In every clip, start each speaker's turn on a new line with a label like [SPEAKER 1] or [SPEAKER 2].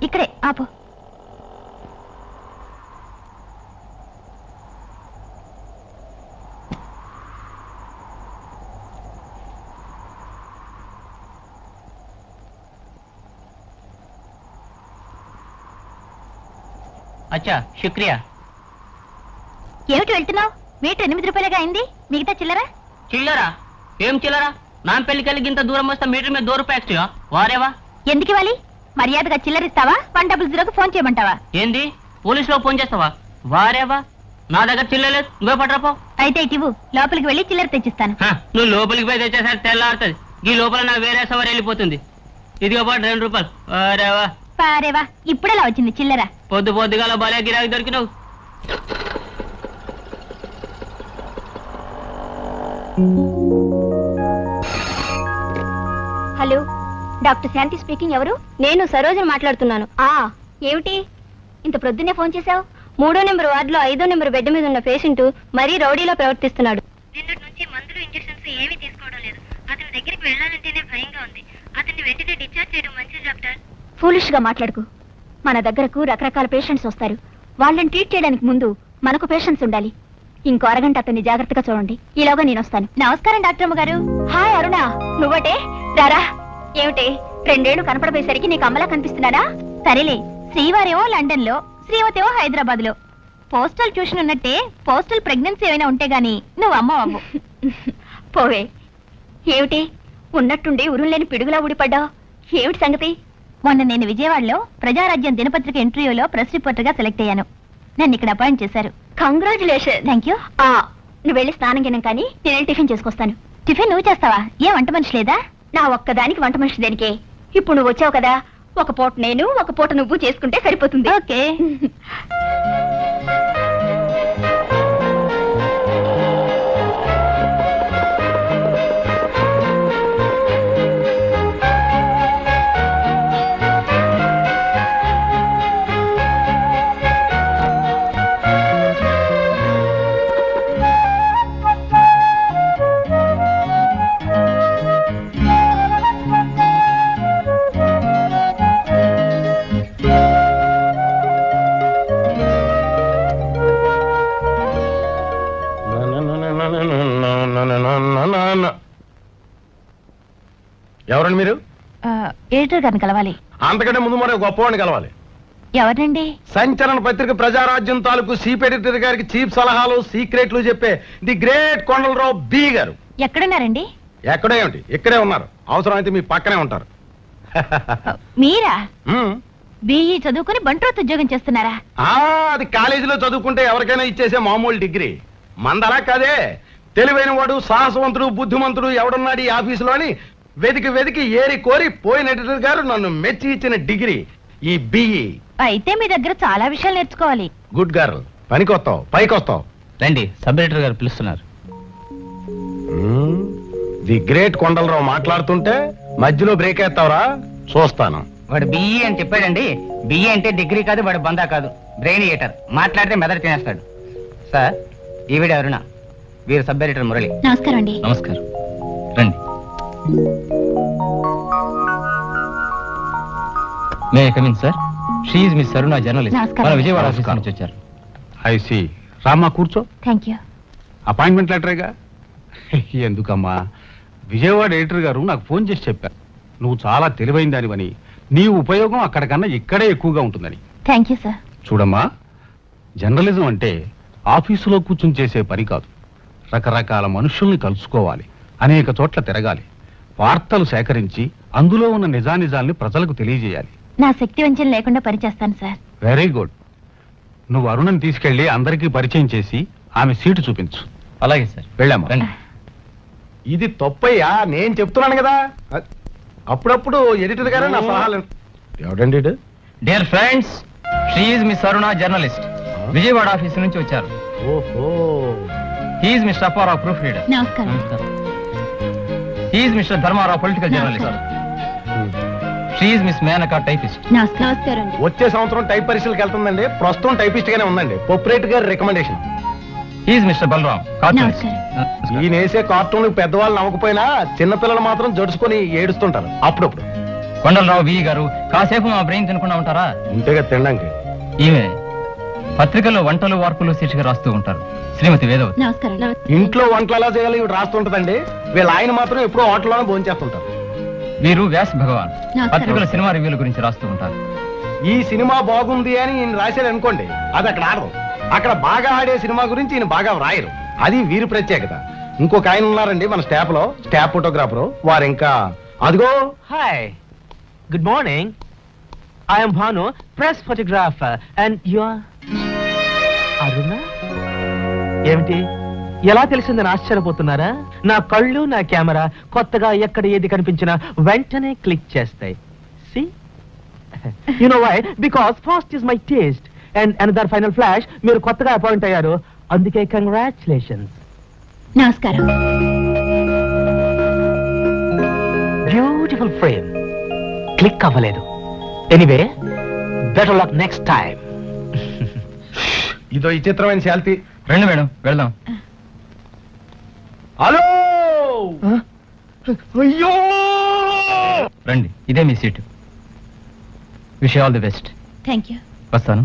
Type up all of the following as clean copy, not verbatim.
[SPEAKER 1] ఇక్కడే ఆపు.
[SPEAKER 2] అచ్చా శుక్రియా.
[SPEAKER 1] ఏమిటి వెళ్తున్నావు? మీటర్ 8 రూపాయలుగా అయింది, మిగతా చిల్లరా?
[SPEAKER 2] చిల్లరా? ఏం చిల్లరా? నా పెళ్లికెళ్ళి ఇంత దూరం వస్తే మీటర్ మీద 2 రూపాయలు ఎక్స్ట్రా వారేవా?
[SPEAKER 1] ఎందుకు ఇవ్వాలి? మర్యాదగా చిల్లరిస్తావా? 100 ఫోన్ చేయమంటావా?
[SPEAKER 2] ఏంది పోలీసులో ఫోన్ చేస్తావా? వారేవా, నా దగ్గర చిల్లలేదు, నువ్వే పట్టరాపో.
[SPEAKER 1] అయితే ఇటు లోపలికి వెళ్ళి చిల్లర తెచ్చిస్తాను.
[SPEAKER 2] నువ్వు లోపలికి పోయి తెచ్చేసరికి తెల్లారుతుంది. ఈ లోపల నాకు వేరే సవారి వెళ్ళిపోతుంది. ఇదిగో పాటు 2 రూపాయలు. వారేవా
[SPEAKER 1] పారేవా, ఇప్పుడెలా వచ్చింది చిల్లర?
[SPEAKER 2] పొద్దుగాల భలే గిరాకి దొరికినావు.
[SPEAKER 1] హలో, డాక్టర్ శాంతి స్పీకింగ్. ఎవరు? నేను సరోజని మాట్లాడుతున్నాను. ఏమిటి ఇంత ప్రొద్దునే ఫోన్ చేశావు? 3వ నెంబర్ వార్డులో 5వ నెంబర్ బెడ్ మీద ఉన్న పేషెంట్ మరీ రౌడీలో ప్రవర్తిస్తున్నాడు. నిన్నటి నుంచి మందులు ఇంజెక్షన్స్ ఏమీ తీసుకోవడం లేదు. అతని దగ్గరికి వెళ్ళాలంటేనే భయంగా ఉంది. అతన్ని వెంటనే డిశ్చార్జ్ చేయడం మంచిది డాక్టర్. ఫూలిష్ గా మాట్లాడుకు. మన దగ్గరకు రకరకాల పేషెంట్స్ వస్తారు. వాళ్ళని ట్రీట్ చేయడానికి ముందు మనకు పేషెంట్స్ ఉండాలి. ఇంకో అరగంట అతన్ని జాగ్రత్తగా చూడండి. ఈలోగా నేను వస్తాను. నమస్కారం డాక్టర్ అమ్మ గారు. హాయ్ అరుణ, నువ్వటే రారా. ఏమిటి 2 ఏళ్లు కనపడపోయేసరికి నీకు అమ్మలా కనిపిస్తున్నాడా? సరేలే, శ్రీవారేమో లండన్ లో, శ్రీవతేమో హైదరాబాద్ లో. పోస్టల్ ట్యూషన్ ఉన్నట్టే పోస్టల్ ప్రెగ్నెన్సీ ఏమైనా ఉంటే గాని నువ్వు అమ్మవు. పోవే. ఏమిటి ఉన్నట్టుండి ఉరులేని పిడుగులా ఊడిపడ్డావు? ఏమిటి సంగతి? మొన్న నేను విజయవాడలో ప్రజారాజ్యం దినపత్రిక ఇంటర్వ్యూలో ప్రెస్ రిపోర్టర్ గా సెలెక్ట్ అయ్యాను. నన్ను ఇక్కడ అపాయింట్ చేశారు. కంగ్రాచులేషన్. Thank you. నువ్వు వెళ్ళి స్నానం గినం కానీ నేను టిఫిన్ చేసుకొస్తాను. టిఫిన్ నువ్వు చేస్తావా? ఏ వంట మనిషి లేదా? నా ఒక్కదానికి వంట మనిషి దేనికే? ఇప్పుడు నువ్వు వచ్చావు కదా, ఒక పూట నేను ఒక పూట నువ్వు చేసుకుంటే సరిపోతుంది. ఓకే.
[SPEAKER 3] ఎవరండి మీరు?
[SPEAKER 1] ఎడిటర్ గారిని కలవాలి.
[SPEAKER 3] అంతకంటే ముందు మరో గొప్పవాడిని కలవాలి.
[SPEAKER 1] ఎవరండి?
[SPEAKER 3] సంచలన పత్రిక ప్రజారాజ్యం తాలూకు చీఫ్ ఎడిటర్ గారికి చీఫ్ సలహాలు సీక్రెట్లు చెప్పే ది గ్రేట్ కొండలరావు బి గారు.
[SPEAKER 1] ఎక్కడున్నారండి?
[SPEAKER 3] ఎక్కడే ఏమిటి, ఇక్కడే ఉన్నారు. అవసరమైతే మీ పక్కనే ఉంటారు.
[SPEAKER 1] మీరా? బిఈ చదువుకుని బంట్రోత్ ఉద్యోగం చేస్తున్నారా?
[SPEAKER 3] అది కాలేజీలో చదువుకుంటే ఎవరికైనా ఇచ్చేసే మామూలు డిగ్రీ. మందలా కాదే, తెలివైన వాడు సాహసవంతుడు బుద్ధిమంతుడు ఎవడున్నాడు ఈ ఆఫీసులో అని వెతికి ఏరి కోరి పోయిన ఎడిటర్ గారు నన్ను మెచ్చి ఇచ్చిన డిగ్రీ ఈ బిఈ.
[SPEAKER 1] అయితే మీ దగ్గర చాలా విషయాలు నేర్చుకోవాలి.
[SPEAKER 3] గుడ్ గర్ల్, పనికొస్తావు, పైకొస్తావు.
[SPEAKER 2] రండి, సబ్ ఎడిటర్ గారు పిలుస్తున్నారు.
[SPEAKER 3] ది గ్రేట్ కొండలరావు మాట్లాడుతుంటే మధ్యలో బ్రేక్ వేస్తావురా? చూస్తాను.
[SPEAKER 2] వాడు బిఈ అని చెప్పాడండి. బిఈ అంటే డిగ్రీ కాదు, వాడు బందా కాదు, బ్రెయిన్ ఈటర్. మాట్లాడితే మెదడు తినేస్తాడు. సార్, ఈవిడ అరుణ, వీరు సబ్ ఎడిటర్ మురళి.
[SPEAKER 1] నమస్కారం అండి.
[SPEAKER 2] నమస్కారం, రండి. మే I come in sir? She is miss Aruna, journalist.
[SPEAKER 1] నమస్కారం.
[SPEAKER 2] మన విజయవాడ ఆఫీస్ నుంచి వచ్చారు.
[SPEAKER 3] ఐసి రామ్మా, కూర్చో.
[SPEAKER 1] Thank you.
[SPEAKER 3] అపాయింట్మెంట్ లెటరేగా? ఎందుకమ్మా, విజయవాడ ఎడిటర్ గారు నాకు ఫోన్ చేసి చెప్పారు నువ్వు చాలా తెలివైన దానివని, నీ ఉపయోగం అక్కడికన్నా ఇక్కడే ఎక్కువగా ఉంటుందని.
[SPEAKER 1] Thank you sir.
[SPEAKER 3] చూడమ్మా, జర్నలిజం అంటే ఆఫీసులో కూర్చుని చేసే పని కాదు. రకరకాల మనుషుల్ని కలుసుకోవాలి, అనేక చోట్ల తిరగాలి, వార్తలు సేకరించి అందులో ఉన్న నిజానిజాల్ని ప్రజలకు తెలియజేయాలి.
[SPEAKER 1] నా శక్తి వంచన లేకుండా పనిచేస్తాను సార్.
[SPEAKER 3] Very good. నువ్వు అరుణని తీసుకెళ్లి అందరికీ పరిచయం చేసి ఆమె సీటు చూపించు.
[SPEAKER 2] అలాగే సార్.
[SPEAKER 3] వెళ్ళామా?
[SPEAKER 2] రండి.
[SPEAKER 3] ఇది తప్పయ్యా, నేను చెప్తున్నాను కదా. అప్పుడప్పుడు ఎడిటర్ గారే నా సలహాలు. ఎవడండి?
[SPEAKER 2] Dear friends, she is miss Aruna, journalist. Vijayawada office నుంచి వచ్చారు.
[SPEAKER 3] ఓహో.
[SPEAKER 2] He is mister Apparao, proof reader.
[SPEAKER 1] నమస్కారం.
[SPEAKER 2] He is mister Dharmarao, political journalist. She is miss Menaka, typist.
[SPEAKER 1] నమస్కారం అండి.
[SPEAKER 3] వచ్చే సంవత్సరం టైప్ పరీక్షలకు వెళ్తుందండి. ప్రస్తుతం టైపిస్ట్ గానే ఉందండి. పొప్రేట్ గారి recommendation.
[SPEAKER 2] He is mister Balaram, cartoonist.
[SPEAKER 3] ఈయన వేసే కార్టూన్ పెద్దవాళ్ళు నమ్మకపోయినా చిన్నపిల్లలు మాత్రం జడుచుకొని ఏడుస్తుంటారు అప్పుడప్పుడు.
[SPEAKER 2] కొండలరావు బియ్య గారు కాసేపు మా బ్రెయిన్ తినకుండా ఉంటారా?
[SPEAKER 3] ఉంటేగా తినడానికి.
[SPEAKER 2] ఈమె పత్రికల్లో వంటలు వార్పులు శీర్షిక రాస్తూ ఉంటారు, శ్రీమతి వేదవతి.
[SPEAKER 1] నమస్కారం.
[SPEAKER 3] ఇంట్లో వంటలు ఎలా చేయాలి ఇవి రాస్తుంటదండి. వీళ్ళ ఆయన మాత్రం ఎప్పుడూ హోటల్లోనే భోంచేస్తుంటారు.
[SPEAKER 2] వీరు వ్యాస్ భగవాన్,
[SPEAKER 1] నమస్కారం.
[SPEAKER 2] పత్రికల సినిమా రివ్యూల గురించి రాస్తూ ఉంటారు.
[SPEAKER 3] ఈ సినిమా బాగుంది అని ఈయన రాశాడు అనుకోండి, అది అక్కడ ఆడరు. అక్కడ బాగా ఆడే సినిమా గురించి ఈయన బాగా వ్రాయరు. అది వీరి ప్రత్యేకత. ఇంకొక ఆయన ఉన్నారండి మన స్టాఫ్ లో, స్టాఫ్ ఫోటోగ్రాఫర్. వారు ఇంకా అదిగో.
[SPEAKER 4] Hi. Good morning. I am Bhanu, press photographer, and you are Aruna? ఏమిటి ఎలా తెలిసిందని ఆశ్చర్యపోతున్నారా? నా కళ్ళు, నా కెమెరా కొత్తగా ఎక్కడ ఏది కనిపించినా వెంటనే క్లిక్ చేస్తాయి. See? You know why? Because fast is my taste. And another final flash, మీరు కొత్తగా అపాయింట్ అయ్యారు, అందుకే కంగ్రాచులేషన్స్.
[SPEAKER 1] నమస్కారం.
[SPEAKER 4] బ్యూటిఫుల్ ఫ్రేమ్, క్లిక్ అవ్వలేదు. Anyway, better luck next time.
[SPEAKER 3] ఇదో ఈ చిత్రమైన శాల్తీ.
[SPEAKER 2] రండి మేడం, వెళ్దాం.
[SPEAKER 3] హలో. అయ్యో.
[SPEAKER 2] రండి, ఇదే మీ seat. Wish all the best.
[SPEAKER 1] Thank you.
[SPEAKER 2] వస్తాను.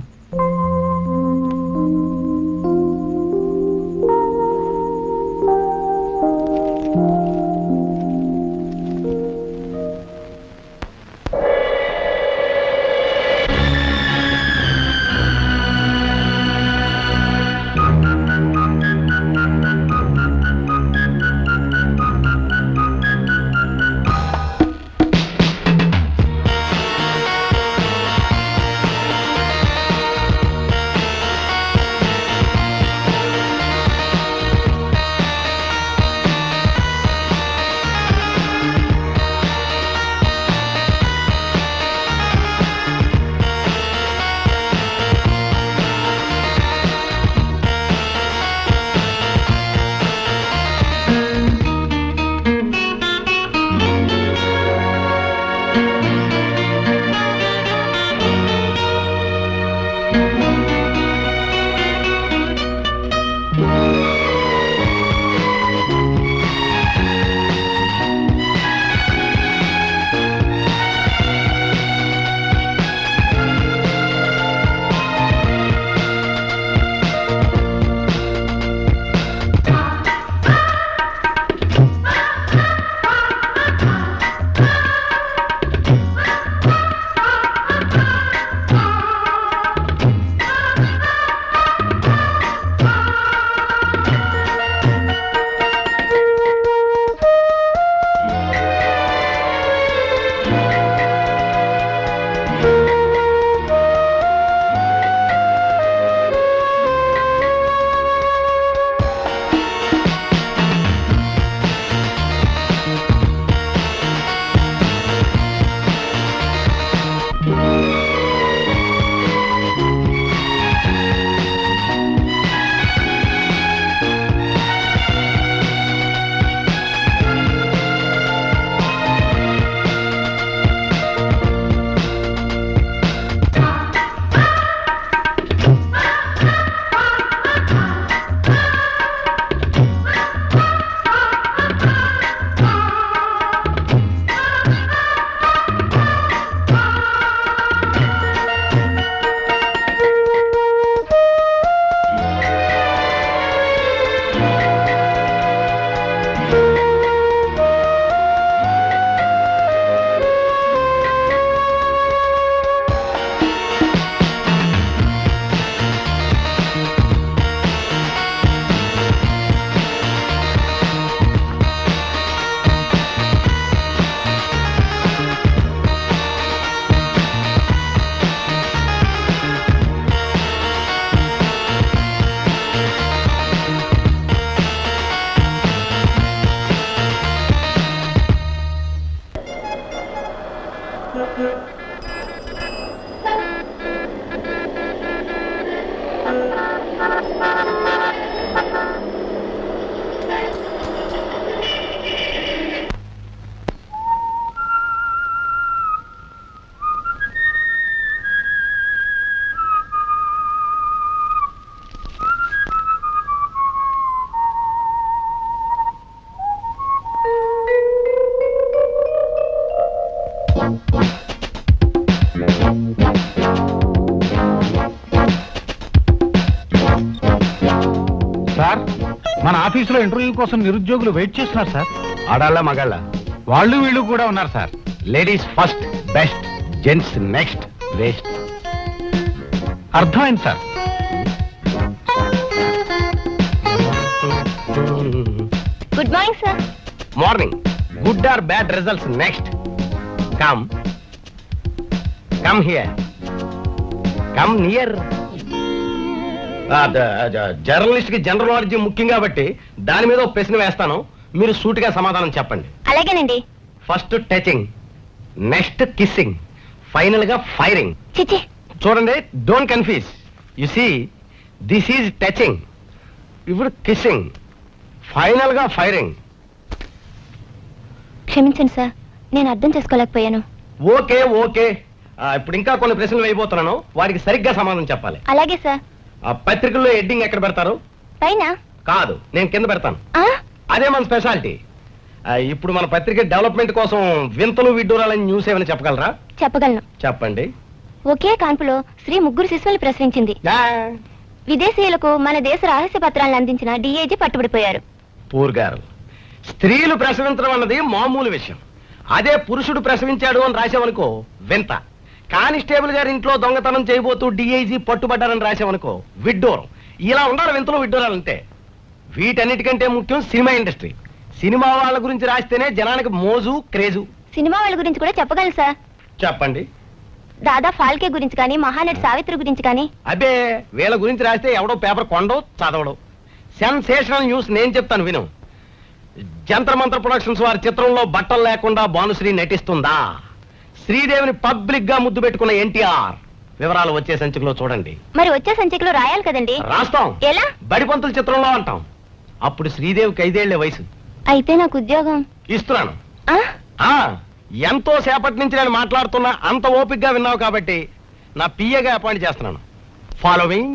[SPEAKER 5] సార్ మన ఆఫీసులో ఇంటర్వ్యూ కోసం నిరుద్యోగులు వెయిట్ చేస్తున్నారు సార్.
[SPEAKER 3] ఆడాళ్ళ మగాళ్ళ?
[SPEAKER 5] వాళ్ళు వీళ్ళు కూడా ఉన్నారు sir.
[SPEAKER 3] Ladies first best, gents next waste.
[SPEAKER 5] అర్థమైంది sir.
[SPEAKER 1] Good morning sir.
[SPEAKER 3] Morning. Good or bad results next. Come come here, come near. Journalist కి జనరల్ నాలెడ్జ్ ముఖ్యం కాబట్టి దాని మీద ఒక ప్రశ్న వేస్తాను, మీరు సూటిగా సమాధానం చెప్పండి.
[SPEAKER 1] అలాగేనండి.
[SPEAKER 3] First touching, next kissing, final గా ఫైరింగ్.
[SPEAKER 1] చిచి,
[SPEAKER 3] చూడండి, don't confuse. You see, this is touching, ఇప్పుడు కిస్సింగ్, ఫైనల్ గా ఫైరింగ్.
[SPEAKER 1] క్షమించండి సార్, నేను అర్థం చేసుకోలేకపోయాను.
[SPEAKER 3] ఓకే ఓకే, ఇప్పుడు ఇంకా కొన్ని ప్రశ్నలు వేయబోతున్నాను, వాటికి సరిగ్గా సమాధానం చెప్పాలి.
[SPEAKER 1] అలాగే సార్.
[SPEAKER 3] ఆ పత్రికల్లో హెడ్డింగ్ ఎక్కడ పెడతారు?
[SPEAKER 1] పైన.
[SPEAKER 3] కాదు, నేను కింద పెడతాను.
[SPEAKER 1] ఆ?
[SPEAKER 3] అదే మన స్పెషాలిటీ. ఇప్పుడు మన పత్రిక డెవలప్మెంట్ కోసం వింతలు విడ్డూరాలని న్యూస్ ఏమైనా చెప్పగలరా?
[SPEAKER 1] చెప్పగలను.
[SPEAKER 3] చెప్పండి.
[SPEAKER 1] ఒకే కాన్పులో స్త్రీ 3 శిశువులు ప్రసవించింది. విదేశీయులకు మన దేశ రహస్య పత్రాలను అందించిన డిఐజీ పట్టుబడిపోయారు.
[SPEAKER 3] పూర్ గారు, స్త్రీలు ప్రసవించడం అన్నది మామూలు విషయం. అదే పురుషుడు ప్రసవించాడు అని రాసామనుకో వింత. కానిస్టేబుల్ గారి ఇంట్లో దొంగతనం చేయబోతూ డిఐజీ పట్టుబడ్డారని రాసామనుకో విడ్డూరం. ఇలా ఉండాలి వింతలు విడ్డూరాలంటే. వీటన్నిటికంటే ముఖ్యం సినిమా ఇండస్ట్రీ. సినిమా వాళ్ళ గురించి రాస్తేనే జనానికి మోజు క్రేజు.
[SPEAKER 1] సినిమా వాళ్ళ గురించి కూడా చెప్పగలను సార్.
[SPEAKER 3] చెప్పండి.
[SPEAKER 1] దాదా ఫాల్కే గురించి కానీ, మహానటి సావిత్రి గురించి కానీ.
[SPEAKER 3] అబ్బే, వీళ్ళ గురించి రాస్తే ఎవడో పేపర్ కొండో చదవడో. సెన్సేషనల్ న్యూస్ నేను చెప్తాను విను. జంతర్ మంతర్ ప్రొడక్షన్స్ వారి చిత్రంలో బట్టలు లేకుండా భానుశ్రీ నటిస్తుందా? శ్రీదేవిని పబ్లిక్ గా ముద్దు పెట్టుకున్న ఎన్టీఆర్. వివరాలు వచ్చే సంచికలో చూడండి.
[SPEAKER 1] మరి వచ్చే సంచికలో రాయాలి కదండి.
[SPEAKER 3] రాస్తాం.
[SPEAKER 1] ఎలా?
[SPEAKER 3] బడిపంతుల చిత్రంలో అంటాం. అప్పుడు శ్రీదేవికి 5 ఏళ్లే వయసు.
[SPEAKER 1] అయితే నాకు ఉద్యోగం
[SPEAKER 3] ఇస్తున్నాను.
[SPEAKER 1] ఆ?
[SPEAKER 3] ఆ, ఎంతో సేపటి నుంచి నేను మాట్లాడుతున్నా, అంత ఓపిక్ గా విన్నావు కాబట్టి నా పిఏగా అపాయింట్ చేస్తున్నాను. ఫాలోవింగ్.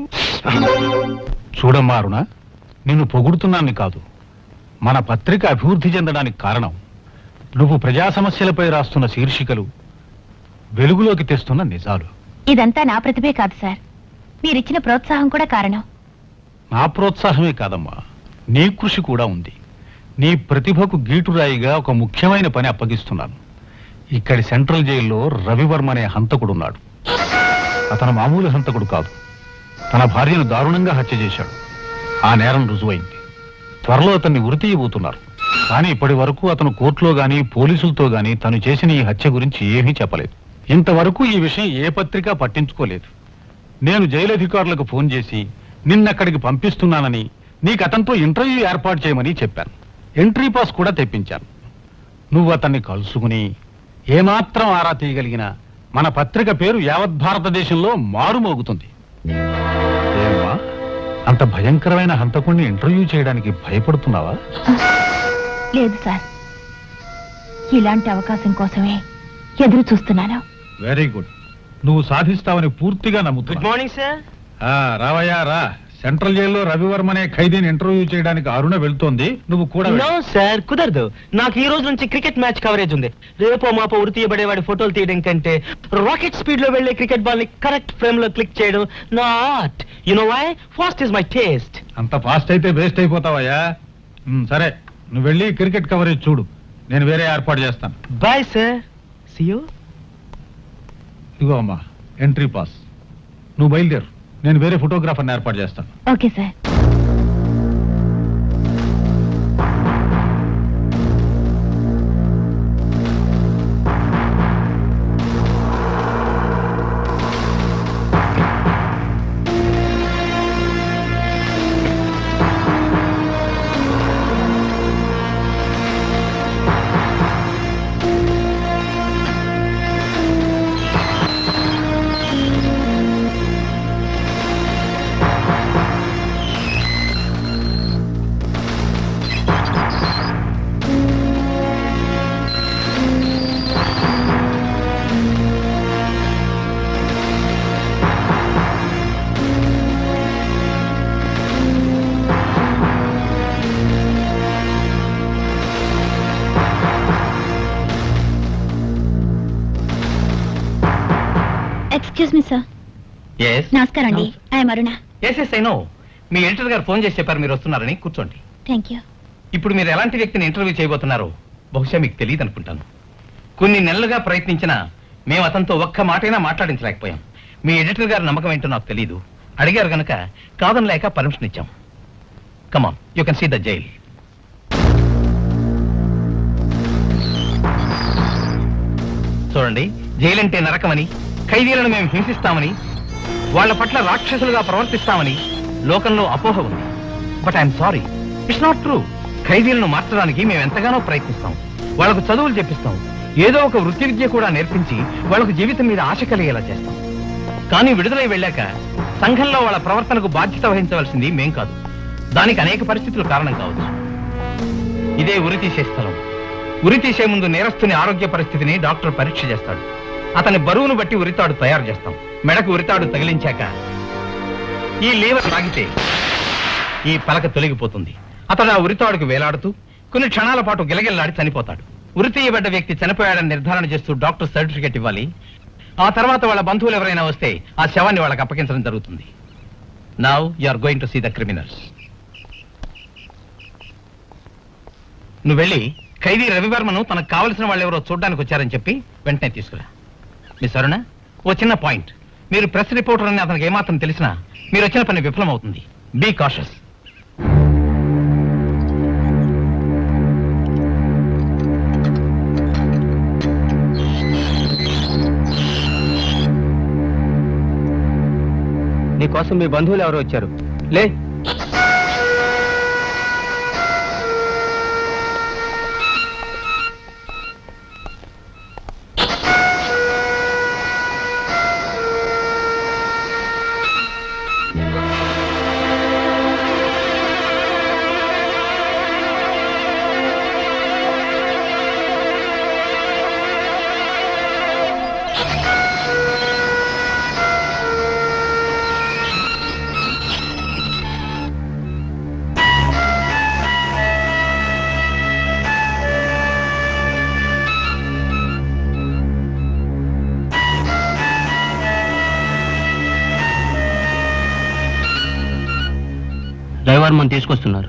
[SPEAKER 5] చూడమ్మా అరుణ, నిన్ను పొగుడుతున్నాను కాదు. మన పత్రిక అభివృద్ధి చెందడానికి కారణం నువ్వు ప్రజా సమస్యలపై రాస్తున్న శీర్షికలు, వెలుగులోకి తెస్తున్న నిజాలు.
[SPEAKER 1] ఇదంతా నా ప్రతిభే కాదు సార్, మీరిచ్చిన ప్రోత్సాహం కూడా కారణం.
[SPEAKER 5] నా ప్రోత్సాహమే కాదమ్మా, నీ కృషి కూడా ఉంది. నీ ప్రతిభకు గీటురాయిగా ఒక ముఖ్యమైన పని అప్పగిస్తున్నాను. ఇక్కడి సెంట్రల్ జైల్లో రవివర్మ అనే హంతకుడున్నాడు. అతను మామూలు హంతకుడు కాదు. తన భార్యను దారుణంగా హత్య చేశాడు. ఆ నేరం రుజువైంది. త్వరలో అతన్ని ఉరి తీయబోతున్నారు. కానీ ఇప్పటి వరకు అతను కోర్టులో గాని పోలీసులతో గాని తను చేసిన ఈ హత్య గురించి ఏమీ చెప్పలేదు. ఇంతవరకు ఈ విషయం ఏ పత్రిక పట్టించుకోలేదు. నేను జైలు అధికారులకు ఫోన్ చేసి నిన్నక్కడికి పంపిస్తున్నానని, నీకు అతనితో ఇంటర్వ్యూ ఏర్పాటు చేయమని చెప్పాను. ఎంట్రీ పాస్ కూడా తెప్పించాను. నువ్వు అతన్ని కలుసుకుని ఏమాత్రం ఆరా తీయగలిగినా మన పత్రిక పేరు యావత్ భారతదేశంలో మారుమోగుతుంది. ఏమ్మా, అంత భయంకరమైన హంతకుణ్ణి ఇంటర్వ్యూ చేయడానికి భయపడుతున్నావా?
[SPEAKER 1] లేదు సార్, ఇలాంటి అవకాశం కోసమే ఎదురు చూస్తున్నాను.
[SPEAKER 5] Very good. నువ్వు సాధిస్తావని పూర్తిగా నమ్ముతున్నా.
[SPEAKER 4] Good morning sir.
[SPEAKER 5] రావయ్యా రా. సెంట్రల్ జైల్లో రవివర్మ అనే ఖైదీని ఇంటర్వ్యూ చేయడానికి అరుణ వెళ్తోంది, నువ్వు కూడా
[SPEAKER 4] నో సార్, కుదరదు. నాకు ఈ రోజు నుంచి క్రికెట్ మ్యాచ్ కవరేజ్ ఉంది. రేపో మాపో ఉరి తీయబడేవాడి ఫోటోలు తీయడం కంటే రాకెట్ స్పీడ్ లో వెళ్లే క్రికెట్ బాల్ ని కరెక్ట్ ఫ్రేమ్ లో క్లిక్ చేయడం నా art. You know why? Fast is my taste.
[SPEAKER 5] అంత ఫాస్ట్ అయితే వేస్ట్ అయిపోతావయ్యా. సరే, నువ్వు వెళ్ళి క్రికెట్ కవరేజ్ చూడు, నేను వేరే ఏర్పాటు చేస్తాను.
[SPEAKER 4] Bye sir, see you.
[SPEAKER 5] ఇదిగో అమ్మా ఎంట్రీ పాస్. నువ్వు బయలుదేరు, నేను వేరే ఫోటోగ్రాఫర్ని ఏర్పాటు చేస్తాను.
[SPEAKER 1] Okay sir. Excuse me sir.
[SPEAKER 2] Yes
[SPEAKER 1] నమస్కారం అండి. I'm Aruna.
[SPEAKER 2] Yes yes I know. మీ ఎడిటర్ గారు ఫోన్ చేసి చెప్పారు మీరు వస్తున్నారని. కూర్చోండి.
[SPEAKER 1] Thank you.
[SPEAKER 2] ఇప్పుడు మీరు ఎలాంటి వ్యక్తిని ఇంటర్వ్యూ చేయబోతున్నారో బహుశా మీకు తెలియదు అనుకుంటాను. కొన్ని నెలలుగా ప్రయత్నించినా మేము అతనితో ఒక్క మాటైనా మాట్లాడించలేకపోయాం. మీ ఎడిటర్ గారి నమ్మకం ఏంటో నాకు తెలియదు. అడిగారు గనక కాదనలేక పర్మిషన్ ఇచ్చాం. Come on, you can see the jail. చూడండి, జైలు అంటే నరకమని, ఖైదీలను మేము హింసిస్తామని, వాళ్ళ పట్ల రాక్షసులుగా ప్రవర్తిస్తామని లోకంలో అపోహ ఉంది. But I'm sorry, it's not true. ఖైదీలను మార్చడానికి మేము ఎంతగానో ప్రయత్నిస్తాం. వాళ్ళకు చదువులు చెప్పిస్తాం, ఏదో ఒక వృత్తి విద్య కూడా నేర్పించి వాళ్ళకు జీవితం మీద ఆశ కలిగేలా చేస్తాం. కానీ విడుదలై వెళ్ళాక సంఘంలో వాళ్ళ ప్రవర్తనకు బాధ్యత వహించవలసింది మేం కాదు. దానికి అనేక పరిస్థితులు కారణం కావచ్చు. ఇదే ఉరి తీసే స్థలం. ఉరి తీసే ముందు నేరస్తుని ఆరోగ్య పరిస్థితిని డాక్టర్ పరీక్ష చేస్తాడు. అతని బరువును బట్టి ఉరితాడు తయారు చేస్తాం. మెడకు ఉరితాడు తగిలించాక ఈ లీవర్ లాగితే ఈ పలక తొలగిపోతుంది. అతడు ఆ ఉరితాడుకు వేలాడుతూ కొన్ని క్షణాల పాటు గిలగిల్లాడి చనిపోతాడు. ఉరి తీయబడ్డ వ్యక్తి చనిపోయాడని నిర్ధారణ చేస్తూ డాక్టర్ సర్టిఫికెట్ ఇవ్వాలి. ఆ తర్వాత వాళ్ళ బంధువులు ఎవరైనా వస్తే ఆ శవాన్ని వాళ్ళకి అప్పగించడం జరుగుతుంది. Now you are going to see the criminals. నువ్వు వెళ్ళి ఖైదీ రవివర్మను తనకు కావలసిన వాళ్ళు ఎవరో చూడడానికి వచ్చారని చెప్పి వెంటనే తీసుకురా. మిస్ అరుణ, ఓ చిన్న పాయింట్. మీరు ప్రెస్ రిపోర్టర్ అని అతనికి ఏమాత్రం తెలిసినా మీరు వచ్చిన పని విఫలం అవుతుంది. Be cautious. నీకోసం మీ బంధువులు ఎవరు వచ్చారు. లే. రవివర్మని తీసుకొస్తున్నారు.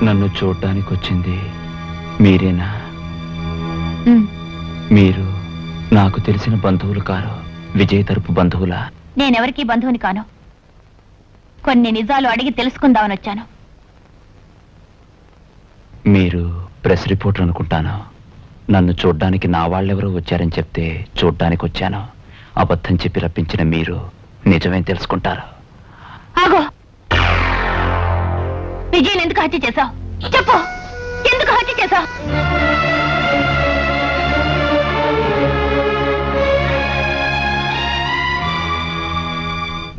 [SPEAKER 6] నన్ను చూడ్డానికి వచ్చింది మీరేనా? మీరు నాకు తెలిసిన బంధువులు కారు, విజయ్ తరపు బంధువులా?
[SPEAKER 1] నేనెవరికి బంధువుని కాను. కొన్ని నిజాలు అడిగి తెలుసుకుందామని వచ్చాను.
[SPEAKER 6] మీరు ప్రెస్ రిపోర్టర్ అనుకుంటాను. నన్ను చూడ్డానికి నా వాళ్ళెవరో వచ్చారని చెప్తే చూడ్డానికి వచ్చాను. అబద్ధం చెప్పి రప్పించిన మీరు నిజమేం తెలుసుకుంటారు.
[SPEAKER 1] ఆగో, విజయ్ ఎందుకు హత్య చేశావు? చెప్పు, ఎందుకు హత్య చేశావు?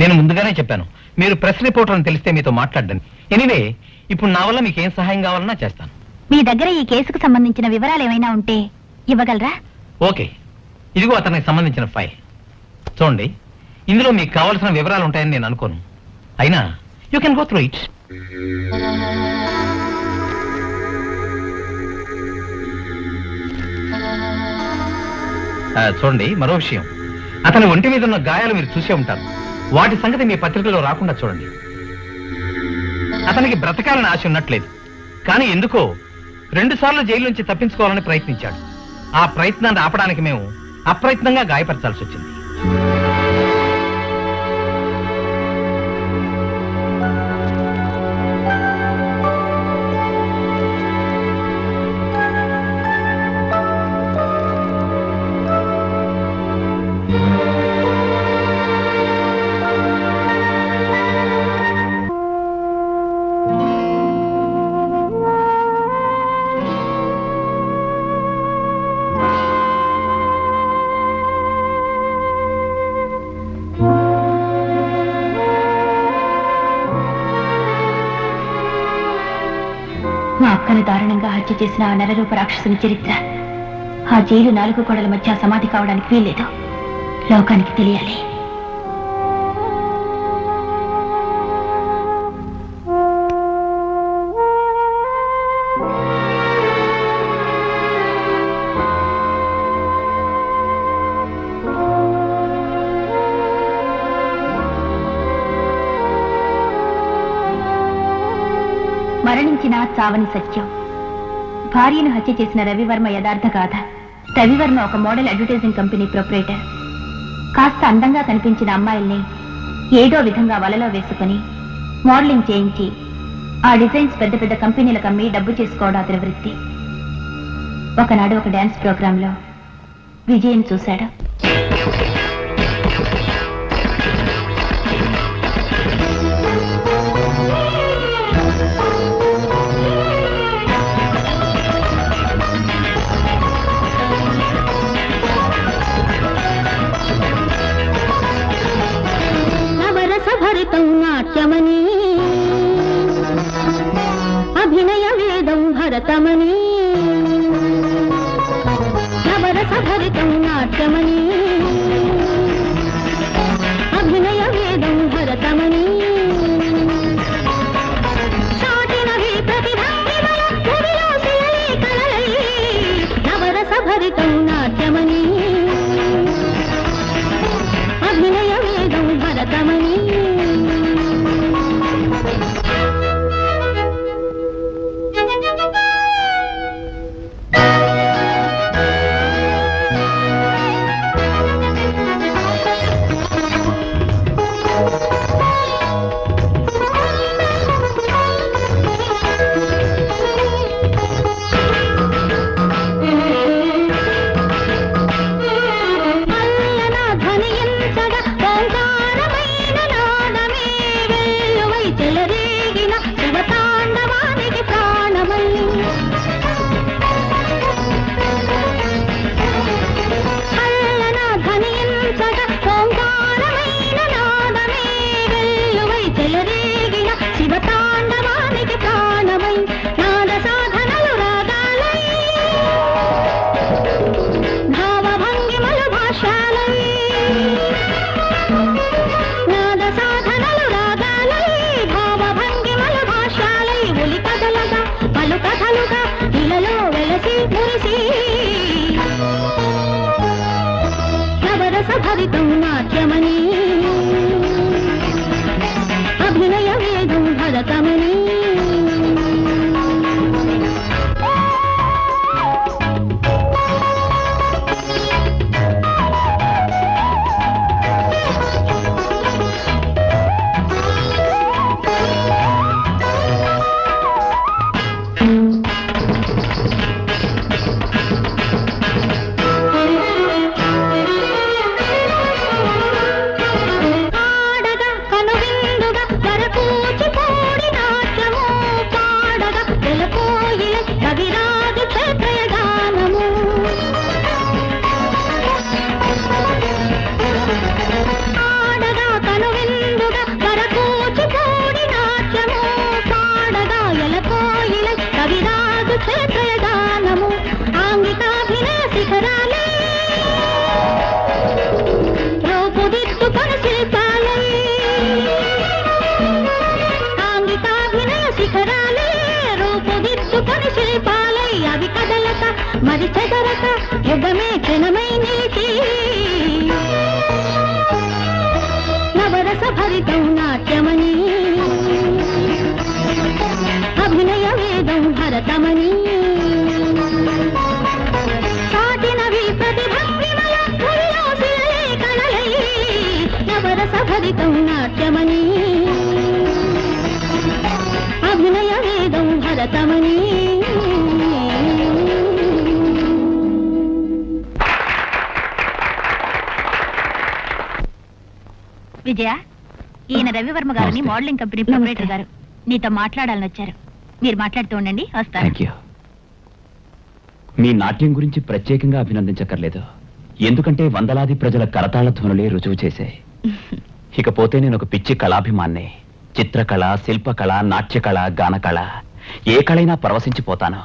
[SPEAKER 2] నేను ముందుగానే చెప్పాను, మీరు ప్రెస్ రిపోర్టర్ అని తెలిస్తే మీతో మాట్లాడ్డాను. ఎనీవే, ఇప్పుడు నా వల్ల మీకు ఏం సహాయం కావాలన్నా చేస్తాను.
[SPEAKER 1] మీ దగ్గర ఈ కేసుకు సంబంధించిన వివరాలు ఏమైనా ఉంటే ఇవ్వగలరా?
[SPEAKER 2] ఓకే, ఇదిగో అతనికి సంబంధించిన ఫైల్. చూడండి, ఇందులో మీకు కావాల్సిన వివరాలు ఉంటాయని నేను అనుకోను. అయినా you can go through it. చూడండి, మరో విషయం. అతని ఒంటి మీద ఉన్న గాయాలు మీరు చూసే ఉంటారు. వాటి సంగతి మీ పత్రికలో రాకుండా చూడండి. అతనికి బ్రతకాలని ఆశ ఉన్నట్లేదు, కానీ ఎందుకో 2 సార్లు జైలు నుంచి తప్పించుకోవాలని ప్రయత్నించాడు. ఆ ప్రయత్నాన్ని ఆపడానికి మేము అప్రయత్నంగా గాయపరచాల్సి వచ్చింది.
[SPEAKER 1] మా అక్కను దారుణంగా హత్య చేసిన ఆ నరరూప రాక్షసుని చరిత్ర ఆ జైలు 4 గోడల మధ్య సమాధి కావడానికి వీల్లేదు. లోకానికి తెలియాలి. మరణించిన చావని సత్యం. భార్యను హత్య చేసిన రవివర్మ యథార్థ గాథ. రవివర్మ ఒక మోడల్ అడ్వర్టైజింగ్ కంపెనీ ప్రొపరేటర్. కాస్త అందంగా కనిపించిన అమ్మాయిల్ని ఏదో విధంగా వలలో వేసుకుని మోడలింగ్ చేయించి ఆ డిజైన్స్ పెద్ద పెద్ద కంపెనీలకు అమ్మి డబ్బు చేసుకోవడం అతని వృత్తి. ఒకనాడు ఒక డాన్స్ ప్రోగ్రాంలో విజయన్ చూశాడు. నవరసభరితం నాట్యమని, అభినయ వేదం భరతమని. నవరసభరితం నాట్యమని, అభినయ వేదం భరతమని. సాటినవి ప్రతిభంగిమల భువిలో శిలలే కలలై. నవరసభరితం నాట్యమని, అభినయ వేదం భరతమని. నవరసభరితం నాట్యమని, అభినయ వేదం భరతమని. అవి కదలక మరి చెదరక యుగమే క్షణమై నీతి. నవరసభరితం నాట్యమని, అభినయ వేదం భరతమని. సాటినవి ప్రతిభంగిమల భువిలో శిలలే కలలై. నవరసభరితం నాట్యమని, అభినయ వేదం భరతమని. విజయ, ఈయన రవివర్మ గారిని
[SPEAKER 6] నమస్తే.
[SPEAKER 1] మోడలింగ్ కంపెనీ ప్రొపరేటర్ గారు నీతో మాట్లాడాలని వచ్చారు. మీరు మాట్లాడుతూ ఉండండి, వస్తాను.
[SPEAKER 6] Thank you. మీ నాట్యం గురించి ప్రత్యేకంగా అభినందించక్కర్లేదు, ఎందుకంటే వందలాది ప్రజల కరతాళ ధ్వనులే రుజువు చేశాయి. ఇకపోతే నేను ఒక పిచ్చి కళాభిమాన్నే. చిత్రకళ, శిల్పకళ, నాట్యకళ, గానకళ, ఏ కళైనా పరవశించిపోతాను.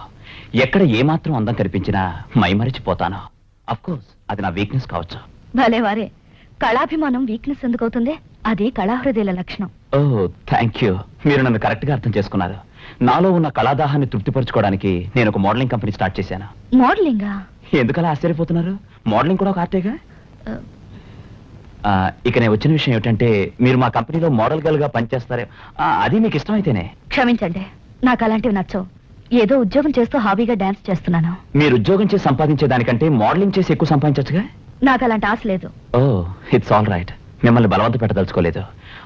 [SPEAKER 6] ఎక్కడ ఏమాత్రం అందం కనిపించినా మైమరిచిపోతాను. అఫ్కోర్స్ అది నా వీక్నెస్ కావచ్చు.
[SPEAKER 1] భలే వారే, కళాభిమానం వీక్నెస్ ఎందుకు అవుతుంది? అది కళాహృదయాల లక్షణం.
[SPEAKER 6] ఓ థ్యాంక్ యూ, మీరు నన్ను కరెక్ట్ గా అర్థం చేసుకున్నారు. నాలో ఉన్న కళాదాహాన్ని తృప్తిపరచుకోవడానికి నేను ఒక మోడలింగ్ కంపెనీ స్టార్ట్ చేశాను.
[SPEAKER 1] మోడలింగా?
[SPEAKER 6] ఎందుకలా ఆశ్చర్యపోతున్నారు? మోడలింగ్ కూడా ఒక ఆర్టేగా. ఇక నేను వచ్చిన విషయం ఏమిటంటే, మీరు మా కంపెనీలో మోడల్ గర్ల్ గా పనిచేస్తారే, అది మీకు ఇష్టమైతేనే.
[SPEAKER 1] క్షమించండి, నాకు అలాంటివి నచ్చవు. ఏదో ఉద్యోగం చేస్తూ హాబీగా డాన్స్ చేస్తున్నాను.
[SPEAKER 6] మీరు ఉద్యోగం చేసి సంపాదించే దానికంటే మోడలింగ్ చేసి ఎక్కువ సంపాదించచ్చుగా.
[SPEAKER 1] నాకు అలాంటి ఆశ లేదు.
[SPEAKER 6] ఓ, ఇట్స్ ఆల్ రైట్. మిమ్మల్ని బలవంత పెట్టదలుచుకోలేదు.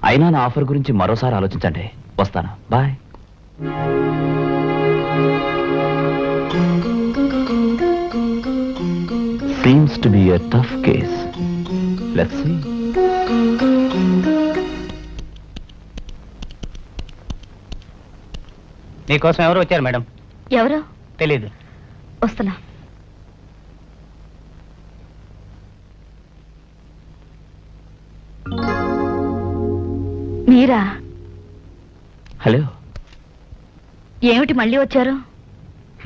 [SPEAKER 6] అయినా నా ఆఫర్ గురించి మరోసారి ఆలోచించండి. వస్తాను. Bye. Seems to be a tough case. Let's see.
[SPEAKER 4] మీకోసం ఎవరు వచ్చారు మేడం?
[SPEAKER 1] ఎవరు?
[SPEAKER 4] తెలీదు.
[SPEAKER 1] వస్తున్నా. మీరా?
[SPEAKER 6] హలో.
[SPEAKER 1] ఏమిటి మళ్ళీ వచ్చారు?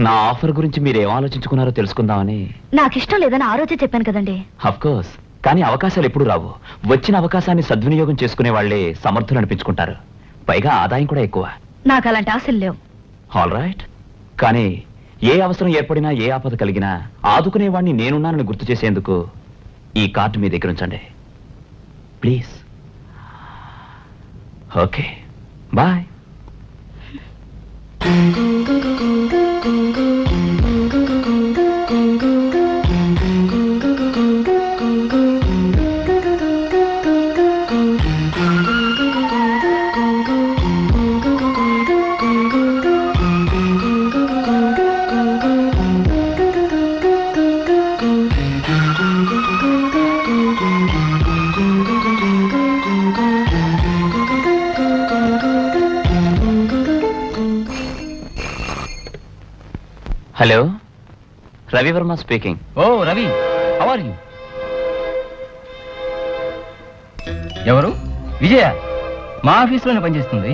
[SPEAKER 6] నా ఆఫర్ గురించి మీరు ఏం ఆలోచించుకున్నారో తెలుసుకుందామని.
[SPEAKER 1] నాకు ఇష్టం లేదని ఆ రోజే చెప్పాను కదండి.
[SPEAKER 6] అఫ్ కోర్స్, కానీ అవకాశాలు ఎప్పుడు రావు. వచ్చిన అవకాశాన్ని సద్వినియోగం చేసుకునే వాళ్లే సమర్థులు అనిపించుకుంటారు. పైగా ఆదాయం కూడా ఎక్కువ.
[SPEAKER 1] నాకు అలాంటి ఆశలు లేవు.
[SPEAKER 6] All right. కానీ ఏ అవసరం ఏర్పడినా, ఏ ఆపద కలిగినా ఆదుకునేవాడిని నేనున్నానని గుర్తు చేసేందుకు ఈ కార్డు మీ దగ్గర ఉంచండి please. Okay, bye. Hello, Ravivarma speaking.
[SPEAKER 2] Oh Ravi, how are you? ఎవరు? విజయ మా ఆఫీస్లోనే పనిచేస్తుంది.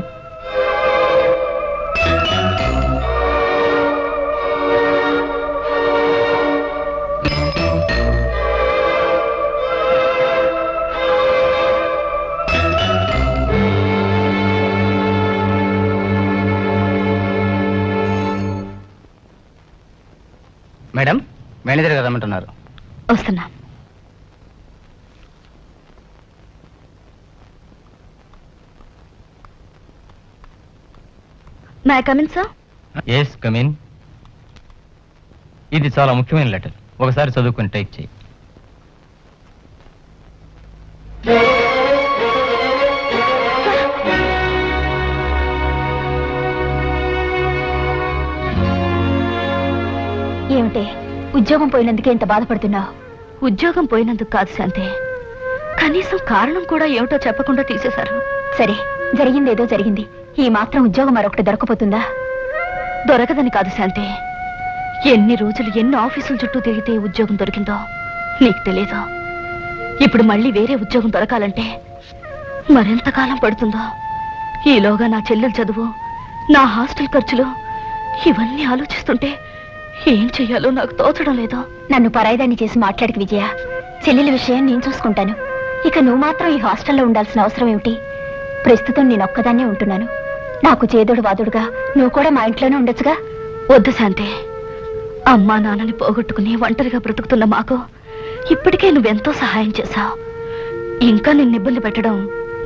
[SPEAKER 2] మేడం, మేనేజర్ గారు రమ్మంటున్నారు.
[SPEAKER 1] వస్తున్నా. May I come in sir?
[SPEAKER 2] Yes, come in. ఇది చాలా ముఖ్యమైన లెటర్. ఒకసారి చదువుకొని టైప్ చేయి.
[SPEAKER 1] ఏమిటే, ఉద్యోగం పోయినందుకే ఇంత బాధపడుతున్నావు? ఉద్యోగం పోయినందుకు కాదు శాంతి, కనీసం కారణం కూడా ఏమిటో చెప్పకుండా తీసేశారు. సరే, జరిగిందేదో జరిగింది. ఈ మాత్రం ఉద్యోగం మరొకటి దొరకపోతుందా? దొరకదని కాదు శాంతి, ఎన్ని రోజులు ఎన్ని ఆఫీసుల చుట్టూ తిరిగితే ఉద్యోగం దొరికిందో నీకు తెలీదు. ఇప్పుడు మళ్ళీ వేరే ఉద్యోగం దొరకాలంటే మరెంతకాలం పడుతుందో. ఈలోగా నా చెల్లెలు చదువు, నా హాస్టల్ ఖర్చులు, ఇవన్నీ ఆలోచిస్తుంటే ఏం చెయ్యాలో నాకు తోచడం లేదు. నన్ను పరాయిదాన్ని చేసి మాట్లాడికి విజయ. చెల్లెల విషయం నేను చూసుకుంటాను. ఇక నువ్వు మాత్రం ఈ హాస్టల్లో ఉండాల్సిన అవసరం ఏమిటి? ప్రస్తుతం నేను ఒక్కదాన్నే ఉంటున్నాను. నాకు చేదుడు వాదుడుగా నువ్వు కూడా మా ఇంట్లోనే ఉండొచ్చుగా. వద్దు శాంతి, అమ్మా నాన్నని పోగొట్టుకుని ఒంటరిగా బ్రతుకుతున్న మాకు ఇప్పటికే నువ్వెంతో సహాయం చేశావు. ఇంకా నిన్ను ఇబ్బంది పెట్టడం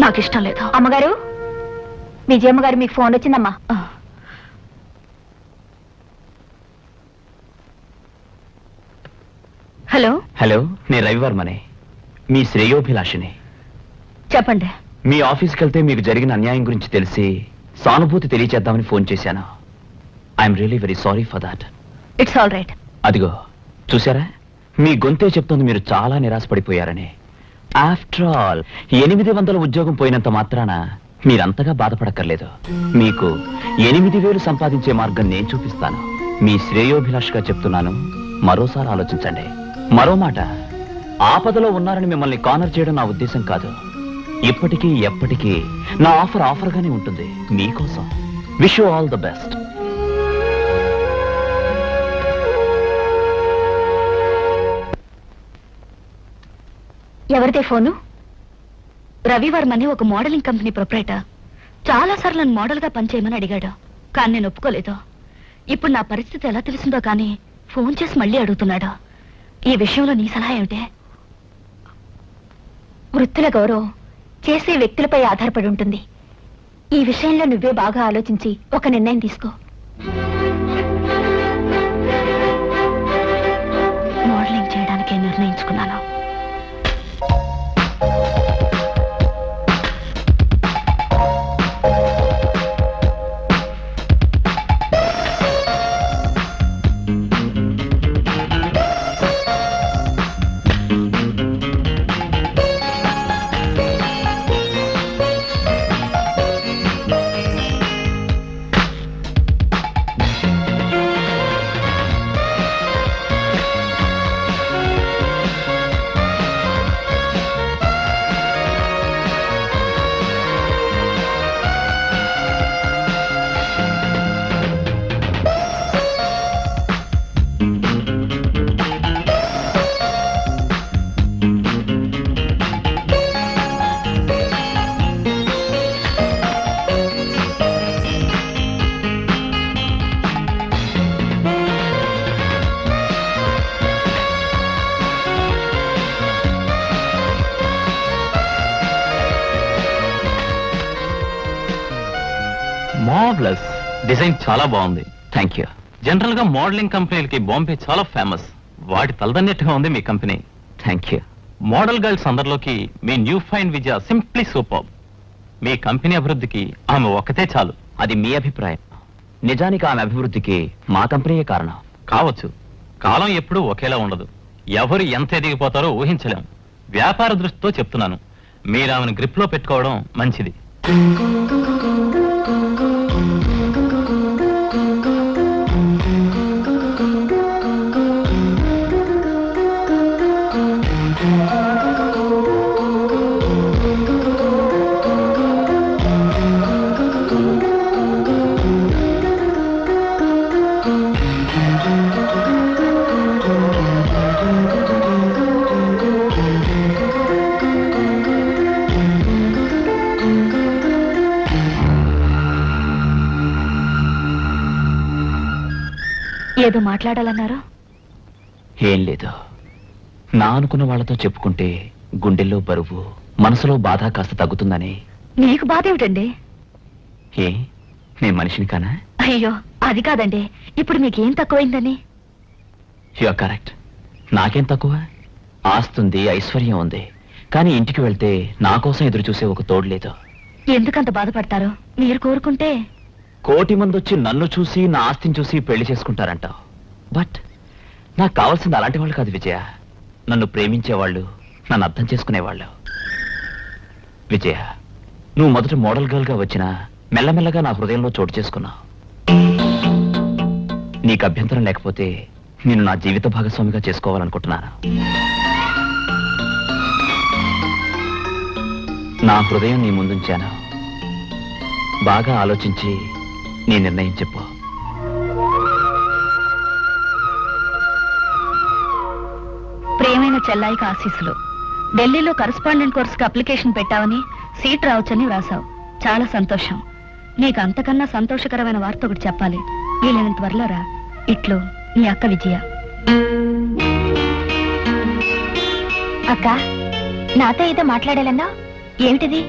[SPEAKER 1] నాకు ఇష్టం లేదు. అమ్మగారు, విజయమ్మ గారు మీకు ఫోన్ వచ్చిందమ్మా. హలో.
[SPEAKER 6] హలో, నేను రవివర్మనే, మీ శ్రేయోభిలాషిని.
[SPEAKER 1] చెప్పండి.
[SPEAKER 6] మీ ఆఫీస్కి వెళ్తే మీకు జరిగిన అన్యాయం గురించి తెలిసి సానుభూతి తెలియచేద్దామని ఫోన్ చేశాను. I'm really very sorry for that.
[SPEAKER 1] It's all right.
[SPEAKER 6] అదిగో చూసారా, మీ గొంతే చెప్తోంది మీరు చాలా నిరాశపడిపోయారని. ఆఫ్టర్ ఆల్ 800 ఉద్యోగం పోయినంత మాత్రాన మీరంతగా బాధపడక్కర్లేదు. మీకు 8000 సంపాదించే మార్గం నేను చూపిస్తాను. మీ శ్రేయోభిలాష్గా చెప్తున్నాను, మరోసారి ఆలోచించండి. మరో మాట, ఆపదలో ఉన్నారని మిమ్మల్ని కార్నర్ చేయడం నా ఉద్దేశం కాదు. ఇప్పటికీ ఎప్పటికీ నా ఆఫర్గానే ఉంటుంది మీకోసం. Wish you all the best.
[SPEAKER 1] ఎవరిదే ఫోను? రవివర్మని ఒక మోడలింగ్ కంపెనీ ప్రొప్రైటర్. చాలా సార్లు నన్ను మోడల్గా పనిచేయమని అడిగాడు, కానీ నేను ఒప్పుకోలేదు. ఇప్పుడు నా పరిస్థితి ఎలా తెలిసిందో కానీ ఫోన్ చేసి మళ్ళీ అడుగుతున్నాడు. ఈ విషయంలో నీ సలహా ఏమిటే? వృత్తుల గౌరవం చేసే వ్యక్తులపై ఆధారపడి ఉంటుంది. ఈ విషయంలో నువ్వే బాగా ఆలోచించి ఒక నిర్ణయం తీసుకో. మోడలింగ్ చేయడానికే నిర్ణయించుకున్నాను.
[SPEAKER 6] మార్వెలస్. డిజైన్ చాలా బాగుంది. Thank you. జనరల్ గా మోడలింగ్ కంపెనీలకి బాంబే చాలా ఫేమస్. వాటి తలదన్నట్టుగా ఉంది మీ company. Thank you. Model girls అందరిలోకి మీ new find Vijaya simply super. మీ కంపెనీ అభివృద్ధికి ఆమె ఒక్కతే చాలు. అది మీ అభిప్రాయం. నిజానికి ఆమె అభివృద్ధికి మా కంపెనీయే కారణం. కావచ్చు. కాలం ఎప్పుడూ ఒకేలా ఉండదు. ఎవరు ఎంత ఎదిగిపోతారో ఊహించలేం. వ్యాపార దృష్టితో చెప్తున్నాను. మీరు ఆమెను గ్రిప్ లో పెట్టుకోవడం మంచిది.
[SPEAKER 1] ఏదో మాట్లాడాలన్నారా?
[SPEAKER 6] ఏం లేదు. నా అనుకున్న వాళ్ళతో చెప్పుకుంటే గుండెల్లో బరువు, మనసులో బాధ కాస్త తగ్గుతుందని.
[SPEAKER 1] నీకు బాధ ఏమిటండి?
[SPEAKER 6] ఏ నేను మనిషిని కానా?
[SPEAKER 1] అయ్యో అది కాదండి. ఇప్పుడు మీకేం తక్కువైందని?
[SPEAKER 6] You are correct. నాకేం తక్కువ? ఆస్తుంది, ఐశ్వర్యం ఉంది. కానీ ఇంటికి వెళ్తే నా కోసం ఎదురు చూసే ఒక తోడు లేదు.
[SPEAKER 1] ఎందుకంత బాధపడతారు? మీరు కోరుకుంటే
[SPEAKER 6] కోటి మంది వచ్చి నన్ను చూసి నా ఆస్తిని చూసి పెళ్లి చేసుకుంటారంటావు. బట్ నాకు కావాల్సింది అలాంటి వాళ్ళు కాదు విజయ. నన్ను ప్రేమించేవాళ్ళు, నన్ను అర్థం చేసుకునేవాళ్ళు. విజయ, నువ్వు మొదట మోడల్ గర్ల్ గా వచ్చినా మెల్లమెల్లగా నా హృదయంలో చోటు చేసుకున్నావు. నీకు అభ్యంతరం లేకపోతే నేను నా జీవిత భాగస్వామిగా చేసుకోవాలనుకుంటున్నాను. నా హృదయం నీ ముందుంచాను. బాగా ఆలోచించి నీ నిర్ణయం చెప్పు.
[SPEAKER 1] ప్రియమైన చెల్లాయికి ఆశీస్సులు. ఢిల్లీలో కరస్పాండెంట్ కోర్సుకి అప్లికేషన్ పెట్టావని సీట్ రావచ్చని వ్రాసావు. చాలా సంతోషం. నీకు అంతకన్నా సంతోషకరమైన వార్త ఒకటి చెప్పాలి. వీలైనంత త్వరలో రా. ఇట్లు నీ అక్క విజయ. అక్క, నాతో ఏదో మాట్లాడాలన్నా? ఏమిటిది?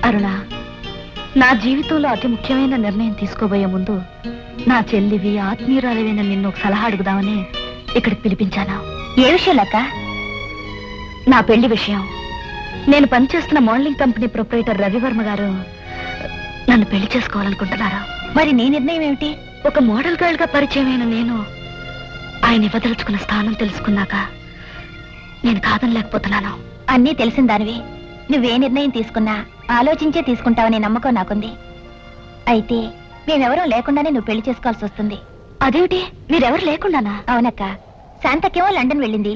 [SPEAKER 1] అరుణ, నా జీవితంలో అతి ముఖ్యమైన నిర్ణయం తీసుకోబోయే ముందు నా చెల్లివి, ఆత్మీయురాలివైన నిన్ను ఒక సలహా అడుగుదామని ఇక్కడికి పిలిపించాను. ఏ విషయాలక్క? నా పెళ్లి విషయం. నేను పనిచేస్తున్న మోడలింగ్ కంపెనీ ప్రొప్రైటర్ రవివర్మ గారు నన్ను పెళ్లి చేసుకోవాలనుకుంటున్నారు. మరి నీ నిర్ణయం ఏమిటి? ఒక మోడల్ గర్ల్ గా పరిచయమైన నేను ఆయన ఇవ్వదలుచుకున్న స్థానం తెలుసుకున్నాక నేను కాదనలేకపోతున్నాను. అన్నీ తెలిసిన దానివి. నువ్వే నిర్ణయం తీసుకున్నా ఆలోచించే తీసుకుంటావనే నమ్మకం నాకుంది. అయితే మేమెవరూ లేకుండానే నువ్వు పెళ్లి చేసుకోవాల్సి వస్తుంది. అదేమిటి, మీరెవరు లేకుండానా? అవునక్క. శాంతకేమో లండన్ వెళ్ళింది.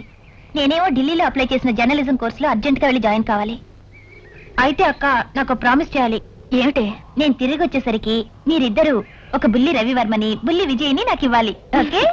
[SPEAKER 1] నేనేమో ఢిల్లీలో అప్లై చేసిన జర్నలిజం కోర్సులో అర్జెంట్ గా వెళ్ళి జాయిన్ కావాలి. అయితే అక్క, నాకు ప్రామిస్ చేయాలి. ఏమిటి? నేను తిరిగి వచ్చేసరికి మీరిద్దరూ ఒక బుల్లి రవివర్మని, బుల్లి విజయ్ని నాకు ఇవ్వాలి. ఓకే?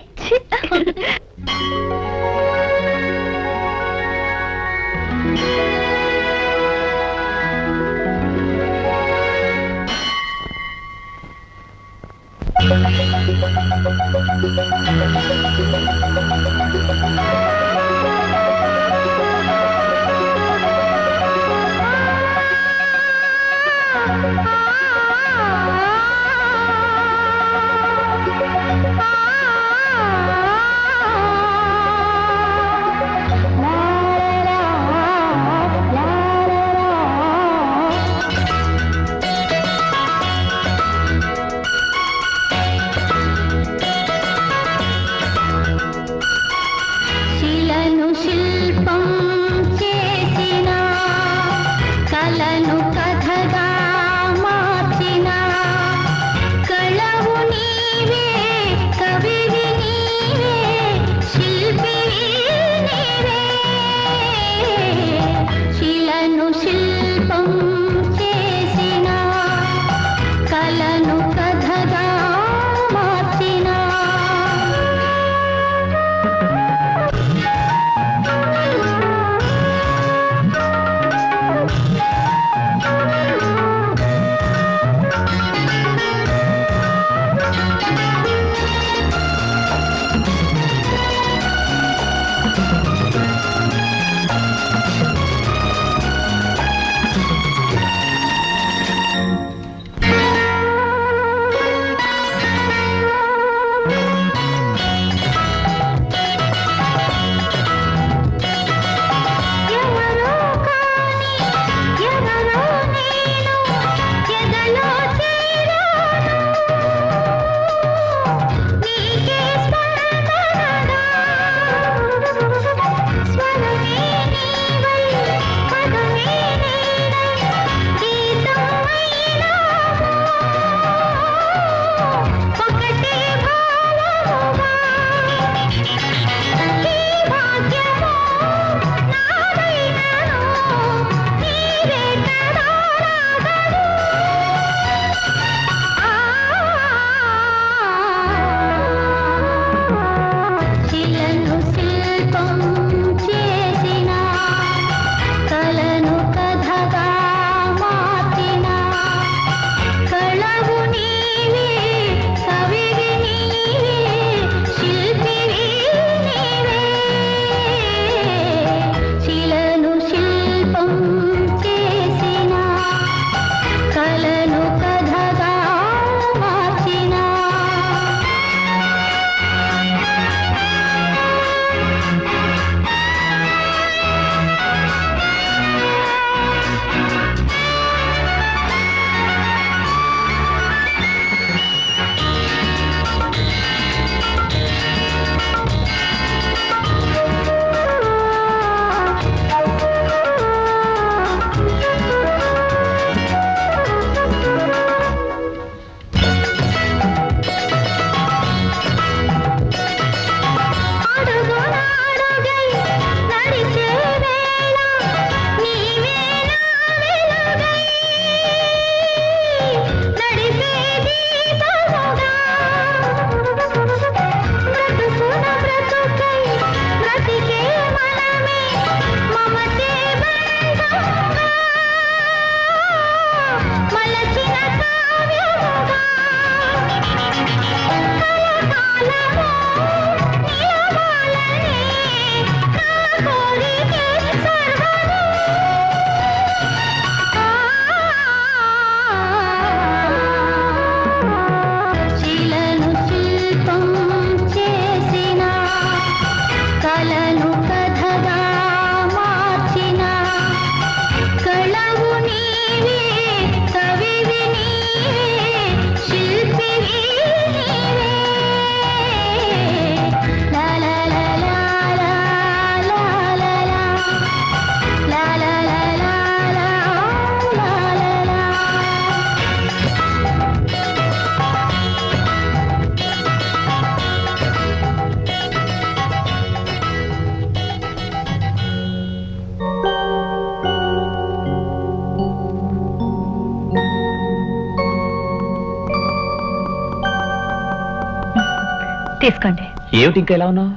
[SPEAKER 1] తీసుకోండి.
[SPEAKER 6] ఏమిటి ఇంకా ఎలా ఉన్నావు?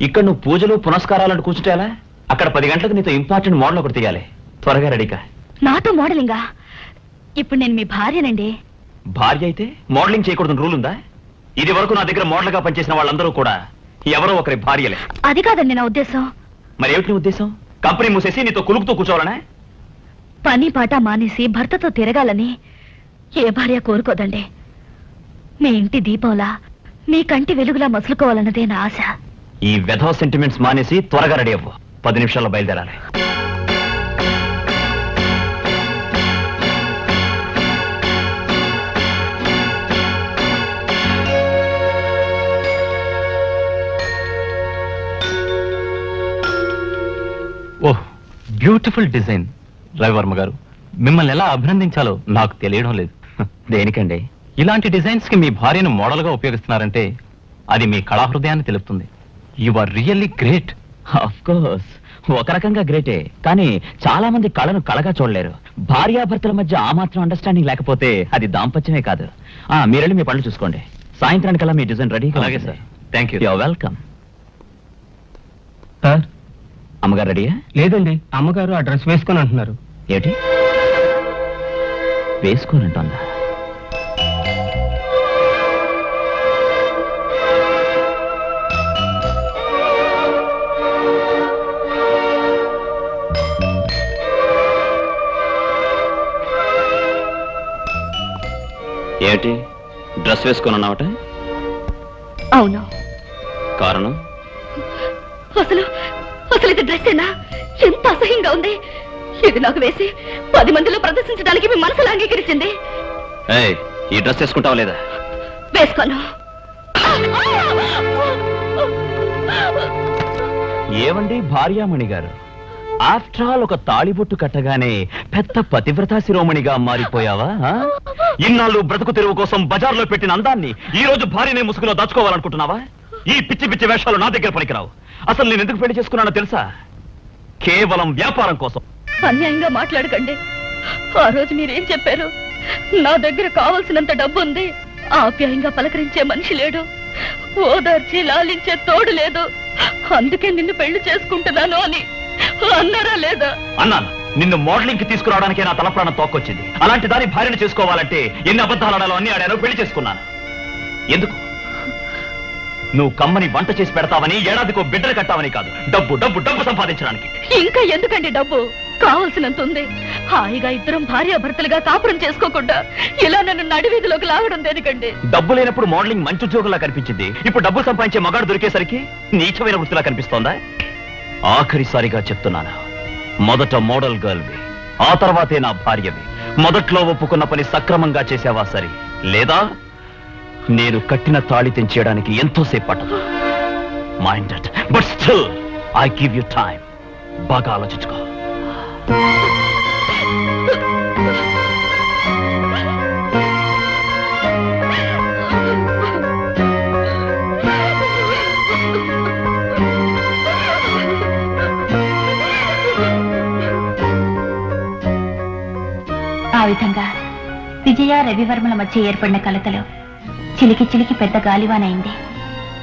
[SPEAKER 6] ఇక్కడ నువ్వు పూజలు పునస్కారాలను కూర్చుంటే ఎలా? అక్కడ 10 గంటలకు నీతో ఇంపార్టెంట్ మోడల్ ఒకటి తీయాలి. త్వరగా రెడీగా.
[SPEAKER 1] నాతో మోడలింగా? ఇప్పుడు నేను మీ భార్యనండి.
[SPEAKER 6] భార్య అయితే మోడలింగ్ చేయకూడదు రూల్ ఉందా? ఇది వరకు నా దగ్గర మోడల్ గా పనిచేసిన వాళ్ళందరూ కూడా ఎవరో ఒకరి భార్యలే.
[SPEAKER 1] అది కాదండి నా ఉద్దేశం.
[SPEAKER 6] మరి ఏమిటి నీ ఉద్దేశం? కంపెనీ మూసేసి నీతో కులుకుతూ కూర్చోవాలనే?
[SPEAKER 1] పని పాట మానేసి భర్తతో తిరగాలని ఏ భార్య కోరుకోదండి. మీ ఇంటి దీపంలా, మీ కంటి వెలుగులా మసులుకోవాలన్నదే నా ఆశ.
[SPEAKER 6] ఈ వెధవ సెంటిమెంట్స్ మానేసి త్వరగా రెడీ అవ్వు. 10 నిమిషాల్లో బయలుదేరాలి.
[SPEAKER 2] ఓహ్, బ్యూటిఫుల్ డిజైన్. రవివర్మ గారు, మిమ్మల్ని ఎలా అభినందించాలో నాకు తెలియడం లేదు.
[SPEAKER 6] దేనికండి?
[SPEAKER 2] ఇలాంటి డిజైన్స్ కి మీ భార్యను మోడల్ గా ఉపయోగిస్తున్నారంటే అది మీ కళాహృదయాన్ని తెలుపుతుంది. You are really great.
[SPEAKER 6] Of course, ఒక రకంగా గ్రేటే. కానీ చాలా మంది కళను కళగా చూడలేరు. భార్యాభర్తల మధ్య ఆ మాత్రం అండర్స్టాండింగ్ లేకపోతే అది దాంపత్యమే కాదు. మీరెళ్ళి మీ పనులు చూసుకోండి. సాయంత్రానికల్లా మీ డిజైన్ రెడీ.
[SPEAKER 2] అలాగే sir. Thank you.
[SPEAKER 6] You're welcome.
[SPEAKER 4] Sir,
[SPEAKER 6] అమ్మగారు రెడీయా?
[SPEAKER 4] లేదండి, అమ్మగారు ఆ డ్రెస్ వేసుకొని అంటున్నారు.
[SPEAKER 6] ఏమిటి వేసుకోనంటుందా? ఏమిటి డ్రెస్ వేసుకున్నావట?
[SPEAKER 1] అవును.
[SPEAKER 6] కారణం?
[SPEAKER 1] అసలు అసలు ఇది డ్రెస్సేనా? ఎంత అసహ్యంగా ఉంది. ఇది నాకు వేసి 10 మందిలో ప్రదర్శించడానికి మీ మనసులో అంగీకరించింది.
[SPEAKER 6] ఏయ్, ఈ డ్రెస్ వేసుకుంటావా లేదా?
[SPEAKER 1] వేసుకోను.
[SPEAKER 6] ఏమండి భార్యామణి గారు, ఆఫ్టర్ ఆల్ ఒక తాళిబొట్టు కట్టగానే పెద్ద పతివ్రతా శిరోమణిగా మారిపోయావా? ఇన్నాళ్ళు బ్రతుకు తెరువు కోసం బజార్లో పెట్టిన అందాన్ని ఈ రోజు భార్యనే ముసుగులో దాచుకోవాలనుకుంటున్నావా? ఈ పిచ్చి పిచ్చి వేషాలు నా దగ్గర పనికిరావు. అసలు నేను ఎందుకు పెళ్లి చేసుకున్నానో తెలుసా? కేవలం వ్యాపారం కోసం.
[SPEAKER 1] అన్యాయంగా మాట్లాడకండి. ఆ రోజు మీరేం చెప్పారు? నా దగ్గర కావలసినంత డబ్బు ఉంది, ఆప్యాయంగా పలకరించే మనిషి లేడు, ఓదార్చి లాలించే తోడు లేదు, అందుకే నిన్ను పెళ్లి చేసుకుంటున్నాను అని అన్నారా లేదా?
[SPEAKER 6] అన్నాను. నిన్ను మోడలింగ్ కి తీసుకురావడానికే నా తలప్రాణం తోక్కొచ్చింది. అలాంటి దాని భార్యను చేసుకోవాలంటే ఎన్ని అబద్ధాలు ఆడాలో అన్ని ఆడాను. పెళ్లి చేసుకున్నాను. ఎందుకు? నువ్వు కమ్మని వంట చేసి పెడతావని, ఏడాదికో బిడ్డలు కట్టావని కాదు, డబ్బు డబ్బు డబ్బు సంపాదించడానికి.
[SPEAKER 1] ఇంకా ఎందుకండి డబ్బు? కావలసినంత ఉంది. హాయిగా ఇద్దరం భార్యాభర్తలుగా కాపురం చేసుకోకుండా ఇలా నన్ను నడివీధిలోకి లాగడం దేనికండి?
[SPEAKER 6] డబ్బు లేనప్పుడు మోడలింగ్ మంచి ఉద్యోగంలా కనిపించింది. ఇప్పుడు డబ్బు సంపాదించే మగాడు దొరికేసరికి నీచమైన వృత్తిలా కనిపిస్తోందా? ఆఖరిసారిగా చెప్తున్నాను, మొదట మోడల్ గర్ల్వి, ఆ తర్వాతే నా భార్యవి. మొదట్లో ఒప్పుకున్న పని సక్రమంగా చేసావా సరి, లేదా నేను కట్టిన తాళి తెంచేయడానికి ఎంతోసేపు పట్టదు. Minded, but still I give you time. బాగా ఆలోచించుకో.
[SPEAKER 1] ఆ విధంగా విజయ రవివర్మల మధ్య ఏర్పడిన కలతలో చిలికి చిలికి పెద్ద గాలివానైంది.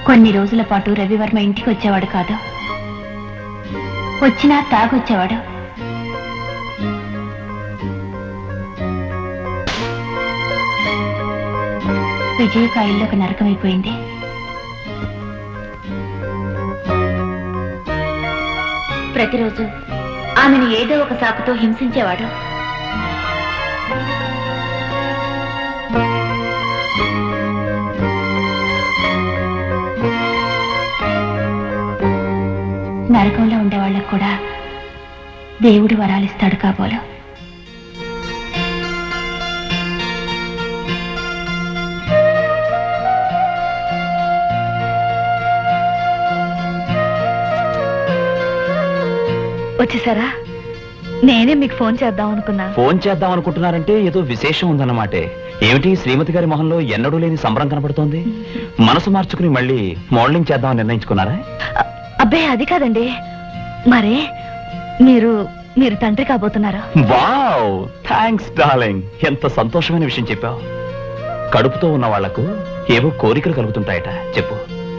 [SPEAKER 1] కొన్ని రోజుల పాటు రవివర్మ ఇంటికి వచ్చేవాడు కాదు. వచ్చినా తాగొచ్చేవాడు. విజయకాయల్లో ఒక నరకమైపోయింది. ప్రతిరోజు ఆమెను ఏదో ఒక సాకుతో హింసించేవాడు. నరకంలో ఉండేవాళ్ళకు కూడా దేవుడు వరాలిస్తాడు కాబోలు. వచ్చేసారా? నేనే మీకు ఫోన్ చేద్దాం అనుకున్నా.
[SPEAKER 6] ఫోన్ చేద్దాం అనుకుంటున్నారంటే ఏదో విశేషం ఉందన్నమాటే. ఏమిటి శ్రీమతి గారి మొహంలో ఎన్నడూ లేని సంబరం కనపడుతోంది? మనసు మార్చుకుని మళ్ళీ మోడలింగ్ చేద్దామని నిర్ణయించుకున్నారా?
[SPEAKER 1] అబ్బే అది కాదండి. మరే మీరు తండ్రి కాబోతున్నారు.
[SPEAKER 6] Wow, thanks darling. ఎంత సంతోషమైన విషయం చెప్పావు. కడుపుతో ఉన్న వాళ్లకు ఏవో కోరికలు కలుగుతుంటాయట. చెప్పు,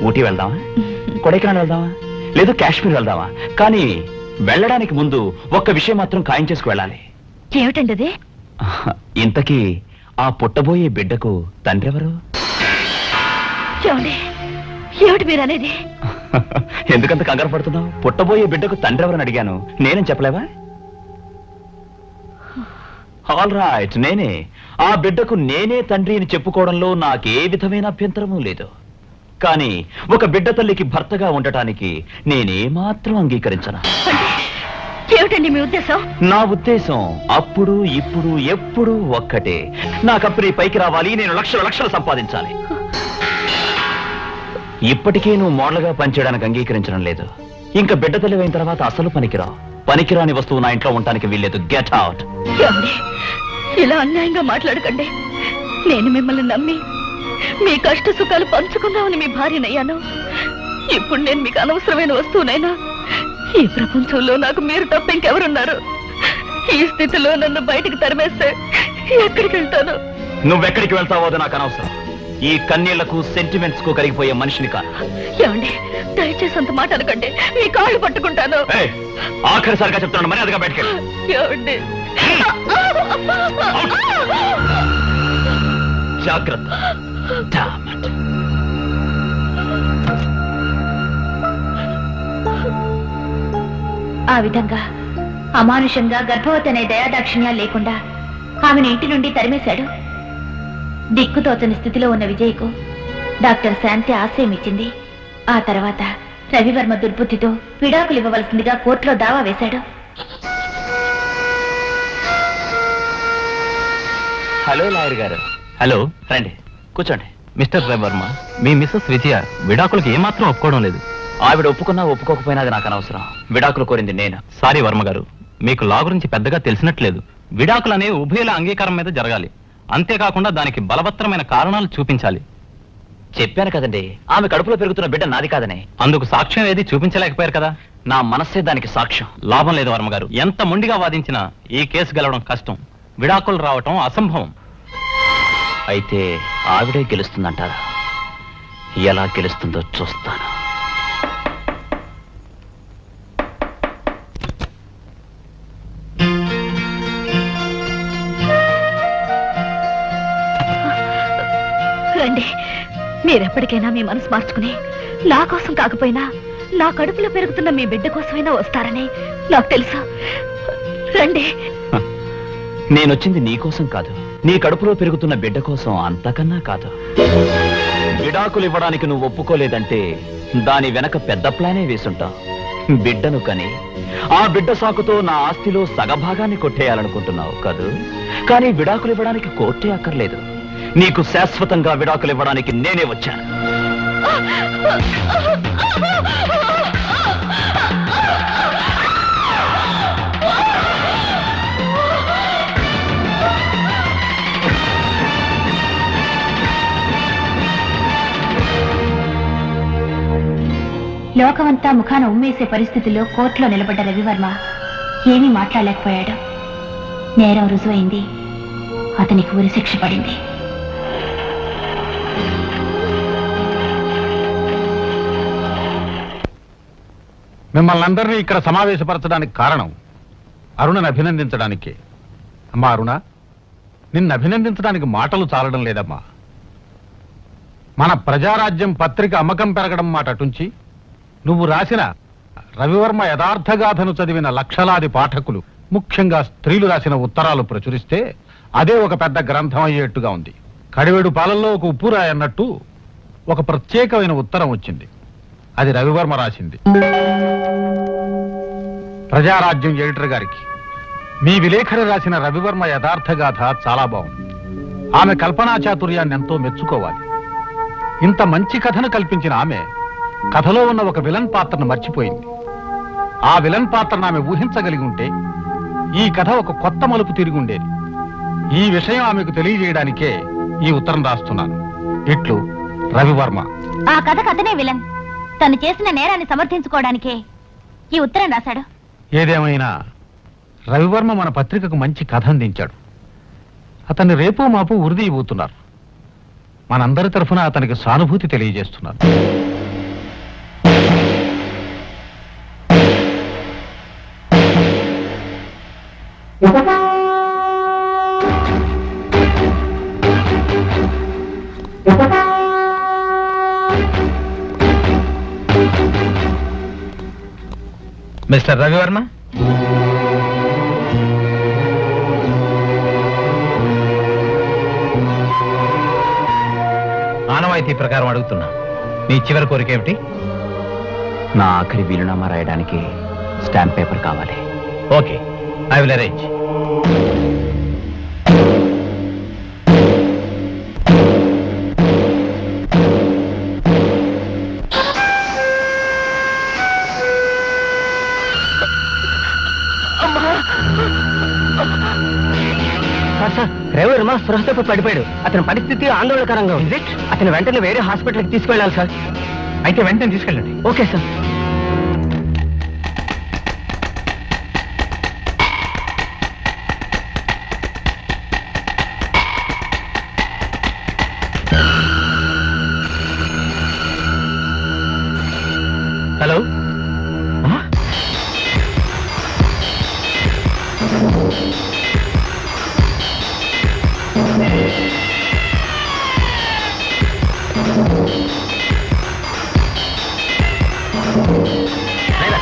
[SPEAKER 6] ఊటీ వెళ్దామా, కొడైకెనాల్ వెళ్దామా, లేదు కాశ్మీర్ వెళ్దామా? కానీ వెళ్ళడానికి ముందు ఒక్క విషయం మాత్రం ఖాయం చేసుకు వెళ్ళాలి.
[SPEAKER 1] ఏమిటండి అది?
[SPEAKER 6] ఇంతకీ ఆ పుట్టబోయే బిడ్డకు తండ్రి ఎవరు?
[SPEAKER 1] ఏమిటి మీరు అనేది?
[SPEAKER 6] ఎందుకంత కంగారు పడుతున్నావు? పుట్టబోయే బిడ్డకు తండ్రి ఎవరని అడిగాను. నేనేం చెప్పలేవా? ఆల్ రైట్, నేనే. ఆ బిడ్డకు నేనే తండ్రి అని చెప్పుకోవడంలో నాకే విధమైన అభ్యంతరమూ లేదు. కానీ ఒక బిడ్డ తల్లికి భర్తగా ఉండటానికి నేనేమాత్రం అంగీకరించను.
[SPEAKER 1] ఏమిటండి మీ ఉద్దేశం?
[SPEAKER 6] నా ఉద్దేశం అప్పుడు ఇప్పుడు ఎప్పుడు ఒక్కటే. నా కంపెనీ పైకి రావాలి, నేను లక్షలు లక్షలు సంపాదించాలి. ఇప్పటికే నువ్వు మోడల్గా పనిచేయడానికి అంగీకరించడం లేదు. ఇంకా బిడ్డ తెలివైన తర్వాత అసలు పనికిరాని వస్తువు నా ఇంట్లో ఉండటానికి వీల్లేదు. Get out.
[SPEAKER 1] ఇలా అన్యాయంగా మాట్లాడకండి. నేను మిమ్మల్ని నమ్మి మీ కష్ట సుఖాలు పంచుకున్నామని మీ భార్యనయ్యాను. ఇప్పుడు నేను మీకు అనవసరమైన వస్తువునైనా? ఈ ప్రపంచంలో నాకు మీరు తప్ప ఇంకెవరున్నారు? ఈ స్థితిలో నన్ను బయటికి తరిమేస్తే ఎక్కడికి వెళ్తాను?
[SPEAKER 6] నువ్వెక్కడికి వెళ్తావో నాకు అనవసరం. ఈ కన్నీళ్లకు సెంటిమెంట్స్ కు కరిగిపోయే మనిషిని కాదు.
[SPEAKER 1] ఏమండి, దయచేసి అంత మాట అనకండి. మీ కాళ్ళు పట్టుకుంటాను.
[SPEAKER 6] ఆఖరిసారిగా చెప్తాను, మరి అదిగా బయటకెళ్ళి.
[SPEAKER 1] ఏమండి,
[SPEAKER 6] జాగ్రత్త.
[SPEAKER 1] ఆ విధంగా అమానుషంగా గర్భవతి అనే దయాదాక్షిణ్యాలు లేకుండా ఆమెను ఇంటి నుండి తరిమేశాడు. దిక్కుతోచని స్థితిలో ఉన్న విజయ్కు డాక్టర్ శాంతి ఆశ్రయం ఇచ్చింది. ఆ తర్వాత రవివర్మ దుర్బుద్ధితో విడాకులు ఇవ్వవలసిందిగా కోర్టులో దావా వేశాడు.
[SPEAKER 6] హలో లాయర్ గారు.
[SPEAKER 2] హలో,
[SPEAKER 6] రండి, కూర్చోండి.
[SPEAKER 2] మిస్టర్ రవివర్మ, మీ మిస్సెస్ విజయ విడాకులకు ఏమాత్రం ఒప్పుకోవడం లేదు.
[SPEAKER 6] ఆవిడ ఒప్పుకున్నా ఒప్పుకోకపోయినా అది నాకు అనవసరం. విడాకులు కోరింది నేను.
[SPEAKER 2] సారీ వర్మ గారు, మీకు లా గురించి పెద్దగా తెలిసినట్లేదు. విడాకులు అనేవి ఉభయుల అంగీకారం మీద జరగాలి. అంతేకాకుండా దానికి బలవత్తరమైన కారణాలు చూపించాలి.
[SPEAKER 6] చెప్పాను కదండి, ఆమె కడుపులో పెరుగుతున్న బిడ్డ నాది కాదని.
[SPEAKER 2] అందుకు సాక్ష్యం ఏది చూపించలేకపోయారు కదా?
[SPEAKER 6] నా మనస్సే దానికి సాక్ష్యం.
[SPEAKER 2] లాభం లేదు వర్మ గారు. ఎంత మొండిగా వాదించినా ఈ కేసు గెలవడం కష్టం. విడాకులు రావటం అసంభవం.
[SPEAKER 6] అయితే ఆవిడే గెలుస్తుందంటారా? ఎలా గెలుస్తుందో చూస్తాను.
[SPEAKER 1] రండి, మీరెప్పటికైనా మీ మనసు మార్చుకుని నా కోసం కాకపోయినా నా కడుపులో పెరుగుతున్న మీ బిడ్డ కోసమైనా వస్తారని నాకు తెలుసు. రండి.
[SPEAKER 6] నేనొచ్చింది నీ కోసం కాదు, నీ కడుపులో పెరుగుతున్న బిడ్డ కోసం. అంతకన్నా కాదు. విడాకులు ఇవ్వడానికి నువ్వు ఒప్పుకోలేదంటే దాని వెనక పెద్ద ప్లానే వేసుంటావు. బిడ్డను కని ఆ బిడ్డ సాకుతో నా ఆస్తిలో సగభాగాన్ని కొట్టేయాలనుకుంటున్నావు కదూ. కానీ విడాకులు ఇవ్వడానికి కోర్టే అక్కర్లేదు. నీకు శాశ్వతంగా విడాకులు ఇవ్వడానికి నేనే వచ్చాను.
[SPEAKER 1] లోకమంతా ముఖాన ఉమ్మేసే పరిస్థితుల్లో కోర్టులో నిలబడ్డ రవివర్మ ఏమీ మాట్లాడలేకపోయాడు. నేరం రుజువైంది. అతనికి ఉరిశిక్ష పడింది.
[SPEAKER 5] మిమ్మల్ని అందరినీ ఇక్కడ సమావేశపరచడానికి కారణం అరుణని అభినందించడానికే. అమ్మా అరుణ, నిన్ను అభినందించడానికి మాటలు చాలడం లేదమ్మా. మన ప్రజారాజ్యం పత్రిక అమ్మకం పెరగడం మాట అటుంచి నువ్వు రాసిన రవివర్మ యథార్థగాథను చదివిన లక్షలాది పాఠకులు, ముఖ్యంగా స్త్రీలు రాసిన ఉత్తరాలు ప్రచురిస్తే అదే ఒక పెద్ద గ్రంథం అయ్యేట్టుగా ఉంది. కడివెడు పాలల్లో ఒక ఉప్పురాయి అన్నట్టు ఒక ప్రత్యేకమైన ఉత్తరం వచ్చింది. అది రవివర్మ రాసింది. ప్రజారాజ్యం ఎడిటర్ గారికి మీ విలేఖరి రాసిన రవివర్మ యథార్థగాథ చాలా బాగుంది. ఆమె కల్పనా చాతుర్యాన్ని ఎంతో మెచ్చుకోవాలి. ఇంత మంచి కథను కల్పించిన ఆమె కథలో ఉన్న ఒక విలన్ పాత్రను మర్చిపోయింది. ఆ విలన్ పాత్రను ఆమె ఊహించగలిగి ఉంటే ఈ కథ ఒక కొత్త మలుపు తిరిగి ఉండేది. ఈ విషయం ఆమెకు తెలియజేయడానికే ఈ ఉత్తరం రాస్తున్నాను. ఇట్లు రవివర్మ.
[SPEAKER 1] ఆ కథ కథనే విలన్. తను చేసిన నేరాన్ని సమర్థించుకోవడానికే ఈ ఉత్తరం రాశాడు.
[SPEAKER 5] ఏదేమైనా రవివర్మ మన పత్రికకు మంచి కథ అందించాడు. అతన్ని రేపో మాపు ఉరిదీయబోతున్నారు. మనందరి తరఫున అతనికి సానుభూతి తెలియజేస్తున్నాను.
[SPEAKER 2] మిస్టర్ రవివర్మ, ఆనవాయితీ ప్రకారం అడుగుతున్నా, నీ చివరి కోరిక ఏమిటి?
[SPEAKER 6] నా ఆఖరి వీలునామా రాయడానికి స్టాంప్ పేపర్ కావాలి.
[SPEAKER 2] Okay, I will arrange.
[SPEAKER 4] Sir, driver స్పృహ తప్పి పడిపోయాడు. అతని పరిస్థితి ఆందోళనకరంగా ఉంది. అతను వెంటనే వేరే హాస్పిటల్కి తీసుకెళ్ళాలి సార్.
[SPEAKER 2] అయితే వెంటనే తీసుకెళ్ళండి.
[SPEAKER 4] Okay sir.
[SPEAKER 2] హలో,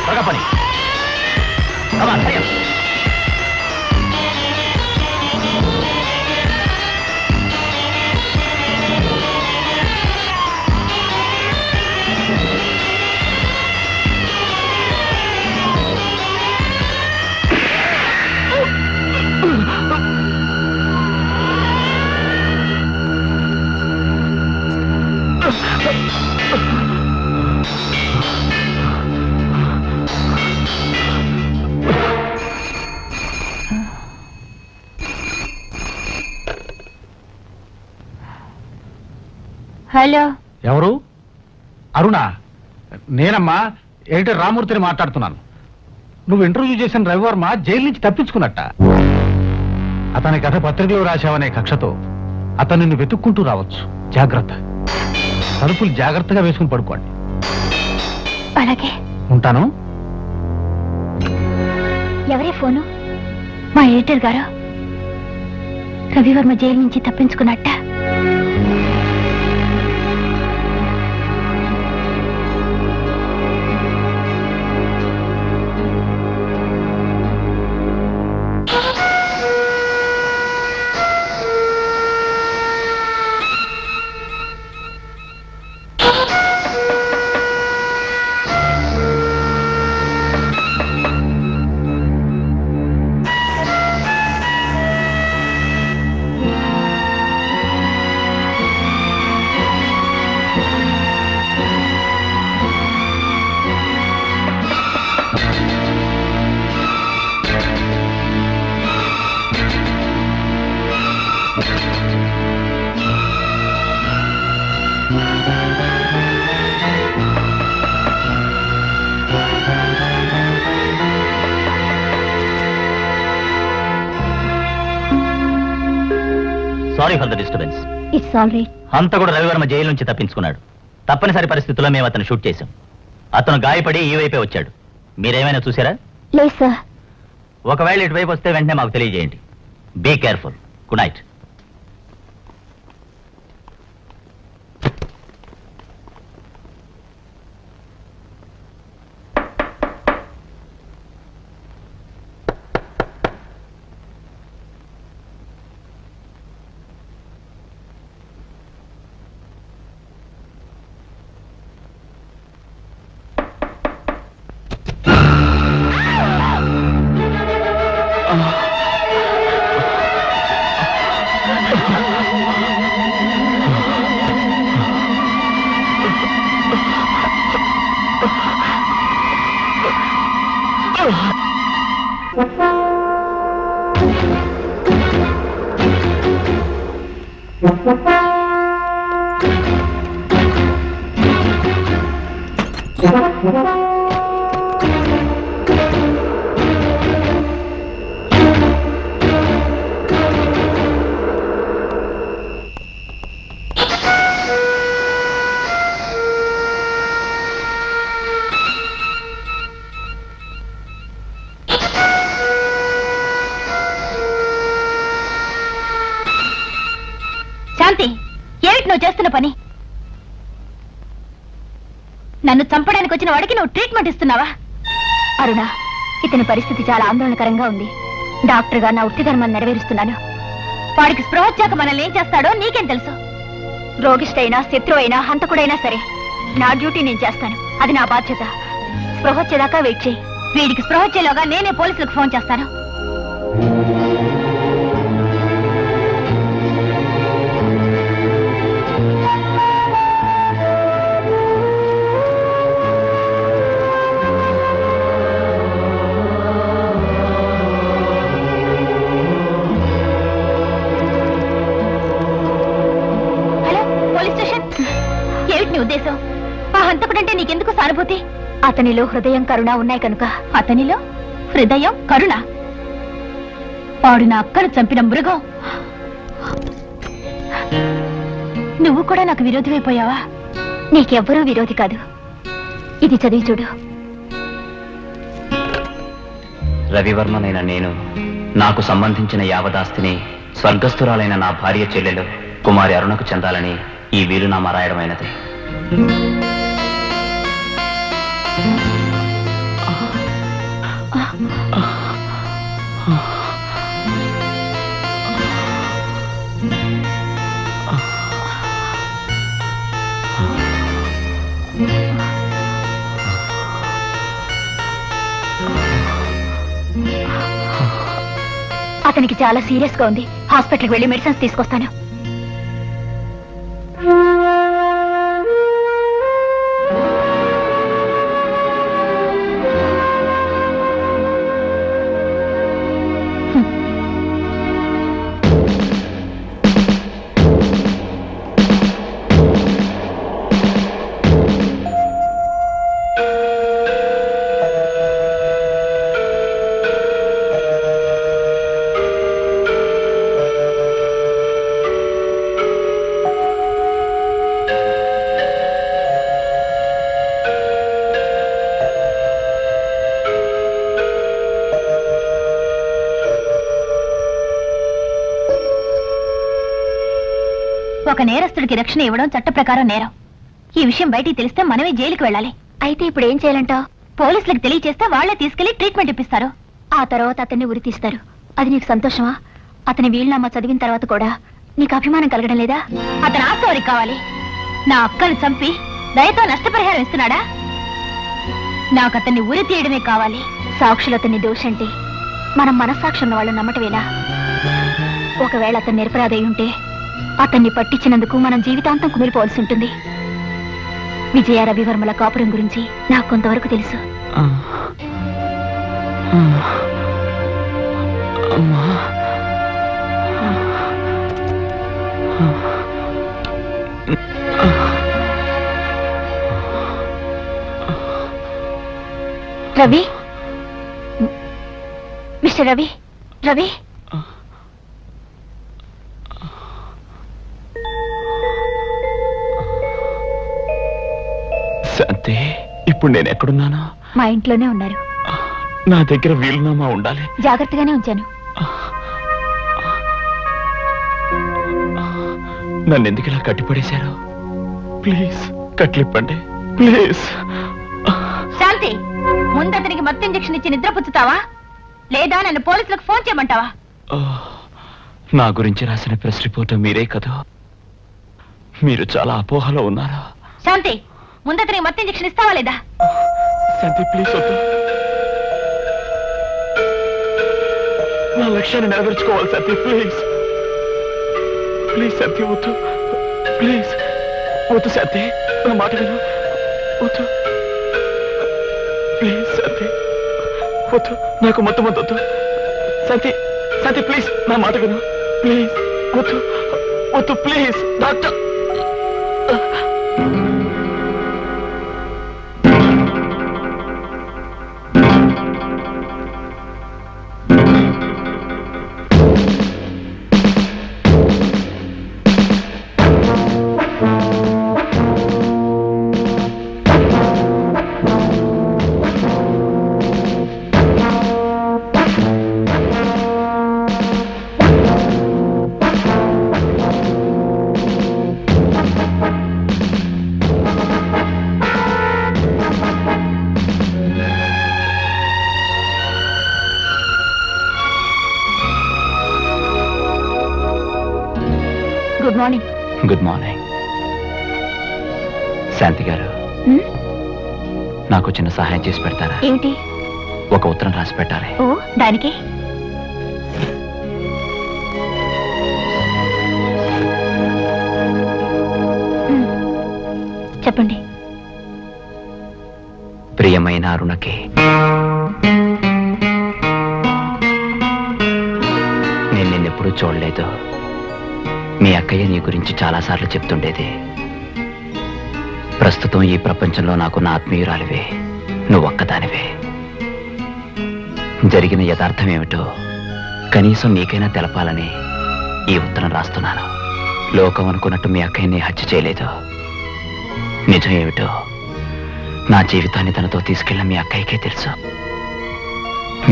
[SPEAKER 2] త్వరగా పని. Come on, hurry up.
[SPEAKER 1] Hello,
[SPEAKER 5] ఎవరు? అరుణ? నేనమ్మా, ఎడిటర్ రామూర్తిని మాట్లాడుతున్నాను. నువ్వు ఇంటర్వ్యూ చేసిన రవివర్మ జైలు నుంచి తప్పించుకున్నట్ట. అతని కథ పత్రికలో రాశావనే కక్షతో అతను నిన్ను వెతుక్కుంటూ రావచ్చు. జాగ్రత్త. తలుపులు జాగ్రత్తగా వేసుకుని పడుకోండి.
[SPEAKER 1] అలాగే.
[SPEAKER 5] ఉంటాను.
[SPEAKER 1] ఎవరే ఫోను? మా ఎడిటర్ గారు. రవివర్మ జైలు నుంచి తప్పించుకున్నట్ట.
[SPEAKER 6] Sorry for the disturbance.
[SPEAKER 1] It's all right.
[SPEAKER 6] హంతకుడు రవివర్మ జైలు నుంచి తప్పించుకున్నాడు. తప్పనిసరి పరిస్థితుల్లో మేము అతను షూట్ చేశాం. అతను గాయపడి ఈ వైపే వచ్చాడు. మీరేమైనా చూసారా?
[SPEAKER 1] లేదు సార్.
[SPEAKER 6] ఒకవేళ ఇటువైపు వస్తే వెంటనే మాకు తెలియజేయండి. Be careful. Good night.
[SPEAKER 1] చేస్తున్న పని? నన్ను చంపడానికి వచ్చిన వాడికి నువ్వు ట్రీట్మెంట్ ఇస్తున్నావా? అరుణ, ఇతని పరిస్థితి చాలా ఆందోళనకరంగా ఉంది. డాక్టర్గా నా వృత్తి ధర్మాన్ని నెరవేరుస్తున్నాను. వాడికి స్పృహ వచ్చాక మనల్ని ఏం చేస్తాడో నీకేం తెలుసు? రోగిష్టైనా, శత్రువు అయినా, హంతకుడైనా సరే నా డ్యూటీ నేను చేస్తాను. అది నా బాధ్యత. స్పృహ వచ్చేదాకా వెయిట్ చేయి. వీడికి స్పృహ వచ్చేలోగా నేనే పోలీసులకు ఫోన్ చేస్తాను. Hello, police station. ఏమిటి నీ ఉద్దేశం? ఆ హంతకుడంటే నీకెందుకు సానుభూతి? అతనిలో హృదయం, కరుణ ఉన్నాయి కనుక. అతనిలో హృదయం, కరుణ? వాడు నా అక్కను చంపిన మృగం. నువ్వు కూడా నాకు విరోధివైపోయావా? నీకెవ్వరూ విరోధి కాదు. ఇది చదివి చూడు.
[SPEAKER 6] రవివర్మనైన నేను నాకు సంబంధించిన యావదాస్తిని స్వర్గస్థురాలైన నా భార్య చెల్లెలు కుమారి అరుణకు చెందాలని ఈ వీలునామా రాయడమైనది.
[SPEAKER 1] అతనికి చాలా సీరియస్ గా ఉంది. హాస్పిటల్కి వెళ్ళి మెడిసిన్స్ తీసుకొస్తాను. ఒక నేరస్తుడికి రక్షణ ఇవ్వడం చట్ట ప్రకారం నేరం. ఈ విషయం బయటికి తెలిస్తే మనమే జైలుకి వెళ్ళాలి. అయితే ఇప్పుడు ఏం చేయాలంటావు? పోలీసులకు తెలియచేస్తే వాళ్లే తీసుకెళ్లి ట్రీట్మెంట్ ఇప్పిస్తారు. ఆ తర్వాత అతన్ని ఉరి తీస్తారు. అది నీకు సంతోషమా? అతని వీలునామా చదివిన తర్వాత కూడా నీకు అభిమానం కలగడం లేదా? అతని ఆస్తి కావాలి. నా అక్కను చంపి దయతో నష్టపరిహారం ఇస్తున్నాడా? నాకు అతన్ని ఉరి తీయడమే కావాలి. సాక్షులు అతన్ని దోషంటే మనం మనస్సాక్షి ఉన్న వాళ్ళు నమ్మటమేనా? ఒకవేళ అతను నిరపరాధై ఉంటే అతన్ని పట్టించినందుకు మనం జీవితాంతం కుమిలిపోవాల్సి ఉంటుంది. విజయ రవివర్మల కాపురం గురించి నాకు కొంతవరకు తెలుసు. రవి, మిస్టర్ రవి, రవి,
[SPEAKER 6] శాంతి, ఇప్పుడు నేను ఎక్కడున్నాను?
[SPEAKER 1] మా ఇంట్లోనే ఉన్నారు.
[SPEAKER 6] నా దగ్గర వీలునామా ఉండాలి.
[SPEAKER 1] జాగ్రత్తగానే ఉంచాను.
[SPEAKER 6] నన్ను ఎందుకు ఇలా కట్టిపడేశారు? Please కట్లిప్పండి, please.
[SPEAKER 1] శాంతి, ముందు అతనికి మత్తు ఇంజెక్షన్ ఇచ్చి నిద్రపుచ్చుతావా లేదా నన్ను పోలీసులకు ఫోన్ చేయమంటావా?
[SPEAKER 6] నా గురించి రాసిన ప్రెస్ రిపోర్ట్ మీరే కదా? మీరు చాలా అపోహలో ఉన్నారు.
[SPEAKER 1] శాంతి, ముందు అతనికి మత్తు ఇంజెక్షన్ ఇస్తావా లేదా?
[SPEAKER 6] శాంతి ప్లీజ్ వద్దు. నా లక్ష్యాన్ని నెరవేర్చుకోవాలి శాంతి, ప్లీజ్ ప్లీజ్ శాంతి వద్దు, ప్లీజ్ వద్దు శాంతి, నా మాట విను, వద్దు ప్లీజ్ శాంతి, వద్దు, నాకు మొత్తం వద్దు శాంతి, శాంతి ప్లీజ్ నా మాట విను, ప్లీజ్ వద్దు వద్దు, please doctor. Good morning. Shanti గారు,
[SPEAKER 1] ఉమ్,
[SPEAKER 6] నాకు చిన్న సహాయం చేసి పెడతారా?
[SPEAKER 1] ఏమిటి?
[SPEAKER 6] ఒక ఉత్తరం రాసి పెట్టాలి.
[SPEAKER 1] ఓ, దానికి ఉమ్, చెప్పండి.
[SPEAKER 6] ప్రియమైన అరుణకి, నేను నిన్నెప్పుడూ చూడలేదు. మీ అక్కయ్య నీ గురించి చాలాసార్లు చెప్తుండేది. ప్రస్తుతం ఈ ప్రపంచంలో నాకు నా ఆత్మీయురాలివే, నువ్వొక్కదానివే. జరిగిన యథార్థం ఏమిటో కనీసం నీకైనా తెలపాలని ఈ ఉత్తరం రాస్తున్నాను. లోకం అనుకున్నట్టు మీ అక్కయ్యని హత్య చేయలేదు. నిజం ఏమిటో నా జీవితాన్ని తనతో తీసుకెళ్ళిన మీ అక్కయ్యకే తెలుసు.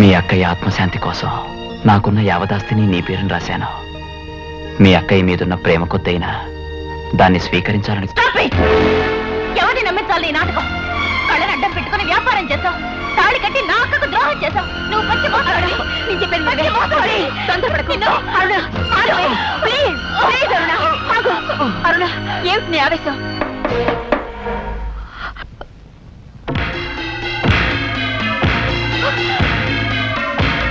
[SPEAKER 6] మీ అక్కయ్య ఆత్మశాంతి కోసం నాకున్న యావదాస్తిని నీ పేరుని రాశాను. మీ అక్కయ్య మీదున్న ప్రేమ కొద్దైనా దాన్ని స్వీకరించాలని.
[SPEAKER 1] ఎవరిని నమ్మించాలి ఈ నాటకం? కళ్ళని అడ్డం పెట్టుకుని వ్యాపారం చేస్తావు, తాళి కట్టి నా అక్కకు ద్రోహం చేస్తావు. నువ్వు పచ్చి మోసగాడు. నేను చెప్పేది వినవే. తొందరపడకు. అరుణ, ఆగవే. ప్లీజ్, ప్లీజ్ అరుణ, ఆగు. అరుణ, ఏమిటి నీ ఆవేశం?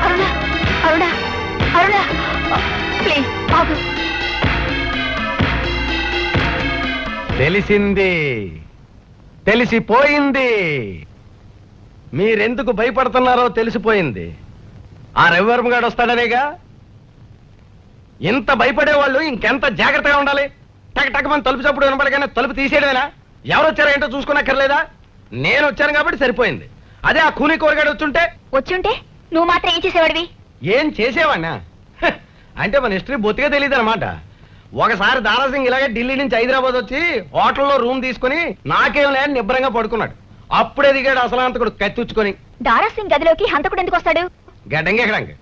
[SPEAKER 1] అరుణ, అరుణ, అరుణ, ప్లీజ్ ఆగు.
[SPEAKER 3] తెలిసింది, తెలిసిపోయింది. మీరెందుకు భయపడుతున్నారో తెలిసిపోయింది. ఆ రవివర్మ గారు వస్తాడనేగా. ఇంత భయపడేవాళ్ళు ఇంకెంత జాగ్రత్తగా ఉండాలి. టక్ టక్ మన తలుపు చప్పుడు వినపడగానే తలుపు తీసేయడమేనా? ఎవరు వచ్చారో ఏంటో చూసుకున్నక్కర్లేదా? నేను వచ్చాను కాబట్టి సరిపోయింది. అదే ఆ కూని కూరగాడు వచ్చుంటే
[SPEAKER 1] నువ్వు మాత్రం ఏం చేసేవాడివి?
[SPEAKER 3] ఏం చేసేవాడినా? అంటే మన హిస్టరీ బొత్తిగా తెలియదు అనమాట. ఒకసారి దారాసింగ్ ఇలాగే ఢిల్లీ నుంచి హైదరాబాద్ వచ్చి హోటల్లో రూమ్ తీసుకుని నాకేం లేని నిబ్బరంగా పడుకున్నాడు. అప్పుడే దిగాడు అసలాంతకుడు కత్తిచ్చుకొని.
[SPEAKER 1] దారాసింగ్ గదిలోకి హంతకుడు ఎందుకు వస్తాడు?
[SPEAKER 3] గడ్డంగెక్కడంగా